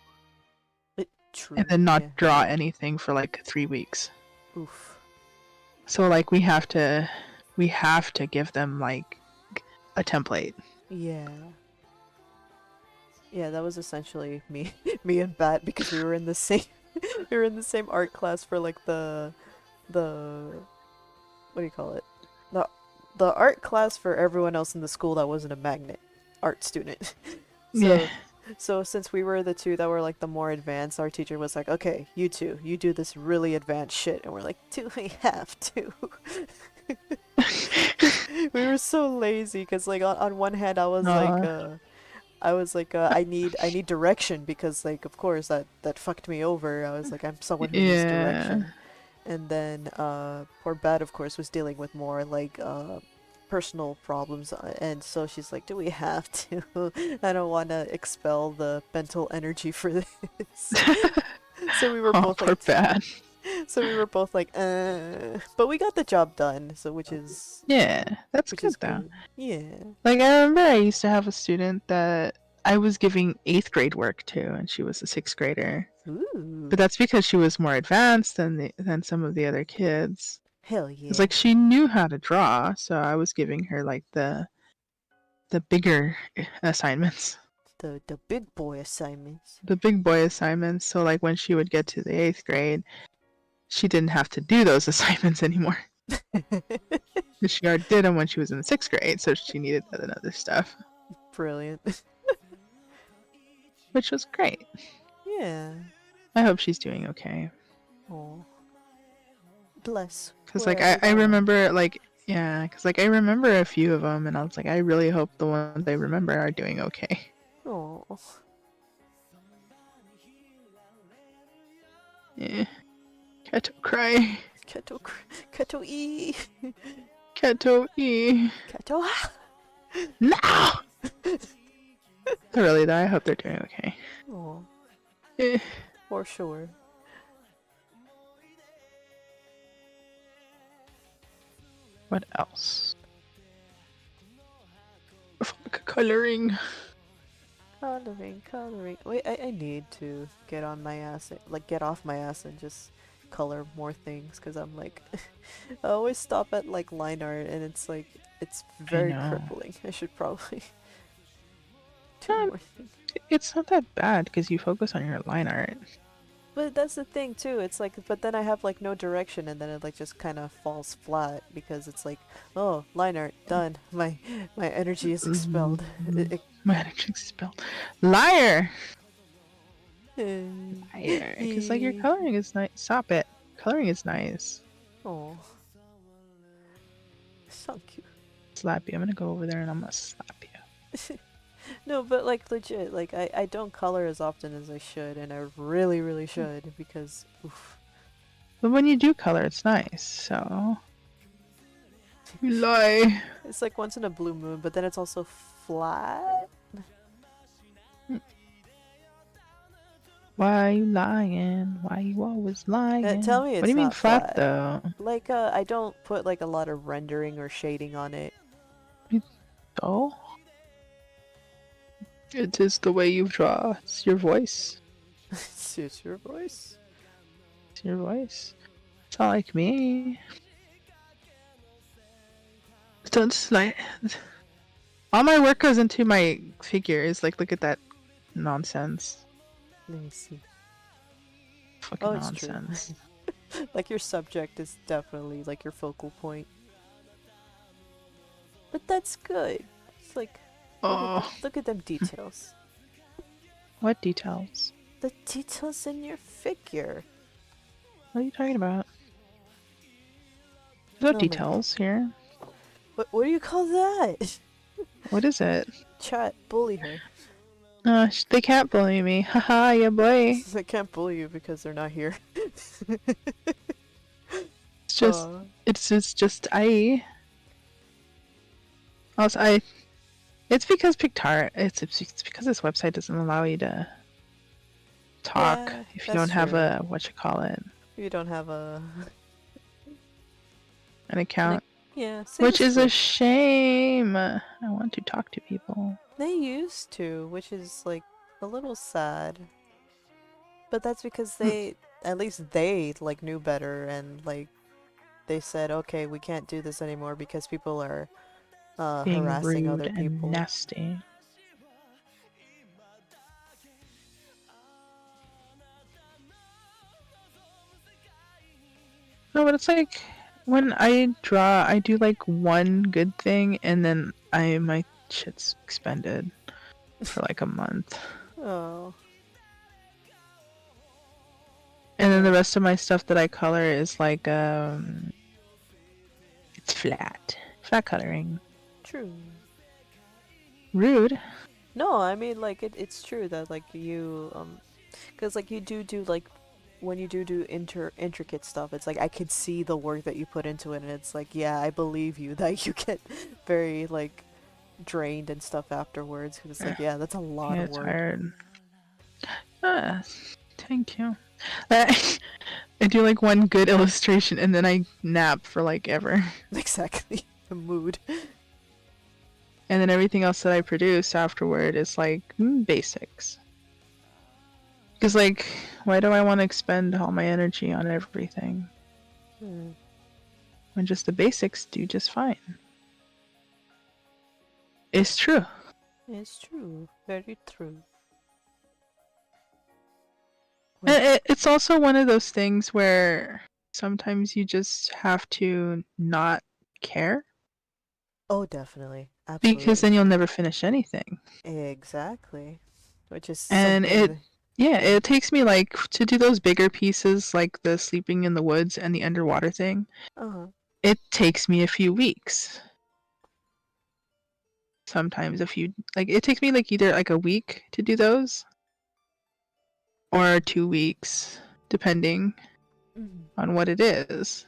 and True. then not Yeah. draw anything for like 3 weeks. Oof. So like we have to give them like a template. Yeah. Yeah, that was essentially me, me and Bat because we were in the same, we were in the same art class for like the, what do you call it? The, the art class for everyone else in the school that wasn't a magnet art student. Yeah. So, so since we were the two that were like the more advanced, our teacher was like, okay, you two, you do this really advanced shit, and we're like, do we have to? We were so lazy because like on one hand uh, I was like, I need direction because, like, of course, that fucked me over. I was like, I'm someone who needs yeah. direction. And then, poor Bat, of course, was dealing with more, like, personal problems. And so she's like, do we have to? I don't want to expel the mental energy for this. So we were Oh, both poor like, Bad. so we were both like, but we got the job done. So Yeah, that's which good is though. good. Yeah. Like I remember I used to have a student that I was giving 8th grade work to, and she was a 6th grader. Ooh. But that's because she was more advanced than some of the other kids. Hell It's yeah. like she knew how to draw, so I was giving her like the bigger assignments, The big boy assignments. the big boy assignments. So like when she would get to the 8th grade, she didn't have to do those assignments anymore. 'Cause she already did them when she was in the 6th grade, so she needed that other stuff, Brilliant. which was great. Yeah. I hope she's doing okay. Oh. Bless Cause like wherever I they are. remember like yeah, cause like I remember a few of them, and I was like, I really hope the ones I remember are doing okay. Oh. Yeah. Kato cry. Kato E. Kato e. Kato. No. Really though, I hope they're doing okay. Oh. Eh. For sure. What else? Fuck, coloring. Coloring. Wait, I need to get on my ass, like get off my ass and just color more things because I'm like, I always stop at like line art and it's like, it's I very know. crippling. I should probably do Um, more things. It's not that bad because you focus on your line art. But that's the thing too. It's like, but then I have like no direction, and then it like just kind of falls flat because it's like, oh, line art done. My energy is expelled. My energy is spilled. Liar! Liar. Because like your coloring is nice. Stop it. Coloring is nice. Oh, so cute. Slap you. I'm gonna go over there and I'm gonna slap you. No, but like legit, like I don't color as often as I should, and I really, really should because, oof. But when you do color, it's nice. So you lie. It's like once in a blue moon, but then it's also flat. Why you lying? Why you always lying? Tell me What it's do you mean not flat though? Like I don't put like a lot of rendering or shading on it. Oh, it is the way you draw. It's your voice. It's your voice. It's your voice. It's not like me. Don't like. All my work goes into my figures. Like, look at that nonsense. Let me see. Fucking Oh, it's true. nonsense. Like your subject is definitely like your focal point. But that's good. It's like, Oh, look at them details. what details? The details in your figure. What are you talking about? There's no No, details here. What do you call that? What is it? Chat, bully her. They can't bully me. Haha, yeah boy. They can't bully you because they're not here. It's just, it's just I. Also, it's because Pictart. It's because this website doesn't allow you to talk Yeah, if you that's don't have true. a what. You don't have a... An account, Yeah, which same is a shame. I want to talk to people. They used to, which is like a little sad. But that's because they, at least they like knew better and like they said, okay, we can't do this anymore because people are Being harassing rude other and people. nasty. No, but it's like when I draw, I do like one good thing, and then my shit's expended for like a month, Oh, and then the rest of my stuff that I color is like it's flat coloring. true. Rude. No, I mean like it's true that like you because like you do like when you do intricate stuff, it's like I could see the work that you put into it, and it's like, yeah, I believe you that you get very like drained and stuff afterwards because it's like, yeah, that's a lot Yeah, of it's work. hard. Thank you. I do like one good illustration and then I nap for like ever. Exactly. The mood. And then everything else that I produce afterward is like basics. Because like, why do I want to expend all my energy on everything? When just the basics do just fine. It's true. It's true. Very true. And it's also one of those things where sometimes you just have to not care. Oh, definitely. Absolutely. Because then you'll never finish anything. Exactly. Which is And something it takes me like to do those bigger pieces like the sleeping in the woods and the underwater thing. Uh-huh. It takes me a few weeks. Sometimes it takes me like either like a week to do those or 2 weeks, depending on what it is.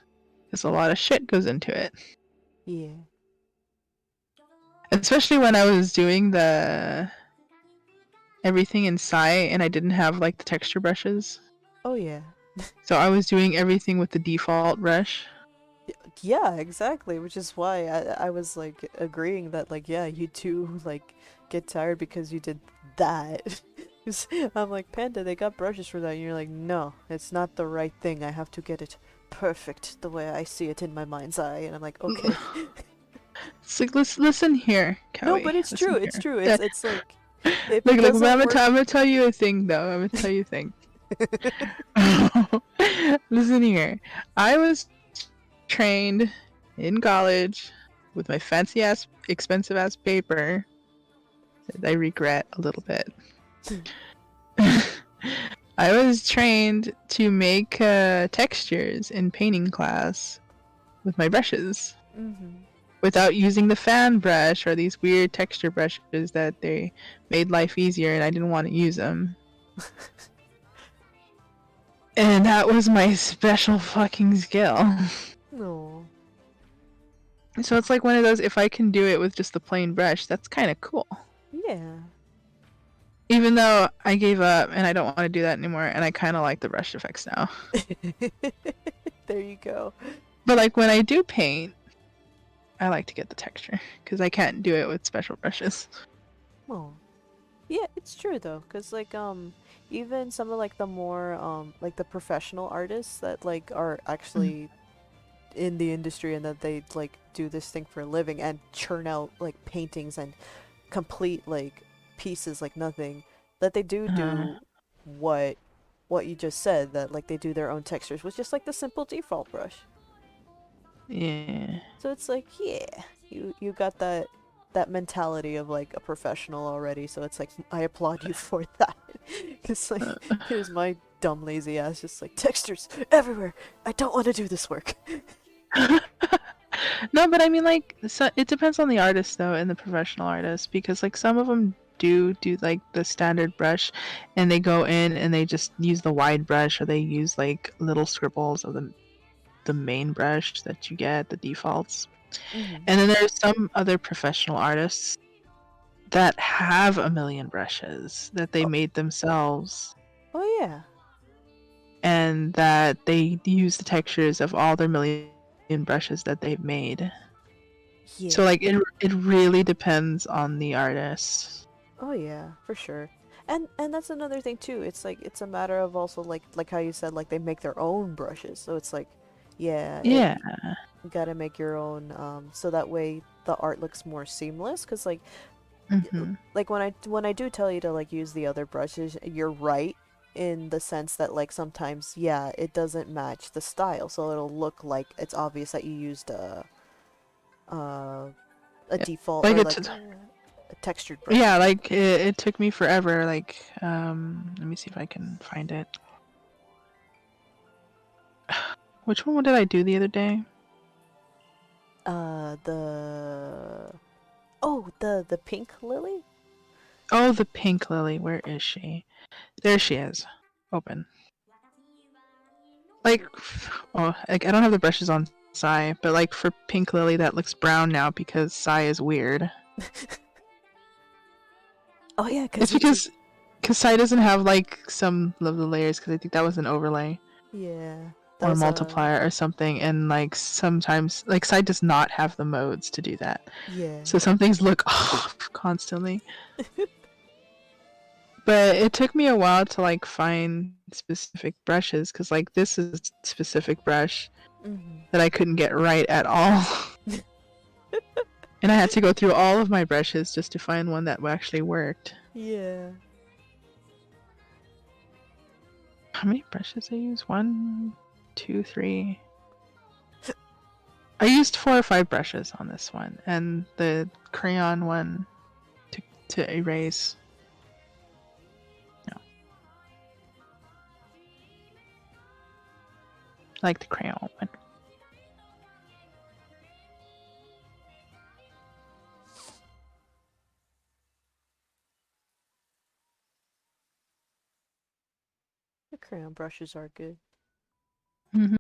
There's a lot of shit goes into it. Yeah. Especially when I was doing the everything in Sai and I didn't have like the texture brushes. Oh yeah. So I was doing everything with the default brush. Yeah, exactly. Which is why I was like agreeing that like, yeah, you do like get tired because you did that. I'm like, Panda, they got brushes for that. And you're like, no, it's not the right thing. I have to get it perfect the way I see it in my mind's eye. And I'm like, okay. It's like, listen here, Cowie. No, but it's true. It's true. It's like If Look, it look, but doesn't work, I'm gonna tell you a thing though. I'm gonna tell you a thing. Listen here. I was trained in college with my fancy ass, expensive ass paper that I regret a little bit. I was trained to make textures in painting class with my brushes mm-hmm. without using the fan brush or these weird texture brushes that they made life easier and I didn't want to use them. And that was my special fucking skill. No. So it's like one of those, if I can do it with just the plain brush, that's kind of cool. Yeah. Even though I gave up and I don't want to do that anymore, and I kind of like the brush effects now. There you go. But like when I do paint, I like to get the texture because I can't do it with special brushes. Oh. Yeah, it's true though, cause like even some of like the more like the professional artists that like are actually in the industry and that they like do this thing for a living and churn out like paintings and complete like pieces like nothing, that they do Uh, do what what you just said, that like they do their own textures with just like the simple default brush. yeah. So it's like, yeah, you got that mentality of like a professional already. So it's like I applaud you for that. Cause like here's my dumb lazy ass just like textures everywhere. I don't want to do this work. No, but I mean, like, so it depends on the artist though, and the professional artist, because like some of them do like the standard brush, and they go in and they just use the wide brush, or they use like little scribbles of the main brush that you get, the defaults. Mm-hmm. And then there's some other professional artists that have a million brushes that they Oh, made themselves, oh yeah. and that they use the textures of all their million brushes that they've made. So Yeah. like it really depends on the artist. Oh yeah, for sure. And that's another thing too. It's like it's a matter of also like how you said like they make their own brushes. So it's like yeah, Yeah. you gotta make your own so that way the art looks more seamless. Cause Hmm. like when I do tell you to like use the other brushes, you're right in the sense that like sometimes yeah, it doesn't match the style. So it'll look like it's obvious that you used uh a Yeah. default Like or it's like a textured brush. yeah, like it took me forever. Like let me see if I can find it. Which one did I do the other day? The the pink lily? Oh, the pink lily. Where is she? There she is. Open. Like, oh, like I don't have the brushes on Sai, but like for pink lily, that looks brown now because Sai is weird. Oh yeah, It's cause you just because Sai doesn't have like some of the layers because I think that was an overlay yeah. That or was multiplier or something, and like sometimes like Sai does not have the modes to do that, yeah. so some things look off constantly. But it took me a while to like find specific brushes because like this is a specific brush Hmm. that I couldn't get right at all. And I had to go through all of my brushes just to find one that actually worked. Yeah. How many brushes I use? 1, 2, 3. I used 4 or 5 brushes on this one, and the crayon one to erase. No, I like the crayon one. The crayon brushes are good. Hmm.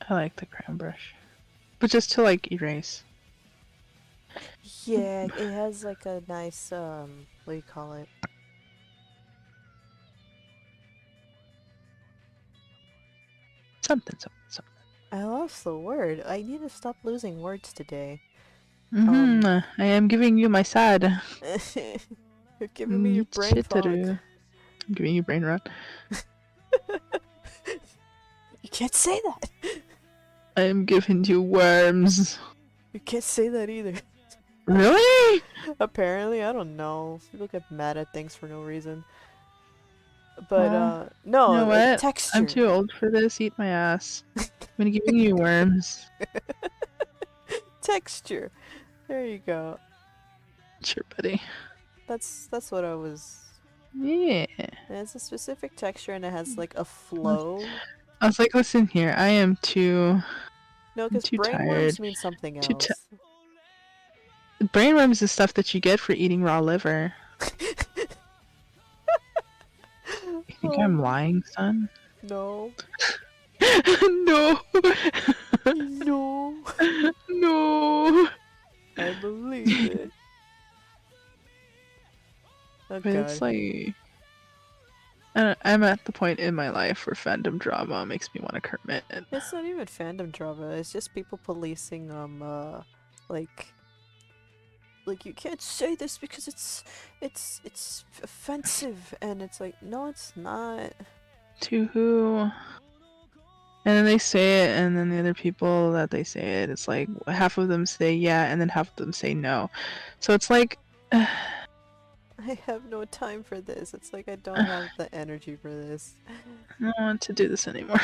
I like the crayon brush, but just to like erase. Yeah, it has like a nice what do you call it? Something, something, something. I lost the word. I need to stop losing words today. I am giving you my side. You're giving me your brain fog. Chichiru. I'm giving you brain rot. You can't say that. I am giving you worms. You can't say that either. Really? Apparently, I don't know. People get mad at things for no reason. But Well, no, you know what? texture. I'm too old for this. Eat my ass. I'm gonna giving you worms. Texture. There you go. Sure, buddy. That's what I was. Yeah. And it's a specific texture, and it has like a flow. I was like, listen here. I am too. No, I'm because too brainworms tired. mean something Too else. Brain worms is stuff that you get for eating raw liver. You think I'm lying, son? No. No. No. No. I believe it. Oh But god. it's like I'm at the point in my life where fandom drama makes me want to commit. It's not even fandom drama. It's just people policing like you can't say this because it's offensive, and it's like, no, it's not. To who? And then they say it, and then the other people that they say it, it's like half of them say yeah, and then half of them say no. So it's like, I have no time for this. It's like I don't have the energy for this. I don't want to do this anymore.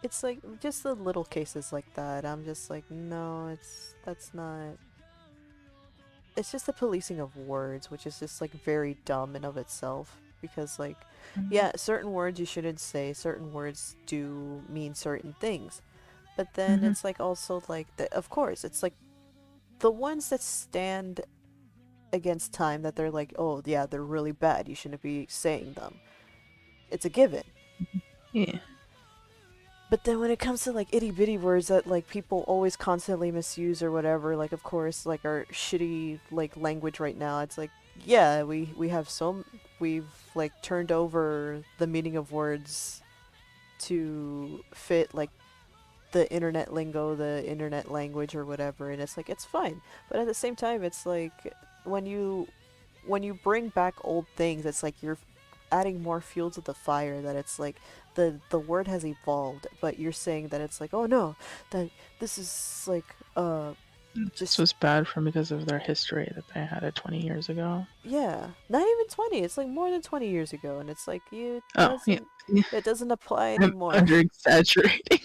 It's like just the little cases like that. I'm just like, no, that's not. It's just the policing of words, which is just like very dumb in of itself. Because like, yeah, certain words you shouldn't say. Certain words do mean certain things, but then it's like also like of course, it's like the ones that stand against time that they're like, oh yeah, they're really bad. You shouldn't be saying them. It's a given. Yeah. But then when it comes to like itty bitty words that like people always constantly misuse or whatever, like of course like our shitty like language right now, it's like, yeah, we have we've like turned over the meaning of words to fit like the internet lingo, the internet language or whatever, and it's like it's fine. But at the same time, it's like when you bring back old things, it's like you're adding more fuel to the fire, that it's like the word has evolved, but you're saying that it's like, oh no, that this is like This was bad from because of their history that they had it 20 years ago. yeah, not even 20, it's like more than 20 years ago, and it's like Oh, yeah. it doesn't apply I'm anymore. under exaggerating.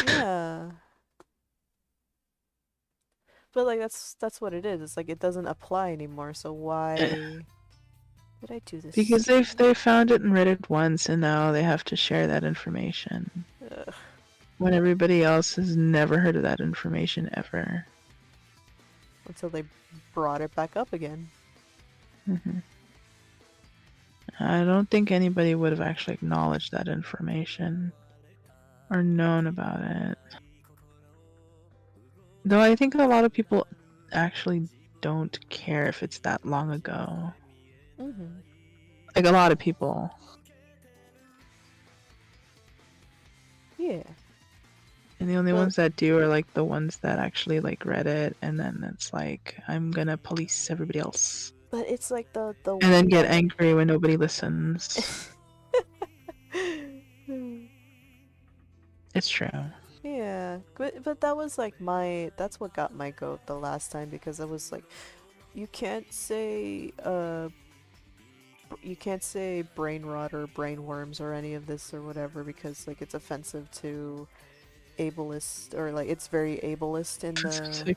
Yeah. But like that's what it is. It's like it doesn't apply anymore. So why did I do this? Because they found it and read it once, and now they have to share that information. Ugh. When everybody else has never heard of that information ever. Until they brought it back up again. I don't think anybody would have actually acknowledged that information or known about it. Though I think a lot of people actually don't care if it's that long ago. Like a lot of people. Yeah. And the only ones that do are like the ones that actually like read it, and then it's like, I'm gonna police everybody else. But it's like the And then get angry when nobody listens. It's true. Yeah, but that was like that's what got my goat the last time, because I was like, you can't say brain rot or brain worms or any of this or whatever, because like it's offensive to ableist, or like it's very ableist in the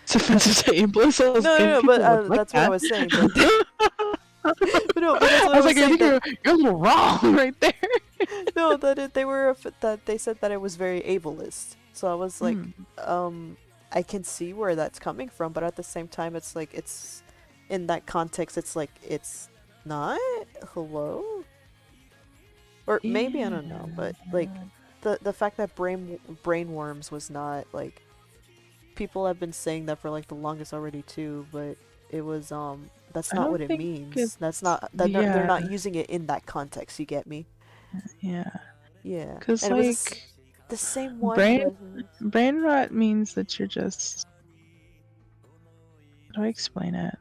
It's offensive to ableist. no, but that's what I was saying. But, but no, but that's what I was like, saying. you're a little wrong right there. No, that that they said that it was very ableist. So I was like, I can see where that's coming from, but at the same time, it's like it's in that context. It's like it's not hello, or maybe I don't know, but like the fact that brainworms was not like, people have been saying that for like the longest already too, but it was that's I not don't what it think means. it's That's not they're yeah, not using it in that context. You get me? yeah. Yeah, Cause and it was like the same one brain with. brain rot means that you're just. How do I explain it?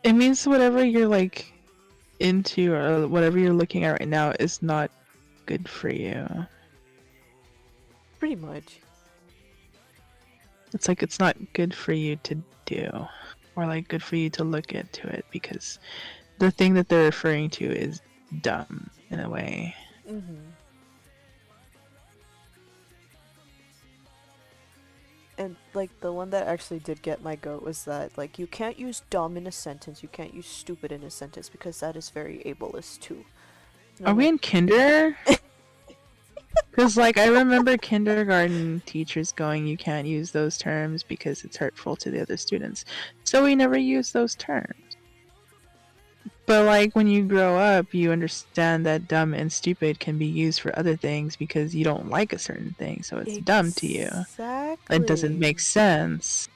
It means whatever you're like into or whatever you're looking at right now is not good for you. Pretty much. It's like it's not good for you to do, or like good for you to look into it because the thing that they're referring to is dumb in a way. Mm-hmm. And like the one that actually did get my goat was that like you can't use dumb in a sentence, you can't use stupid in a sentence because that is very ableist too. And Are I'm we like, in kinder? Because like I remember kindergarten teachers going, you can't use those terms because it's hurtful to the other students. So we never use those terms. But like when you grow up, you understand that dumb and stupid can be used for other things because you don't like a certain thing, so it's dumb to you. It doesn't exactly. make sense.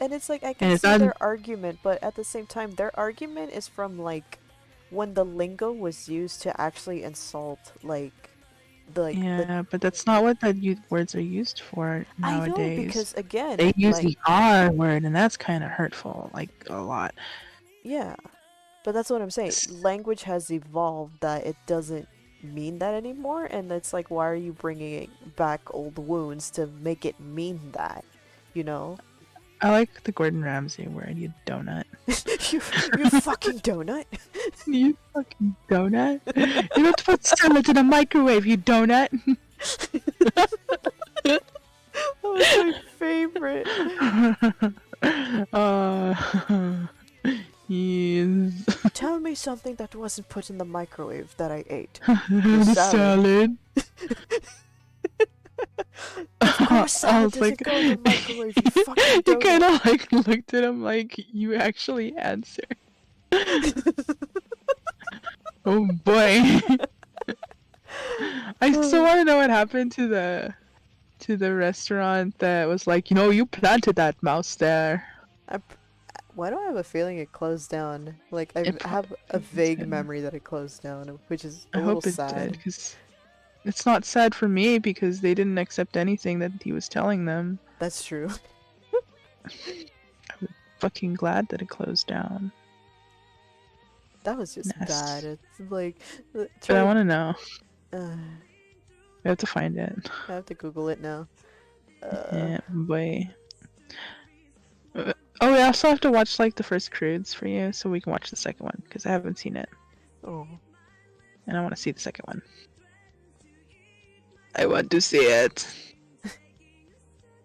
And it's like I And can it's see not. their argument, but at the same time, their argument is from like when the lingo was used to actually insult like the. Yeah, but that's not what words are used for I know nowadays. because again, They use like the R word, and that's kind of hurtful, like a lot. yeah, but that's what I'm saying. Language has evolved that it doesn't mean that anymore, and it's like why are you bringing back old wounds to make it mean that, you know? I like the Gordon Ramsay word, you donut. you fucking donut. You fucking donut. You don't put salad in a microwave, you donut. That was my favorite. Yes. Tell me something that wasn't put in the microwave that I ate. The salad. Of course I salad was doesn't like, go in the microwave, you fucking you kind donut. of like looked at him like you actually answered. Oh boy. I still want to know what happened to the restaurant that was like, you planted that mouse there. Why do I have a feeling it closed down? Like, I It have a vague memory that it closed down, which is a I little hope it did, sad. because it's not sad for me because they didn't accept anything that he was telling them. That's true. I'm fucking glad that it closed down. That was just bad. It's like, But I want to know. uh, I have to find it. I have to Google it now. Yeah, boy. Oh, we also have to watch like the first Crudes for you, so we can watch the second one because I haven't seen it, Oh. and I want to see the second one. I want to see it.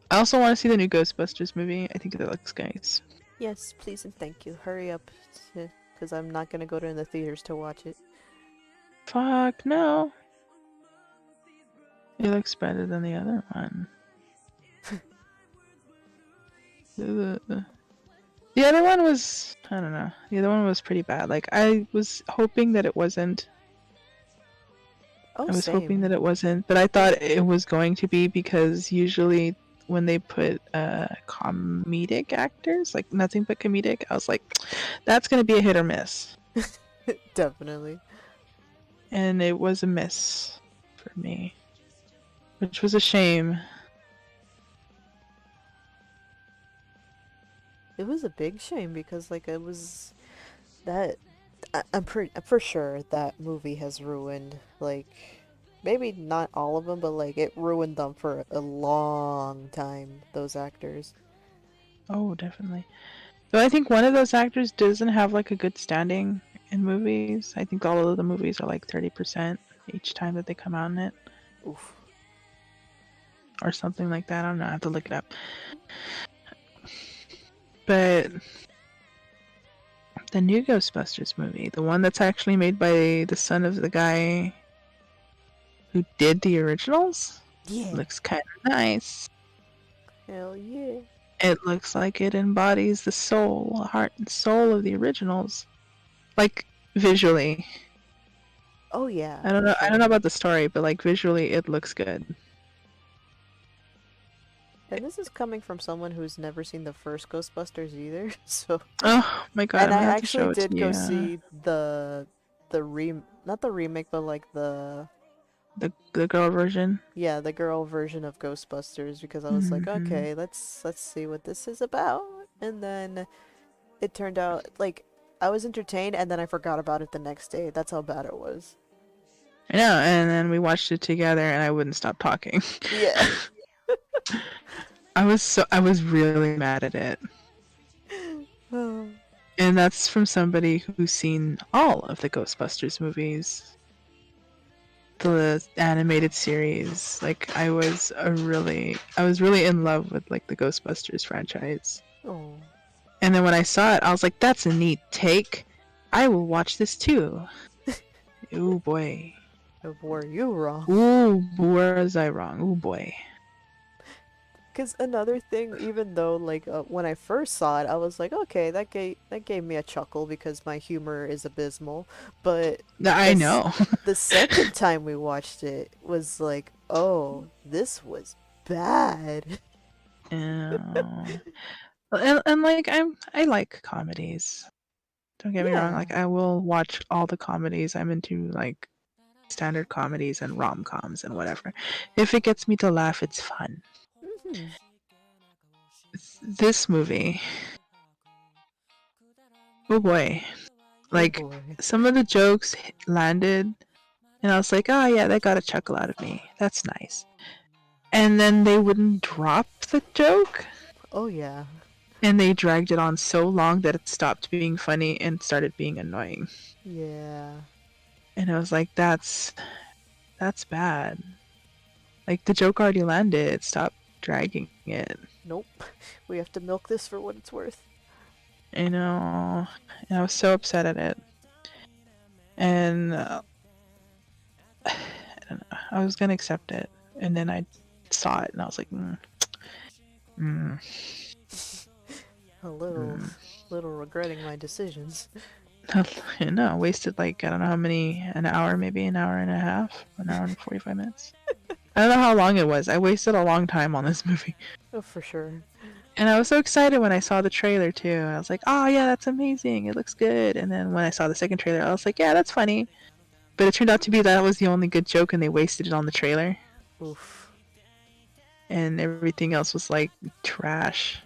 I also want to see the new Ghostbusters movie. I think that looks nice. Yes, please and thank you. Hurry up, because I'm not gonna go to the theaters to watch it. Fuck no. It looks better than the other one. The other one was, I don't know. The other one was pretty bad. Like I was hoping that it wasn't. Oh, I was same. hoping that it wasn't, but I thought it was going to be because usually when they put comedic actors, like nothing but comedic, I was like, that's gonna be a hit or miss. Definitely. And it was a miss for me, which was a shame. It was a big shame because, like, it was that. I'm for sure that movie has ruined, like, maybe not all of them, but like it ruined them for a long time. Those actors. Oh, definitely. Though I think one of those actors doesn't have like a good standing in movies. I think all of the movies are like 30% each time that they come out in it. Oof. Or something like that. I don't know. I have to look it up. But the new Ghostbusters movie, the one that's actually made by the son of the guy who did the originals, Yeah. looks kind of nice. Hell yeah. It looks like it embodies the soul, heart and soul of the originals. Like visually. Oh yeah, I don't for know. I don't know sure. about the story, but like visually, it looks good. And this is coming from someone who's never seen the first Ghostbusters either. So, Oh my god, and I'm I gonna have to actually show it to did go you. see the not the remake, but like The girl version. yeah, the girl version of Ghostbusters because I was like, Hmm. okay, let's see what this is about. And then it turned out like I was entertained and then I forgot about it the next day. That's how bad it was. I know, and then we watched it together, and I wouldn't stop talking. Yeah. I was really mad at it, Oh. and that's from somebody who's seen all of the Ghostbusters movies, the animated series. Like I was really in love with like the Ghostbusters franchise. Oh. And then when I saw it, I was like, "That's a neat take. I will watch this too." Oh boy. Were you wrong? Ooh, was I wrong? Oh boy. Because another thing, even though like when I first saw it, I was like, okay, that gave me a chuckle because my humor is abysmal. But I this know. the second time we watched it was like, oh, this was bad. Yeah. And like I like comedies. Don't get me wrong, Yeah. like I will watch all the comedies. I'm into like standard comedies and rom-coms and whatever. If it gets me to laugh, it's fun. Hmm. This movie, oh boy. Oh Like boy. some of the jokes landed and I was like, "Oh yeah, that got a chuckle out of me. That's nice." And then they wouldn't drop the joke Oh yeah. and they dragged it on so long that it stopped being funny and started being annoying. Yeah. And I was like, that's bad. Like the joke already landed. Stop dragging it. Nope. We have to milk this for what it's worth. You know, and I was so upset at it. And I don't know. I was gonna accept it, and then I saw it, and I was like, mm, A little, mm. little regretting my decisions. You know, wasted like I don't know how many, an hour, maybe an hour and a half, an hour and 45 minutes. I don't know how long it was. I wasted a long time on this movie. Oh, for sure. And I was so excited when I saw the trailer too. I was like, "Oh yeah, that's amazing! It looks good." And then when I saw the second trailer, I was like, "Yeah, that's funny." But it turned out to be that was the only good joke, and they wasted it on the trailer, Oof. and everything else was like trash.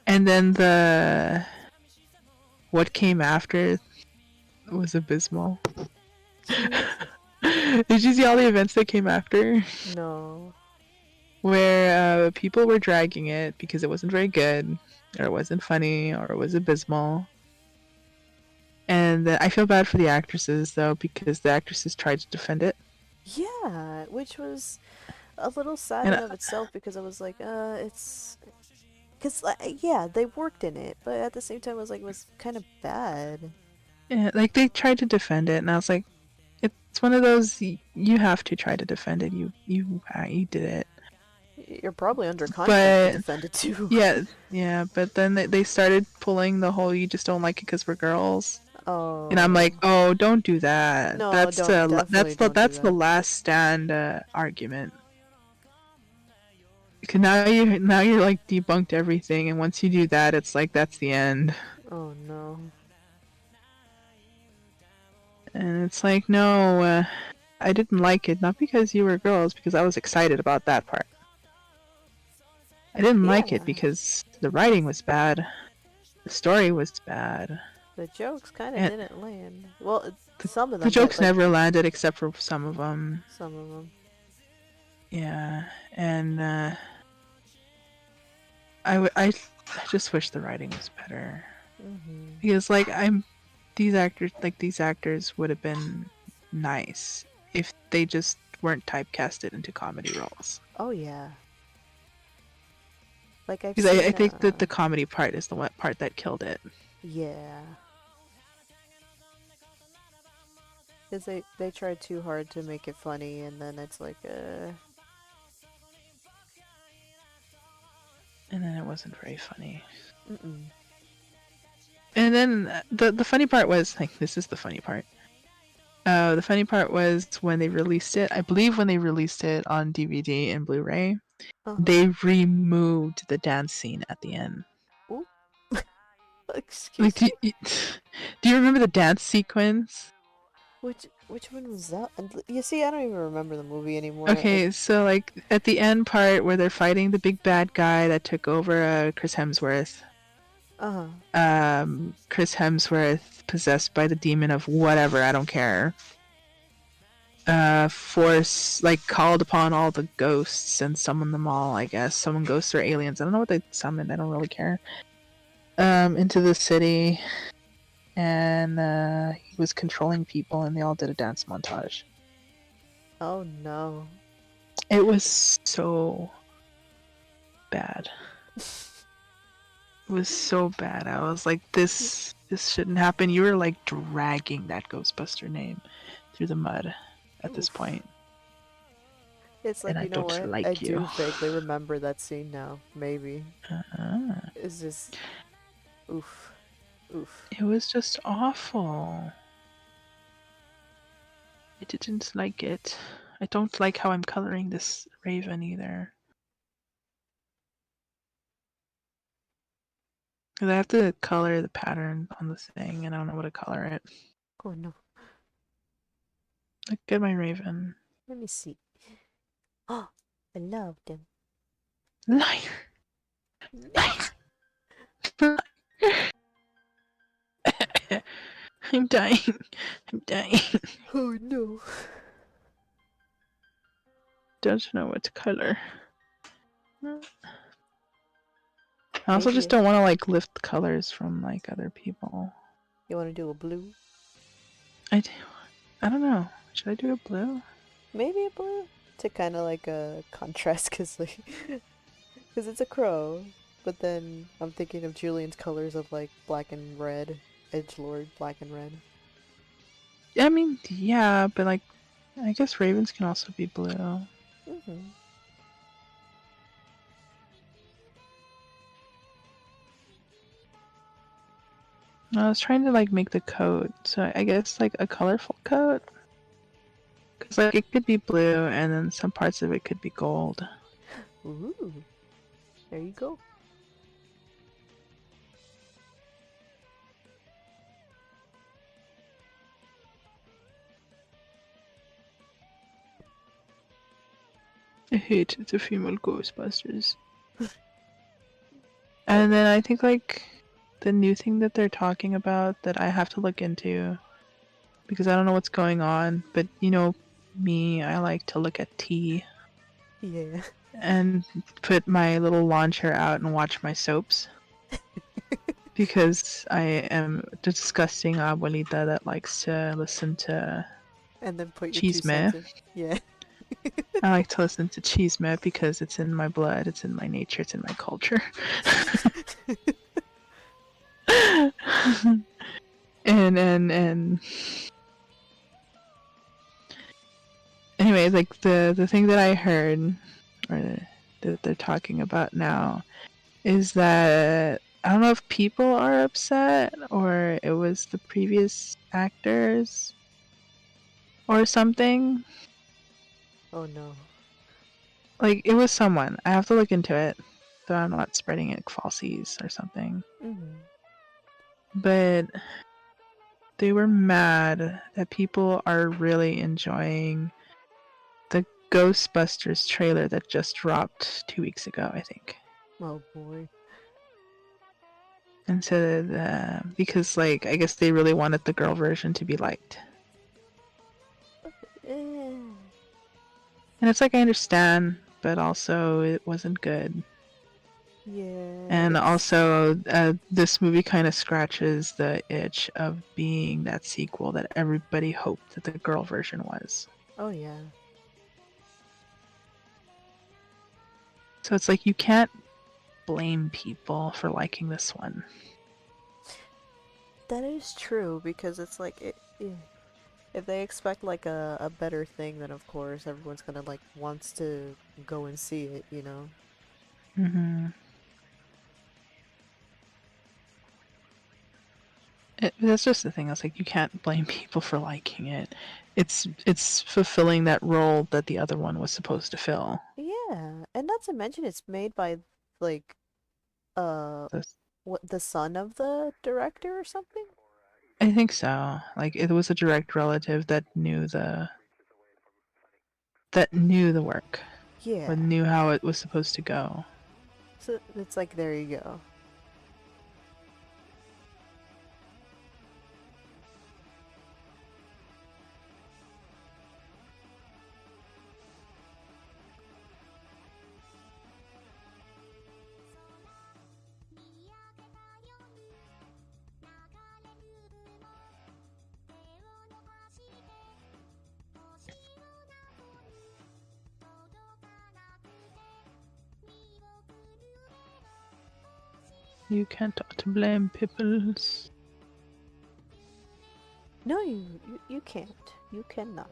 And then the what came after was abysmal. Did you see all the events that came after? No. Where people were dragging it because it wasn't very good, or it wasn't funny, or it was abysmal. And I feel bad for the actresses though because the actresses tried to defend it. Yeah, which was a little sad And in of itself because I was like, it's because yeah, they worked in it, but at the same time, I was like, it was kind of bad. yeah, like they tried to defend it, and I was like, it's one of those you have to try to defend it. You did it, You're probably under contract to but defend it too. yeah. But then they started pulling the whole "you just don't like it because we're girls," and I'm like, Oh. oh, don't do that. No, don't, definitely don't do That's the that. last stand argument. Because now you're like debunked everything, and once you do that, it's like that's the end. Oh no. And it's like, no, I didn't like it, not because you were girls, because I was excited about that part. I didn't like it Yeah, because the writing was bad, the story was bad, the jokes kind of and didn't land. Well, the, some of the them, but jokes like never landed except for some of them. some of them. Yeah, and I just wish the writing was better. Hmm. Because like these actors would have been nice if they just weren't typecasted into comedy roles. Oh yeah. Like I've Because I seen, think that the comedy part is the one part that killed it. yeah. Because they tried too hard to make it funny, and then it's like, And then it wasn't very funny. mm-mm. And then the funny part was like, this is the funny part. The funny part was when they released it. I believe when they released it on DVD and Blu-ray, they removed the dance scene at the end. Ooh. Like, Excuse me. do you remember the dance sequence? Which one was that? You see, I don't even remember the movie anymore. Okay, so like at the end part where they're fighting the big bad guy that took over Chris Hemsworth. Chris Hemsworth possessed by the demon of whatever, I don't care. Force like called upon all the ghosts and summoned them all, I guess. Summon ghosts or aliens. I don't know what they summoned, I don't really care. Into the city, and he was controlling people and they all did a dance montage. Oh no. It was so bad. It was so bad. I was like, this shouldn't happen. You were like dragging that Ghostbuster name through the mud at this point. It's like, and you know what? Like I you. do vaguely remember that scene now. Maybe. It's just... Oof. Oof. It was just awful. I didn't like it. I don't like how I'm coloring this raven either. Because I have to color the pattern on this thing and I don't know what to color it. Oh no. Look at my raven. Let me see. Oh, I loved him. Liar! Liar! I'm dying. I'm dying. Oh no. Don't know what to color. I also just don't want to like lift colors from like other people. You want to do a blue? I don't know. Should I do a blue? Maybe a blue? To kind of like a contrast, because like, because it's a crow. But then I'm thinking of Julian's colors of like black and red. Edgelord, black and red. I mean, yeah, but like, I guess ravens can also be blue. Mm-hmm. I was trying to like make the coat, so I guess like a colorful coat. Because like it could be blue and then some parts of it could be gold. Ooh. There you go. I hate the female Ghostbusters. And then I think like the new thing that they're talking about that I have to look into, because I don't know what's going on, but you know me, I like to look at tea. Yeah. And put my little launcher out and watch my soaps. Because I am the disgusting abuelita that likes to listen to And then put your chisme. 2 cents in. Yeah. I like to listen to chisme because it's in my blood, it's in my nature, it's in my culture. and anyway, like the thing that I heard, or that they're talking about now, is that I don't know if people are upset or it was the previous actors or something. Oh no. Like, it was someone. I have to look into it, so I'm not spreading it falsies or something. Mm-hmm. But they were mad that people are really enjoying the Ghostbusters trailer that just dropped 2 weeks ago, I think. Oh boy. And so, because, like, I guess they really wanted the girl version to be liked. And it's like, I understand, but also it wasn't good. Yeah. And also, this movie kind of scratches the itch of being that sequel that everybody hoped that the girl version was. Oh yeah. So it's like, you can't blame people for liking this one. That is true, because it's like, if they expect like a better thing, then of course everyone's gonna like wants to go and see it, you know? Mm-hmm. That's just the thing. It's like you can't blame people for liking it. It's fulfilling that role that the other one was supposed to fill. Yeah, and not to mention it's made by like uh That's- what, the son of the director or something? I think so. Like it was a direct relative that knew the work, Yeah. but knew how it was supposed to go. So it's like there you go. You can't blame peoples. No, you can't. You cannot.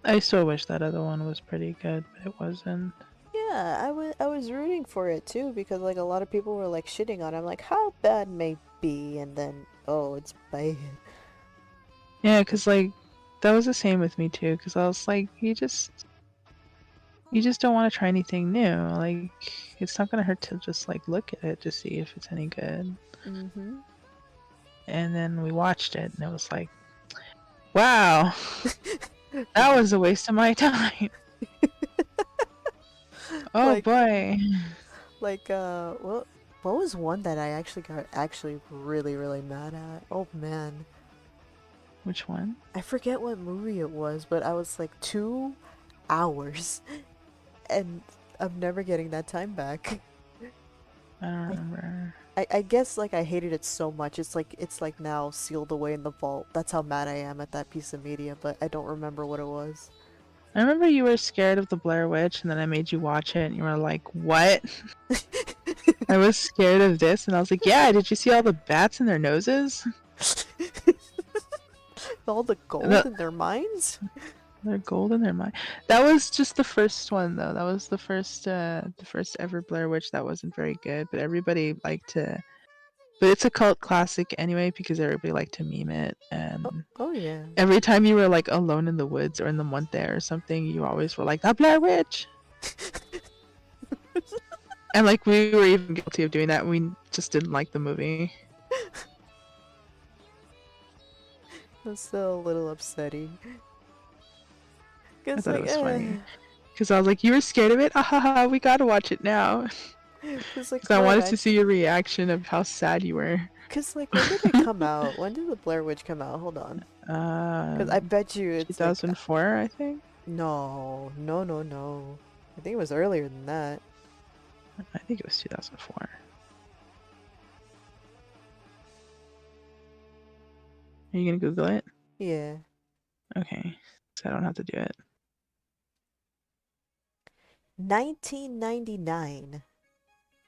I still wish that other one was pretty good, but it wasn't. Yeah, I was rooting for it too because like a lot of people were like shitting on it. I'm like, how bad may it be? And then oh, it's bad. Yeah, because like that was the same with me too. Because I was like, you just don't want to try anything new. Like it's not gonna hurt to just like look at it to see if it's any good. Mm-hmm. And then we watched it, and it was like, wow, that was a waste of my time. Oh Like boy. what was one that I actually got really mad at? Oh man. Which one? I forget what movie it was, but I was like 2 hours and I'm never getting that time back. I don't I, remember. I guess like I hated it so much. It's like now sealed away in the vault. That's how mad I am at that piece of media, but I don't remember what it was. I remember you were scared of the Blair Witch, and then I made you watch it, and you were like, "What? I was scared of this," and I was like, "Yeah, did you see all the bats in their noses? All the gold The, in their minds? their gold in their mind." That was just the first one, though. That was the first ever Blair Witch that wasn't very good, but everybody liked to. But it's a cult classic anyway because everybody liked to meme it, Oh, and oh yeah. every time you were like alone in the woods or in the monte or something, you always were like, "The Blair Witch." And like we were even guilty of doing that. We just didn't like the movie. That's still a little upsetting. I Cause thought it like, was funny because I was like, "You were scared of it? Ah ha ha! We gotta watch it now." cause like Because I when wanted to see your reaction of how sad you were. cause like when did it come out? When did the Blair Witch come out? Hold on. Cause I bet you it's like 2004, I think. no, no, no, no. I think it was earlier than that. I think it was 2004. Are you gonna Google it? Yeah. Okay, so I don't have to do it. 1999.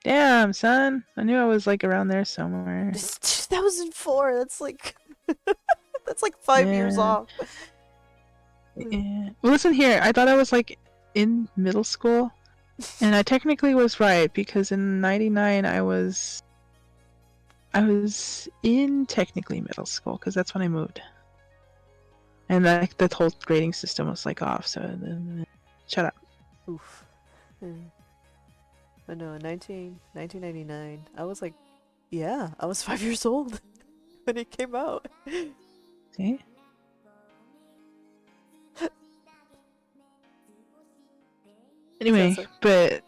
Damn, son. I knew I was like around there somewhere. This 2004. That's like that's like 5 years Yeah. off. Yeah. Well, listen here. I thought I was like in middle school, and I technically was right because in '99 I was in technically middle school because that's when I moved, and that whole grading system was like off. So shut up. Oof. But no, 1999. I was like, yeah, I was 5 years old when it came out. See? Anyway, Sounds but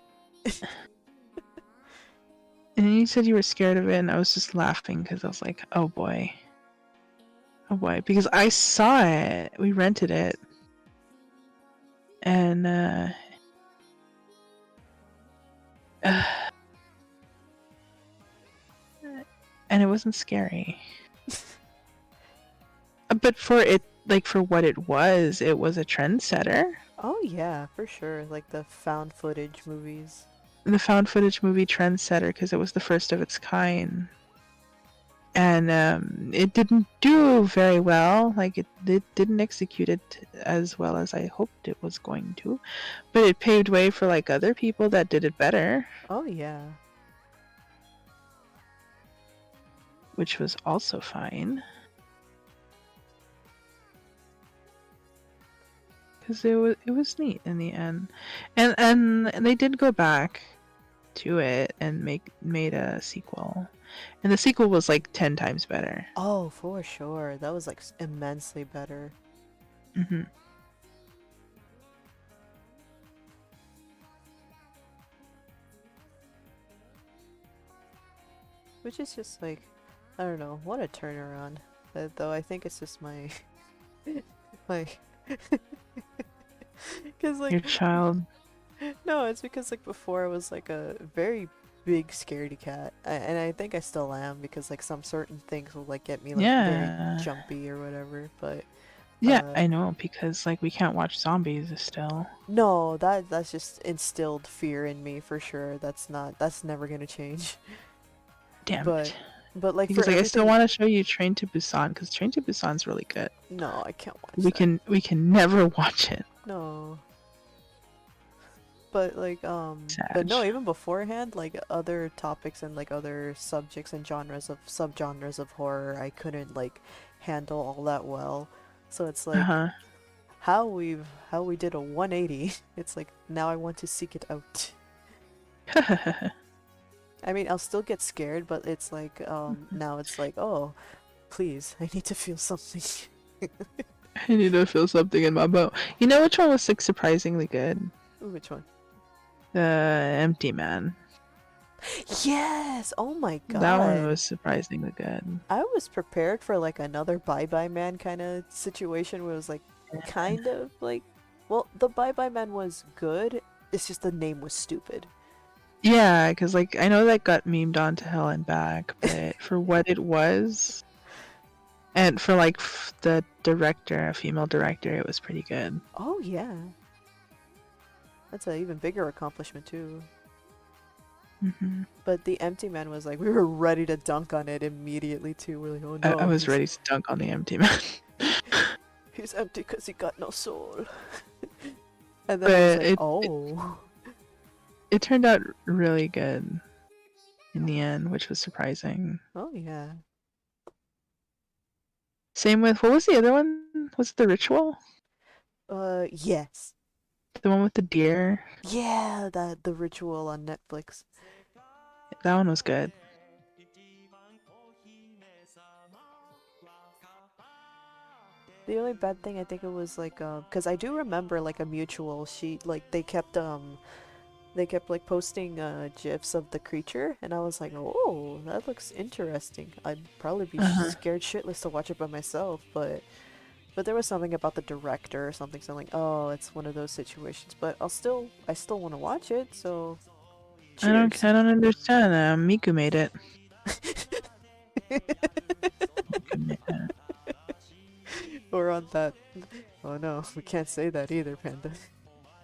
and then you said you were scared of it, and I was just laughing because I was like, oh boy, because I saw it. We rented it, and and it wasn't scary. But for it, like for what it was a trendsetter. oh yeah, for sure. Like the found footage movies. The found footage movie trendsetter because it was the first of its kind. And it didn't do very well. Like it didn't execute it as well as I hoped it was going to, but it paved way for like other people that did it better. Oh yeah. which was also fine. Because it was neat in the end, and they did go back to it and made a sequel, and the sequel was like 10 times better. Oh, for sure. That was like immensely better. Mm-hmm. Which is just like, I don't know, what a turnaround. Though I think it's just my, my, because Your like, child. no, it's because like before I was like a very big scaredy cat, and I think I still am because like some certain things will like get me like very Yeah. jumpy or whatever. But Yeah, I know, because like we can't watch zombies still. no, that's just instilled fear in me for sure. That's never gonna change. Damn But it. but like Because for like I still everything, want to show you Train to Busan, because Train to Busan's really good. no, I can't watch We that. can never watch it. No. But like but Sad. no, even beforehand, like other topics and like other subjects and genres of subgenres of horror I couldn't like handle all that well. So it's like Uh-huh. how we did a 180. It's like now I want to seek it out. I mean, I'll still get scared, but it's like now it's like, oh, please, I need to feel something. I need to feel something in my boat. You know which one was like surprisingly good? Ooh, which one? The Empty Man. Yes! Oh my That one god. was surprisingly good. I was prepared for like another Bye Bye Man kind of situation where it was like kind of like, well, the Bye Bye Man was good. It's just the name was stupid. Yeah, because like I know that got memed onto hell and back, but for what it was, and for like the director, a female director, it was pretty good. Oh yeah. That's an even bigger accomplishment too. Hmm. But the Empty Man was like, we were ready to dunk on it immediately too. We're like, oh I no, was ready to dunk on the Empty Man. he's empty because he got no soul. And then I was But like, oh. it turned out really good in the end, which was surprising. Oh yeah. Same with, what was the other one? Was it The Ritual? Yes. The one with the deer? Yeah, the ritual on Netflix. That one was good. The only bad thing I think it was like because I do remember like a mutual they kept like posting gifs of the creature and I was like, oh, that looks interesting. I'd probably be scared shitless to watch it by myself, but there was something about the director or something, so I'm like, oh, it's one of those situations, but I still want to watch it, so cheers. I don't understand. Miku made it. Miku made it. Or on that. Oh no, we can't say that either, Panda.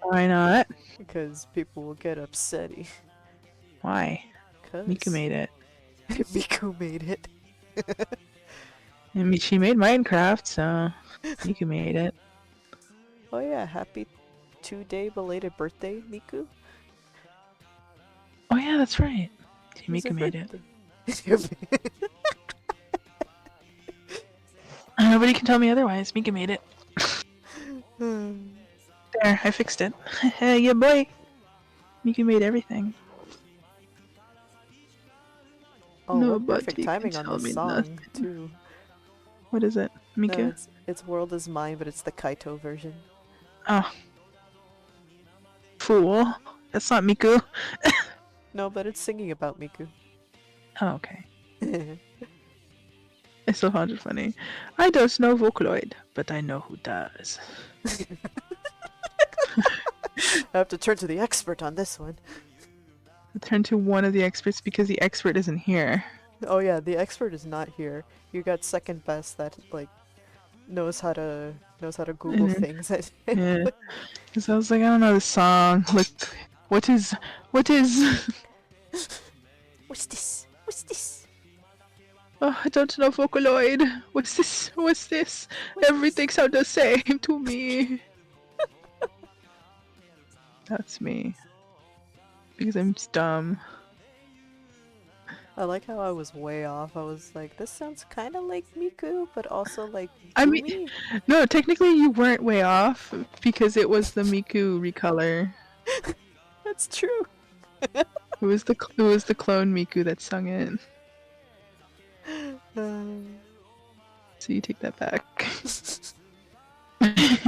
Why not? Because people will get upsetty. Why? Cause Miku made it. Miku made it. I mean, she made Minecraft, so Miku made it. Oh yeah, happy 2-day belated birthday, Miku. Oh yeah, that's right. It's her Miku made it. birthday. Nobody can tell me otherwise. Miku made it. There, I fixed it. Yeah, boy. Miku made everything. Oh, No, what perfect but timing on this song, nothing. too. What is it? Miku? No, it's World Is Mine, but it's the Kaito version. Oh. Fool. That's not Miku. No, but it's singing about Miku. Oh, okay. I still found it funny. I don't know Vocaloid, but I know who does. I have to turn to the expert on this one. I turn to one of the experts because the expert isn't here. Oh yeah, the expert is not here. You got second best that like knows how to Google things. Yeah. Because I was like, I don't know the song. Like, what is What's this? What's this? Oh, I don't know Vocaloid. What's this? What's this? Everything sounds the same to me. That's me. Because I'm dumb. I like how I was way off. I was like, this sounds kind of like Miku, but also like I mean, Gumi. no, technically you weren't way off because it was the Miku recolor. That's true. It was the clone Miku that sung it. So you take that back. I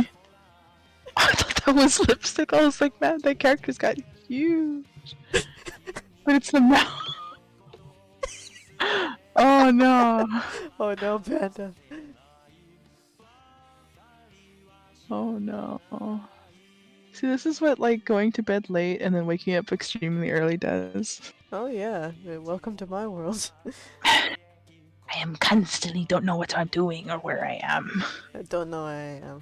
thought that was lipstick. I was like, man, that character's got huge. But it's the mouth. Oh no. Oh no, Panda. Oh no. See, this is what like going to bed late and then waking up extremely early does. Oh yeah, welcome to my world. I am constantly don't know what I'm doing or where I am. I don't know I am.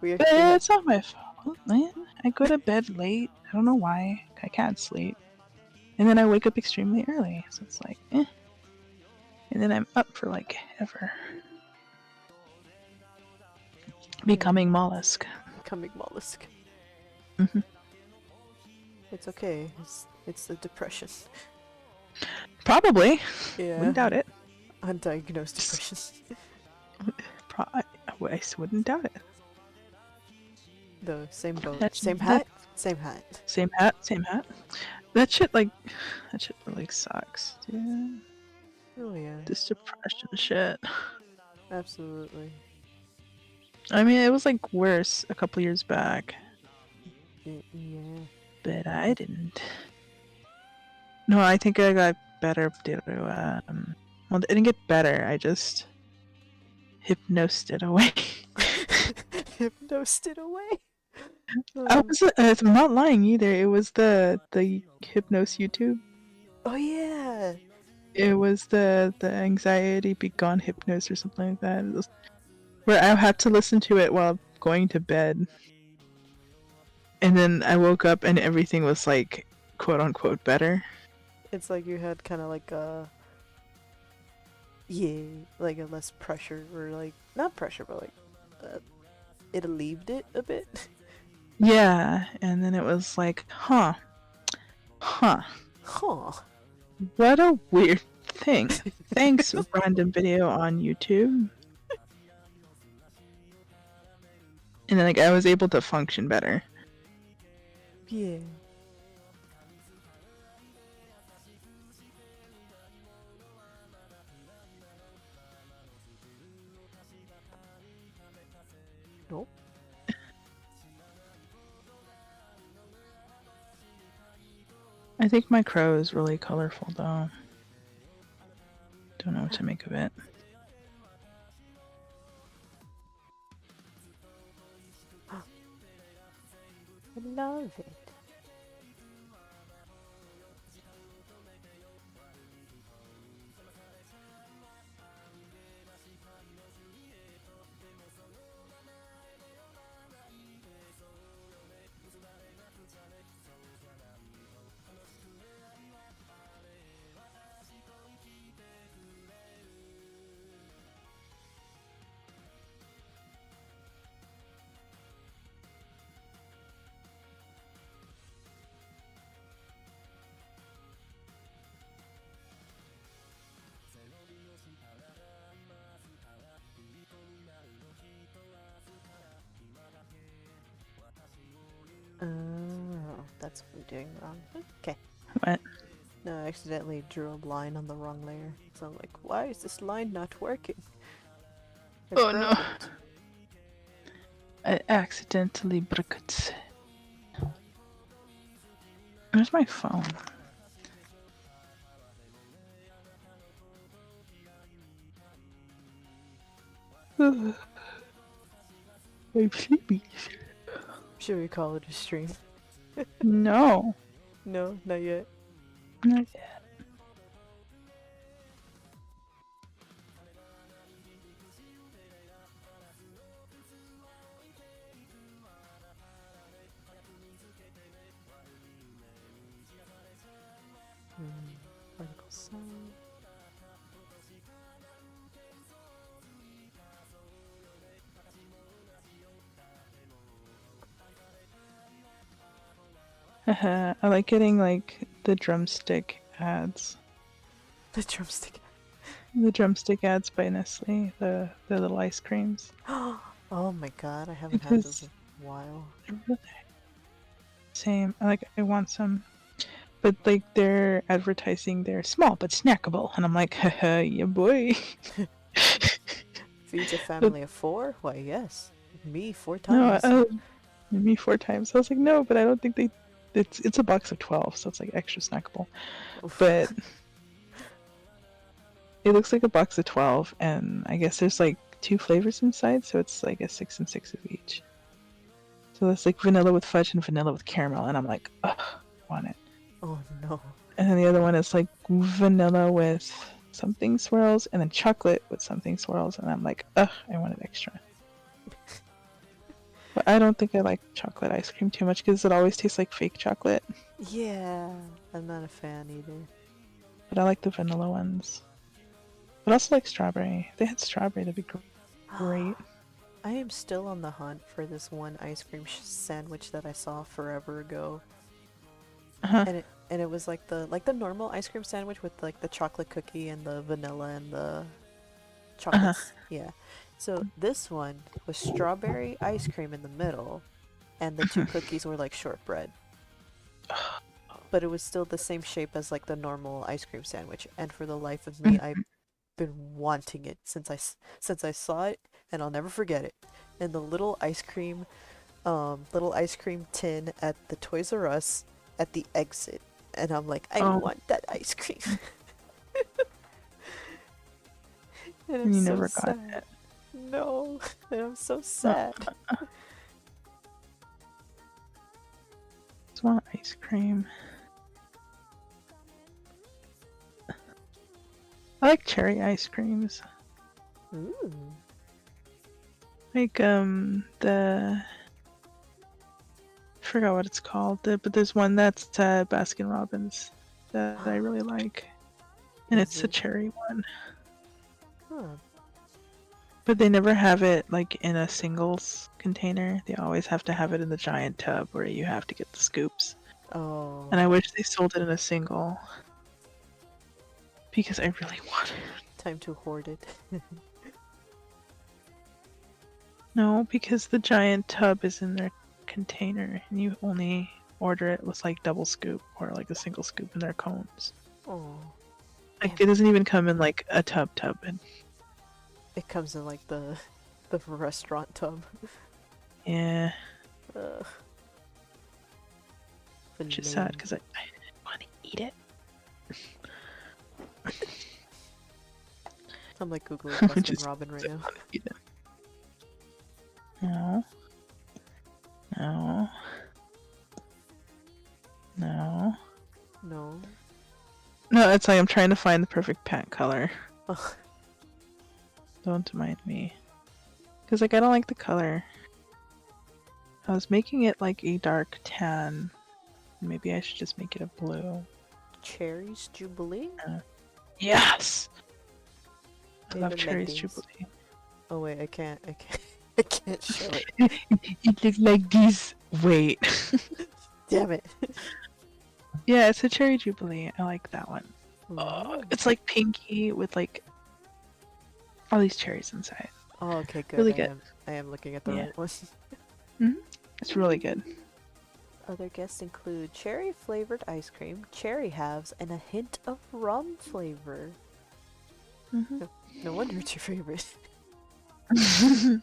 We actually had, It's not my fault, man. I go to bed late. I don't know why. I can't sleep. And then I wake up extremely early. So it's like, eh. And then I'm up for like ever. Becoming mollusk. becoming mollusk. Mhm. It's okay. It's the depression. Probably. Yeah. Wouldn't doubt it. Undiagnosed depression. I wouldn't doubt it. The same boat. That's- Same hat? Same hat. Same hat, same hat. That shit really sucks, dude. Oh yeah. This depression shit. Absolutely. I mean, it was like worse a couple years back, Yeah. but I didn't. No, I think I got better due to, well, I didn't get better, I just hypnosed it away. Hypnosed it away. I wasn't, I'm not lying either, it was the Hypnos YouTube. Oh yeah. It was the Anxiety Be Gone Hypnos or something like that. It was, where I had to listen to it while going to bed. And then I woke up and everything was like, quote unquote, better. It's like you had kind of like a like a less pressure, or like not pressure, but like it alleviated it a bit. Yeah, and then it was like, huh. Huh. What a weird thing. Thanks, random video on YouTube. And then like I was able to function better. Yeah. Nope. I think my crow is really colorful though. Don't know what to make of it. I love it. Oh, that's what I'm doing wrong. Okay. What? No, I accidentally drew a line on the wrong layer. So I'm like, why is this line not working? I Oh, no. broke it. I accidentally broke it. Where's my phone? I'm sleepy. Should we call it a stream? No. No, not yet. Not yet. Particle sound. I like getting like the drumstick ads. The drumstick. The drumstick ads by Nestle, the little ice creams. Oh my god, I haven't had those Because in a while. same, I want some, but like they're advertising they're small but snackable, and I'm like, haha, yeah, boy. Feeds a But family of 4? Why, yes. Me 4 no, times. me 4 times. I was like, no, but I don't think they. It's a box of 12, so it's like extra snackable. But it looks like a box of 12, and I guess there's like 2 flavors inside, so it's like a 6 and 6 of each. So that's like vanilla with fudge and vanilla with caramel, and I'm like, ugh, I want it. Oh no. And then the other one is like vanilla with something swirls, and then chocolate with something swirls, and I'm like, ugh, I want it extra. But I don't think I like chocolate ice cream too much because it always tastes like fake chocolate. Yeah, I'm not a fan either. But I like the vanilla ones. But I also like strawberry. If they had strawberry, that'd be great. I am still on the hunt for this one ice cream sandwich that I saw forever ago. Uh-huh. And it was like the normal ice cream sandwich with like the chocolate cookie and the vanilla and the chocolates. Yeah. So this one was strawberry ice cream in the middle, and the 2 cookies were like shortbread. But it was still the same shape as like the normal ice cream sandwich. And for the life of me, I've been wanting it since I saw it, and I'll never forget it. And the little ice cream tin at the Toys R Us at the exit, and I'm like, I want that ice cream. And I'm You so never sad. got it. No, and I'm so sad. Just want ice cream. I like cherry ice creams. Ooh. Like I forgot what it's called, but there's one that's Baskin Robbins that I really like, and it's a cherry one. Huh. But they never have it like in a singles container. They always have to have it in the giant tub where you have to get the scoops. Oh. And I wish they sold it in a single because I really want it. Time to hoard it. No, because the giant tub is in their container and you only order it with like double scoop or like a single scoop in their cones. Oh. Like it doesn't even come in like a tub. And It comes in like the restaurant tub. yeah, Ugh. which is sad because I want to eat it. I'm like Googling I Baskin just Robin right now. eat it. No. No. No. No. No, it's like I'm trying to find the perfect pant color. Ugh. Don't mind me. Because, like, I don't like the color. I was making it like a dark tan. Maybe I should just make it a blue. Cherries Jubilee? Yes! I Hey, love the Cherries Mendes. Jubilee. Oh wait, I can't show it. It looks like this. Wait. Damn it. Yeah, it's a Cherry Jubilee. I like that one. Ooh. It's like pinky with like all these cherries inside. Oh, okay, good. Really good. I am looking at the Yeah. right one. It's really good. Other guests include cherry flavored ice cream, cherry halves, and a hint of rum flavor. No wonder it's your favorite. It's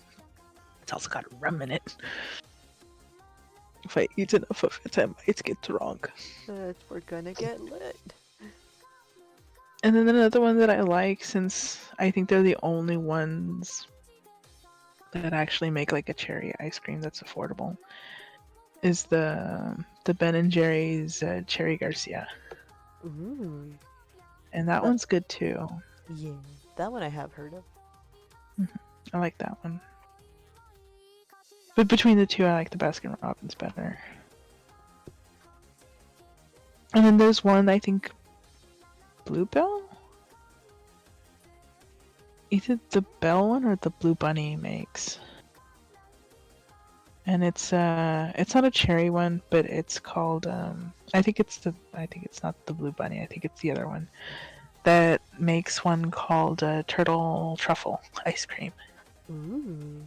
also got rum in it. If I eat enough of it, I might get drunk. We're gonna get lit. And then another one that I like, since I think they're the only ones that actually make like a cherry ice cream that's affordable, is the Ben and Jerry's Cherry Garcia. Ooh. And that one's good too. Yeah, that one I have heard of. I like that one. But between the two, I like the Baskin Robbins better. And then there's one, I think, Bluebell? Either the Bell one or the Blue Bunny makes. And it's not a cherry one, but it's called I think it's not the Blue Bunny, I think it's the other one. that makes one called turtle truffle ice cream. Ooh.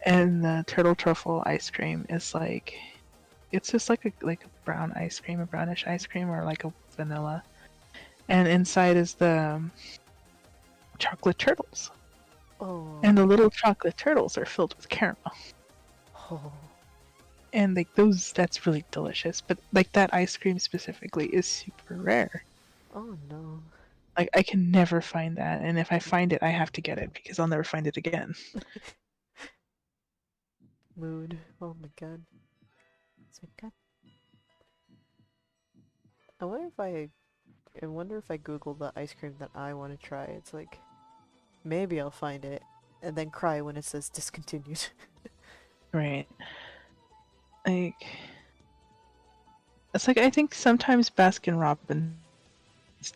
And the turtle truffle ice cream is like, it's just like a brown ice cream, a brownish ice cream, or like a vanilla. And inside is the chocolate turtles. Oh. And the little chocolate turtles are filled with caramel. Oh. And like that's really delicious. But like that ice cream specifically is super rare. Oh no. Like I can never find that, and if I find it, I have to get it because I'll never find it again. Mood. Oh my god. It's like, god. I wonder if I Google the ice cream that I want to try. It's like, maybe I'll find it, and then cry when it says discontinued. Right. Like it's like I think sometimes Baskin Robbins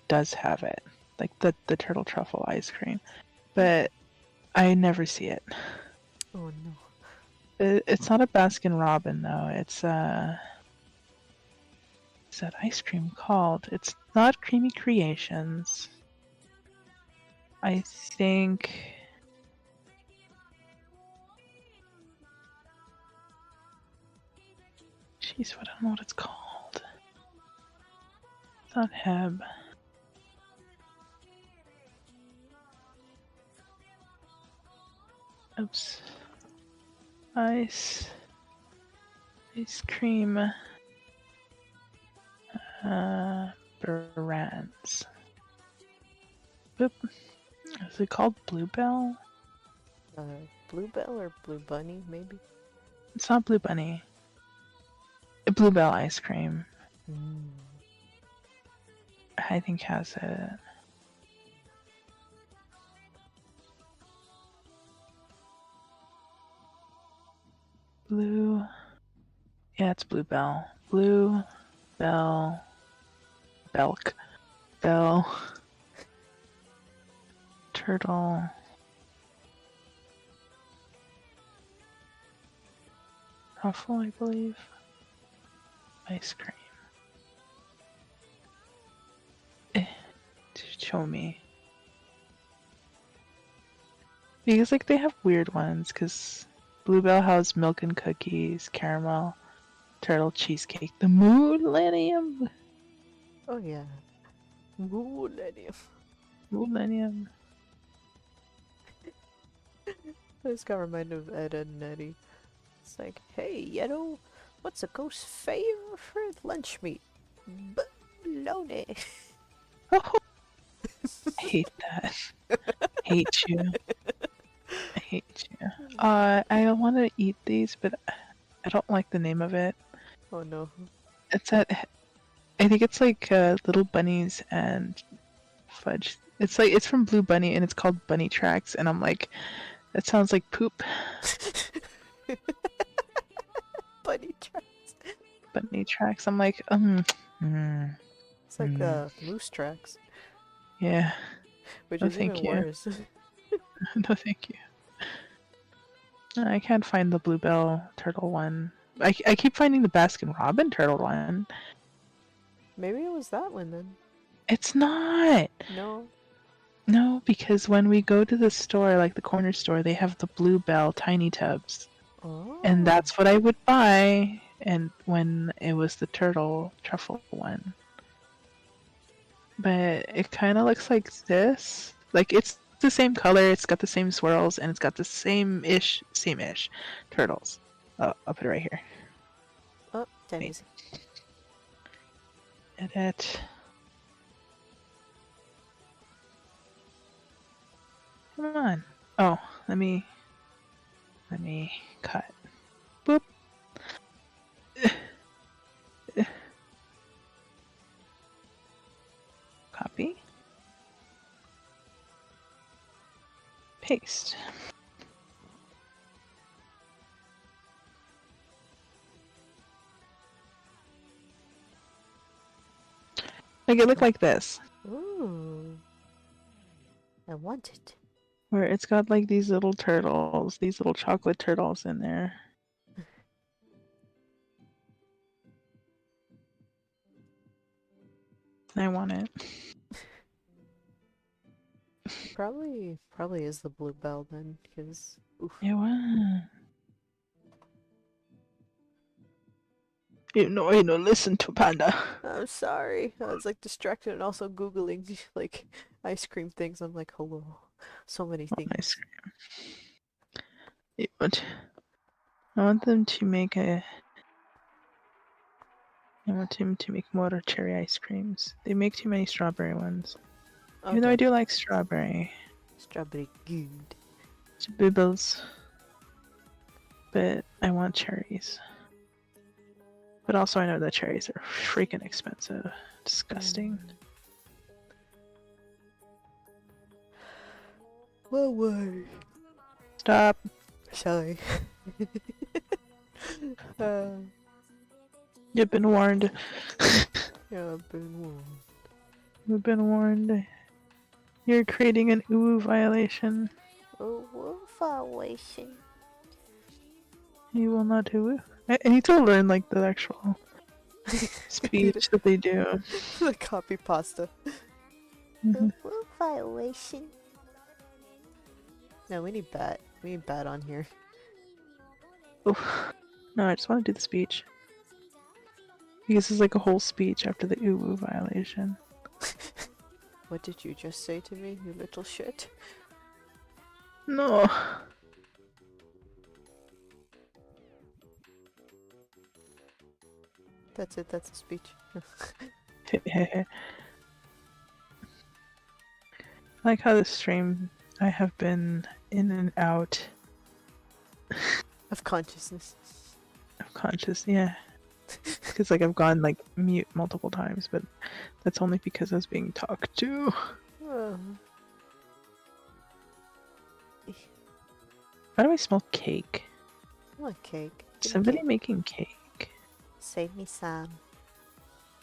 does have it, like the turtle truffle ice cream, but I never see it. Oh no. It's not a Baskin Robin though. It's what's that ice cream called? It's not Creamy Creations. I think. Jeez, I don't know what it's called. It's not Heb. Oops. Ice cream brands. Boop. Is it called Bluebell? Bluebell or Blue Bunny, maybe? It's not Blue Bunny. Bluebell ice cream, Mm. I think has it. Blue. Yeah, it's Bluebell. Blue Bell. Belk. Bell. Turtle. Truffle, I believe. Ice cream. Show me. Because like they have weird ones, because Bluebell has milk and cookies, caramel, turtle cheesecake, the Millennium. Oh yeah. Millennium. Millennium. I just got reminded of Ed, Edd n Eddy. It's like, hey, Yedo, what's a ghost's favorite lunch meat? Bologna. Oh, I hate that. Hate you. I hate you. I want to eat these, but I don't like the name of it. Oh no. It's at. I think it's like little bunnies and fudge. It's like it's from Blue Bunny and it's called Bunny Tracks, and I'm like, that sounds like poop. Bunny tracks. Bunny Tracks. I'm like, It's like moose tracks, yeah. which No, is thank even you. worse. No, thank you. I can't find the Bluebell turtle one. I keep finding the Baskin Robin turtle one. Maybe it was that one then. It's not. No. No, because when we go to the store, like the corner store, they have the Bluebell tiny tubs. Oh. And that's what I would buy. And when it was the turtle truffle one. But it kind of looks like this. Like it's the same color, it's got the same swirls, and it's got the same-ish turtles. Oh, I'll put it right here. Oh, Denny's. Edit. Come on. Oh, let me cut. Boop. Copy. Paste. Make it look like this. Ooh. I want it. Where it's got like these little turtles, these little chocolate turtles in there. I want it. probably is the bluebell then, because oof. It was. You know, listen to Panda. I'm sorry. I was like distracted and also googling like ice cream things. I'm like, hello, so many things. Ice cream. I want them to make I want him to make more cherry ice creams. They make too many strawberry ones. Even though I Okay. do like strawberry. Strawberry good. It's bibbles. But I want cherries. But also I know that cherries are freaking expensive. Disgusting. Well, why? Stop. Sorry. You've been warned. Yeah, I've been warned. You've been warned. You're creating an ooh violation. Oh, what violation? You will not do. I need to learn like the actual speech that they do. The copy pasta. Mhm. What violation? No, we need bat. We need bat on here. Oof. No, I just want to do the speech. Because it's like a whole speech after the ooh violation. What did you just say to me, you little shit? No. That's it, that's a speech. I like how this stream I have been in and out Of consciousness. of conscious, yeah. Because like I've gone like mute multiple times, but that's only because I was being talked to. Oh. Why do I smell cake? I want cake. Give me Somebody cake. making cake. Save me some.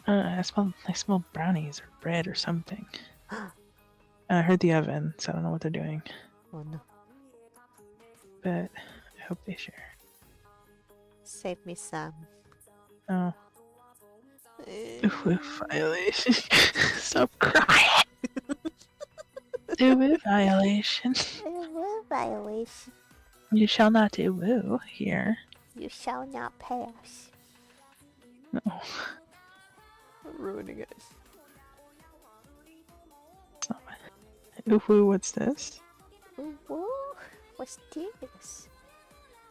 I smell brownies or bread or something. And I heard the oven, so I don't know what they're doing. Oh no. But I hope they share. Save me some. Oh. Ooh, violation. Stop crying. Ooh, violation. Violation. You shall not do woo here. You shall not pass. No. I'm ruining it. Ooh, woo, what's this? Ooh, what's this?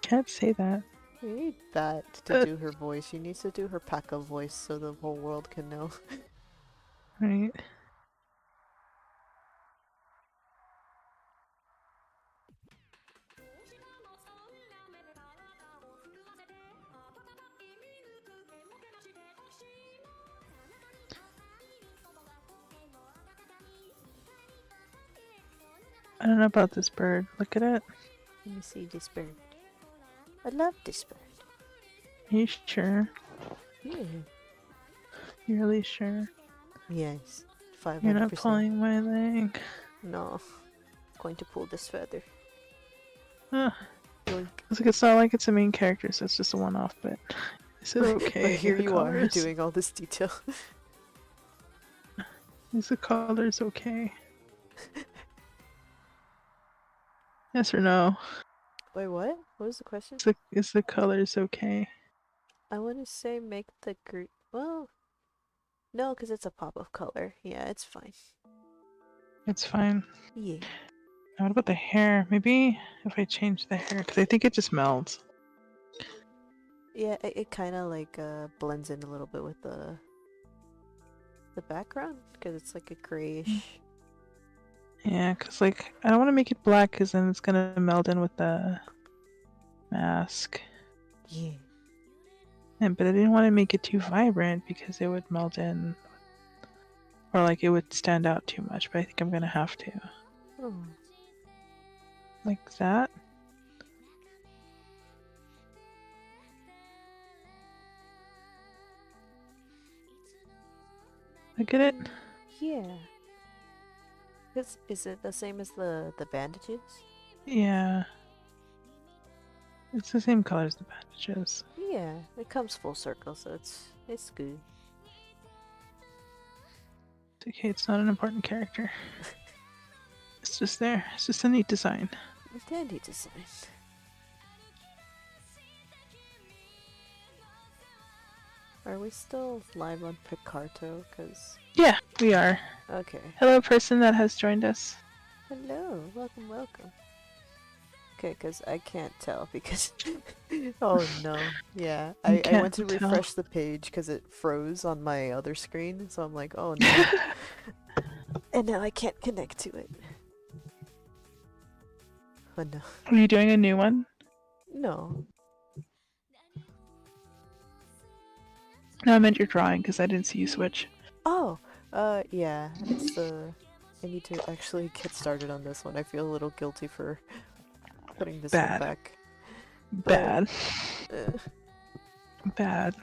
Can't say that. We need that to do her voice. She needs to do her Pekka voice so the whole world can know. Right. I don't know about this bird. Look at it. Let me see this bird. I love this bird. Are you sure? Yeah. You're really sure? Yes. 500%. You're not pulling my leg. No. Going to pull this feather. Ah. Yoink. It's not like it's a main character, so it's just a one-off, but is it okay? But here The you are colors? doing all this detail. Is the colors okay? Yes or no? Wait, what? What was the question? Is the colors okay? I want to say make the green. Well, no, because it's a pop of color. Yeah, it's fine. It's fine. Yeah. Now what about the hair? Maybe if I change the hair, because I think it just melds. Yeah, it kind of like blends in a little bit with the background because it's like a grayish. Yeah, because like I don't want to make it black because then it's gonna meld in with the mask. Yeah. But I didn't want to make it too vibrant because it would meld in, or like it would stand out too much. But I think I'm gonna have to, Oh. like that. Look at it. Yeah. Is it the same as the bandages? Yeah. It's the same color as the bandages. Yeah, it comes full circle, so it's good. It's okay, it's not an important character. It's just there. It's just a neat design. Dandy design. Are we still live on Picarto? Cause Yeah, we are. okay. Hello, person that has joined us. Hello, welcome, welcome. Okay, cause I can't tell because oh no, yeah. I can't went to tell. refresh the page because it froze on my other screen, so I'm like, oh no. And now I can't connect to it. Oh no. Are you doing a new one? No. No, I meant your drawing because I didn't see you switch. Oh, yeah. It's I need to actually get started on this one. I feel a little guilty for putting this one Bad. back. But, Bad. uh, Bad.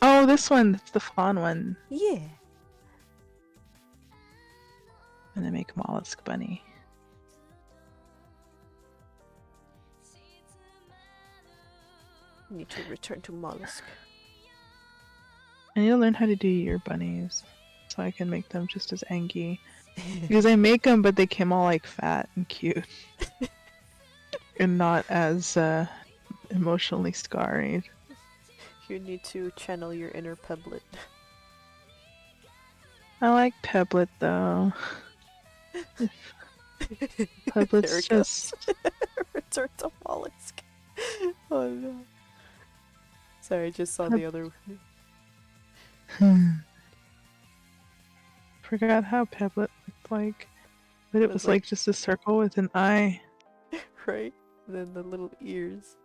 Oh, this one. It's the fawn one. yeah. And I make mollusk bunny. Need to return to mollusk. I need to learn how to do your bunnies so I can make them just as angy. Because I make them, but they came all like fat and cute. And not as emotionally scarred. You need to channel your inner Peblet. I like Peblet though. Peblet's There it just... goes. Return to mollusk. Oh no. Sorry, I just saw the other. Forgot how Peblet looked like. But it was like just a circle with an eye. Right? And then the little ears.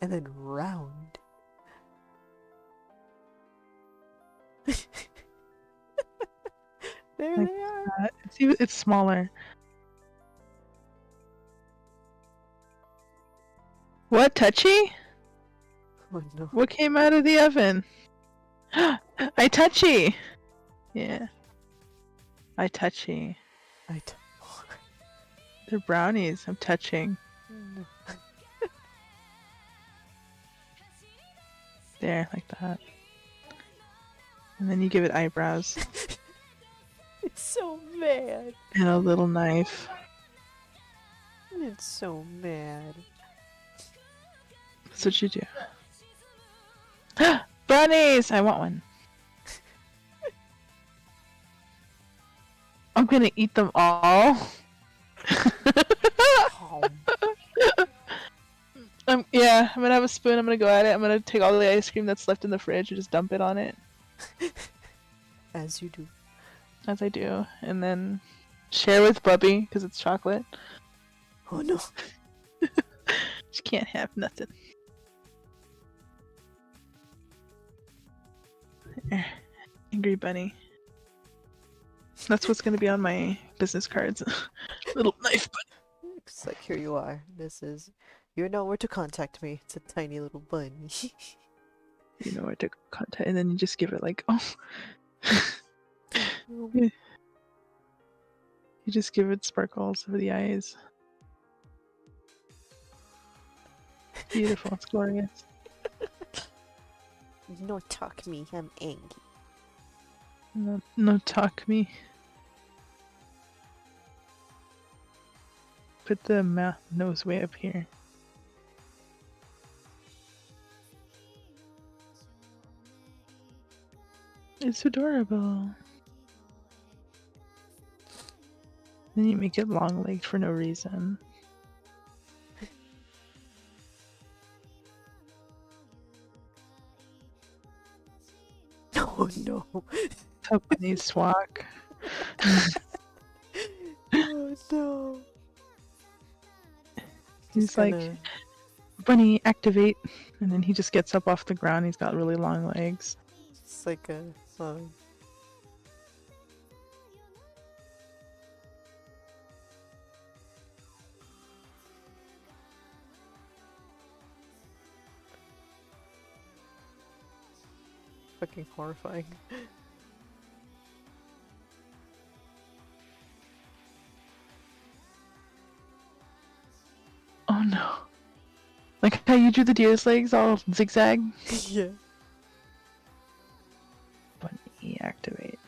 And then round. There Like they are. See, it's smaller. What, touchy? Oh no. What came out of the oven? I touchy! Yeah. I touchy. They're brownies. I'm touching. No. There, like that. And then you give it eyebrows. It's so mad. And a little knife. It's so mad. That's what you do. Brownies! I want one. I'm gonna eat them all. Yeah, I'm gonna have a spoon, I'm gonna go at it, I'm gonna take all the ice cream that's left in the fridge and just dump it on it. As you do. As I do. And then share with Bubby, because it's chocolate. Oh no. She can't have nothing. There. Angry Bunny. That's what's gonna be on my business cards. Little knife bunny. It's like, here you are. This is... You know where to contact me. It's a tiny little bunny. You know where to contact, and then you just give it like, oh. You just give it sparkles over the eyes. Beautiful, it's glorious. No talk me, I'm angry. No talk me. Put the nose way up here. It's adorable. Then you make it long-legged for no reason. Oh no. How bunnies swag. Oh no. He's like, bunny, activate. And then he just gets up off the ground. He's got really long legs. It's like a... fucking horrifying. Oh no. Like how you drew the deer's legs all zigzag? Yeah. Bunny, activate.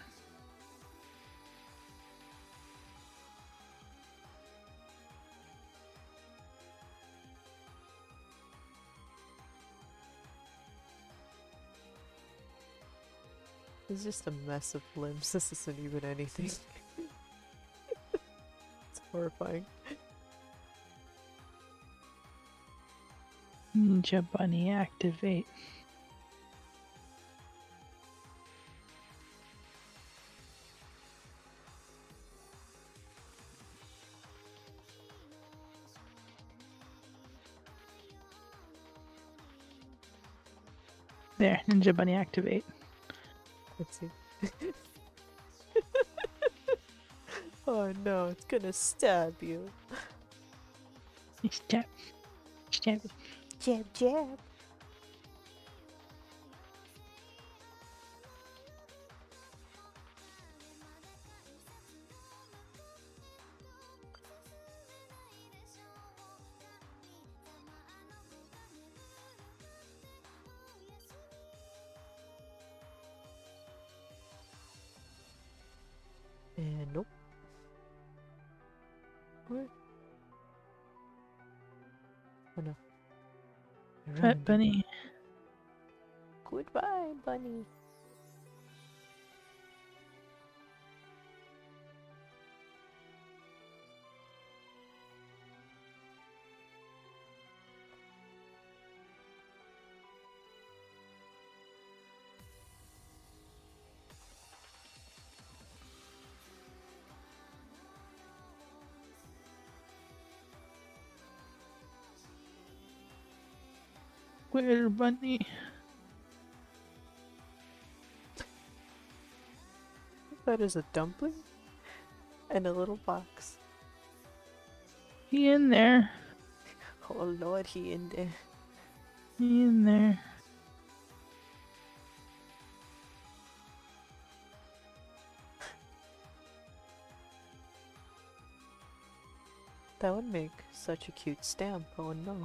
It's just a mess of limbs. This isn't even anything. It's horrifying. Ninja bunny activate. There, Ninja bunny activate. Let's see. Oh no, it's gonna stab you. Stab. Stab. Jab, jab. And nope. What? Oh no. I Fat ruined it. bunny. Goodbye, bunny. Where bunny? That is a dumpling and a little box. He in there. Oh lord, he in there. He in there. That would make such a cute stamp. Oh no.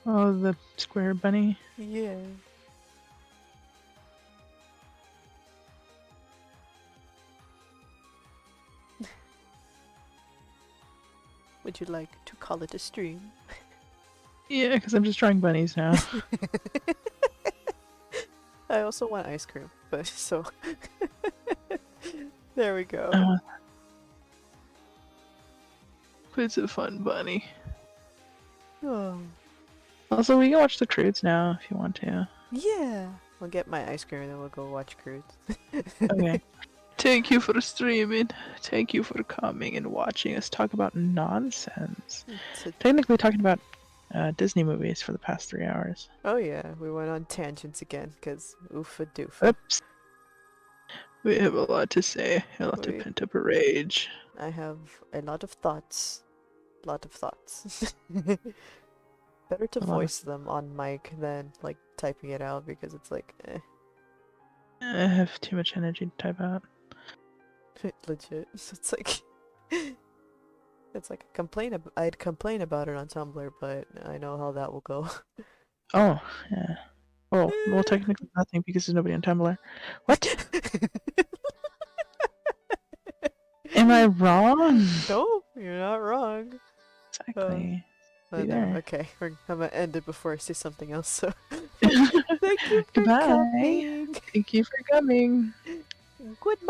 Oh, the square bunny. Yeah. Would you like to call it a stream? Yeah, because I'm just drawing bunnies now. I also want ice cream, but so there we go. It's a fun bunny. Oh. Also, we can watch the Crudes now if you want to. Yeah. We'll get my ice cream and then we'll go watch Crudes. Okay. Thank you for streaming. Thank you for coming and watching us talk about nonsense. Technically talking about Disney movies for the past 3 hours. Oh yeah, we went on tangents again, because oofa doofa. Oops. We have a lot to say, a lot of pent up rage. I have a lot of thoughts. Lot of thoughts. Better to voice them on mic than like typing it out because it's like I have too much energy to type out. Legit. It's like it's like I'd complain about it on Tumblr, but I know how that will go. Oh, yeah. Well, technically nothing because there's nobody on Tumblr. What? Am I wrong? No, you're not wrong. Exactly. No, there. okay, I'm gonna end it before I say something else, so thank you for Goodbye. coming. Thank you for coming. Goodbye.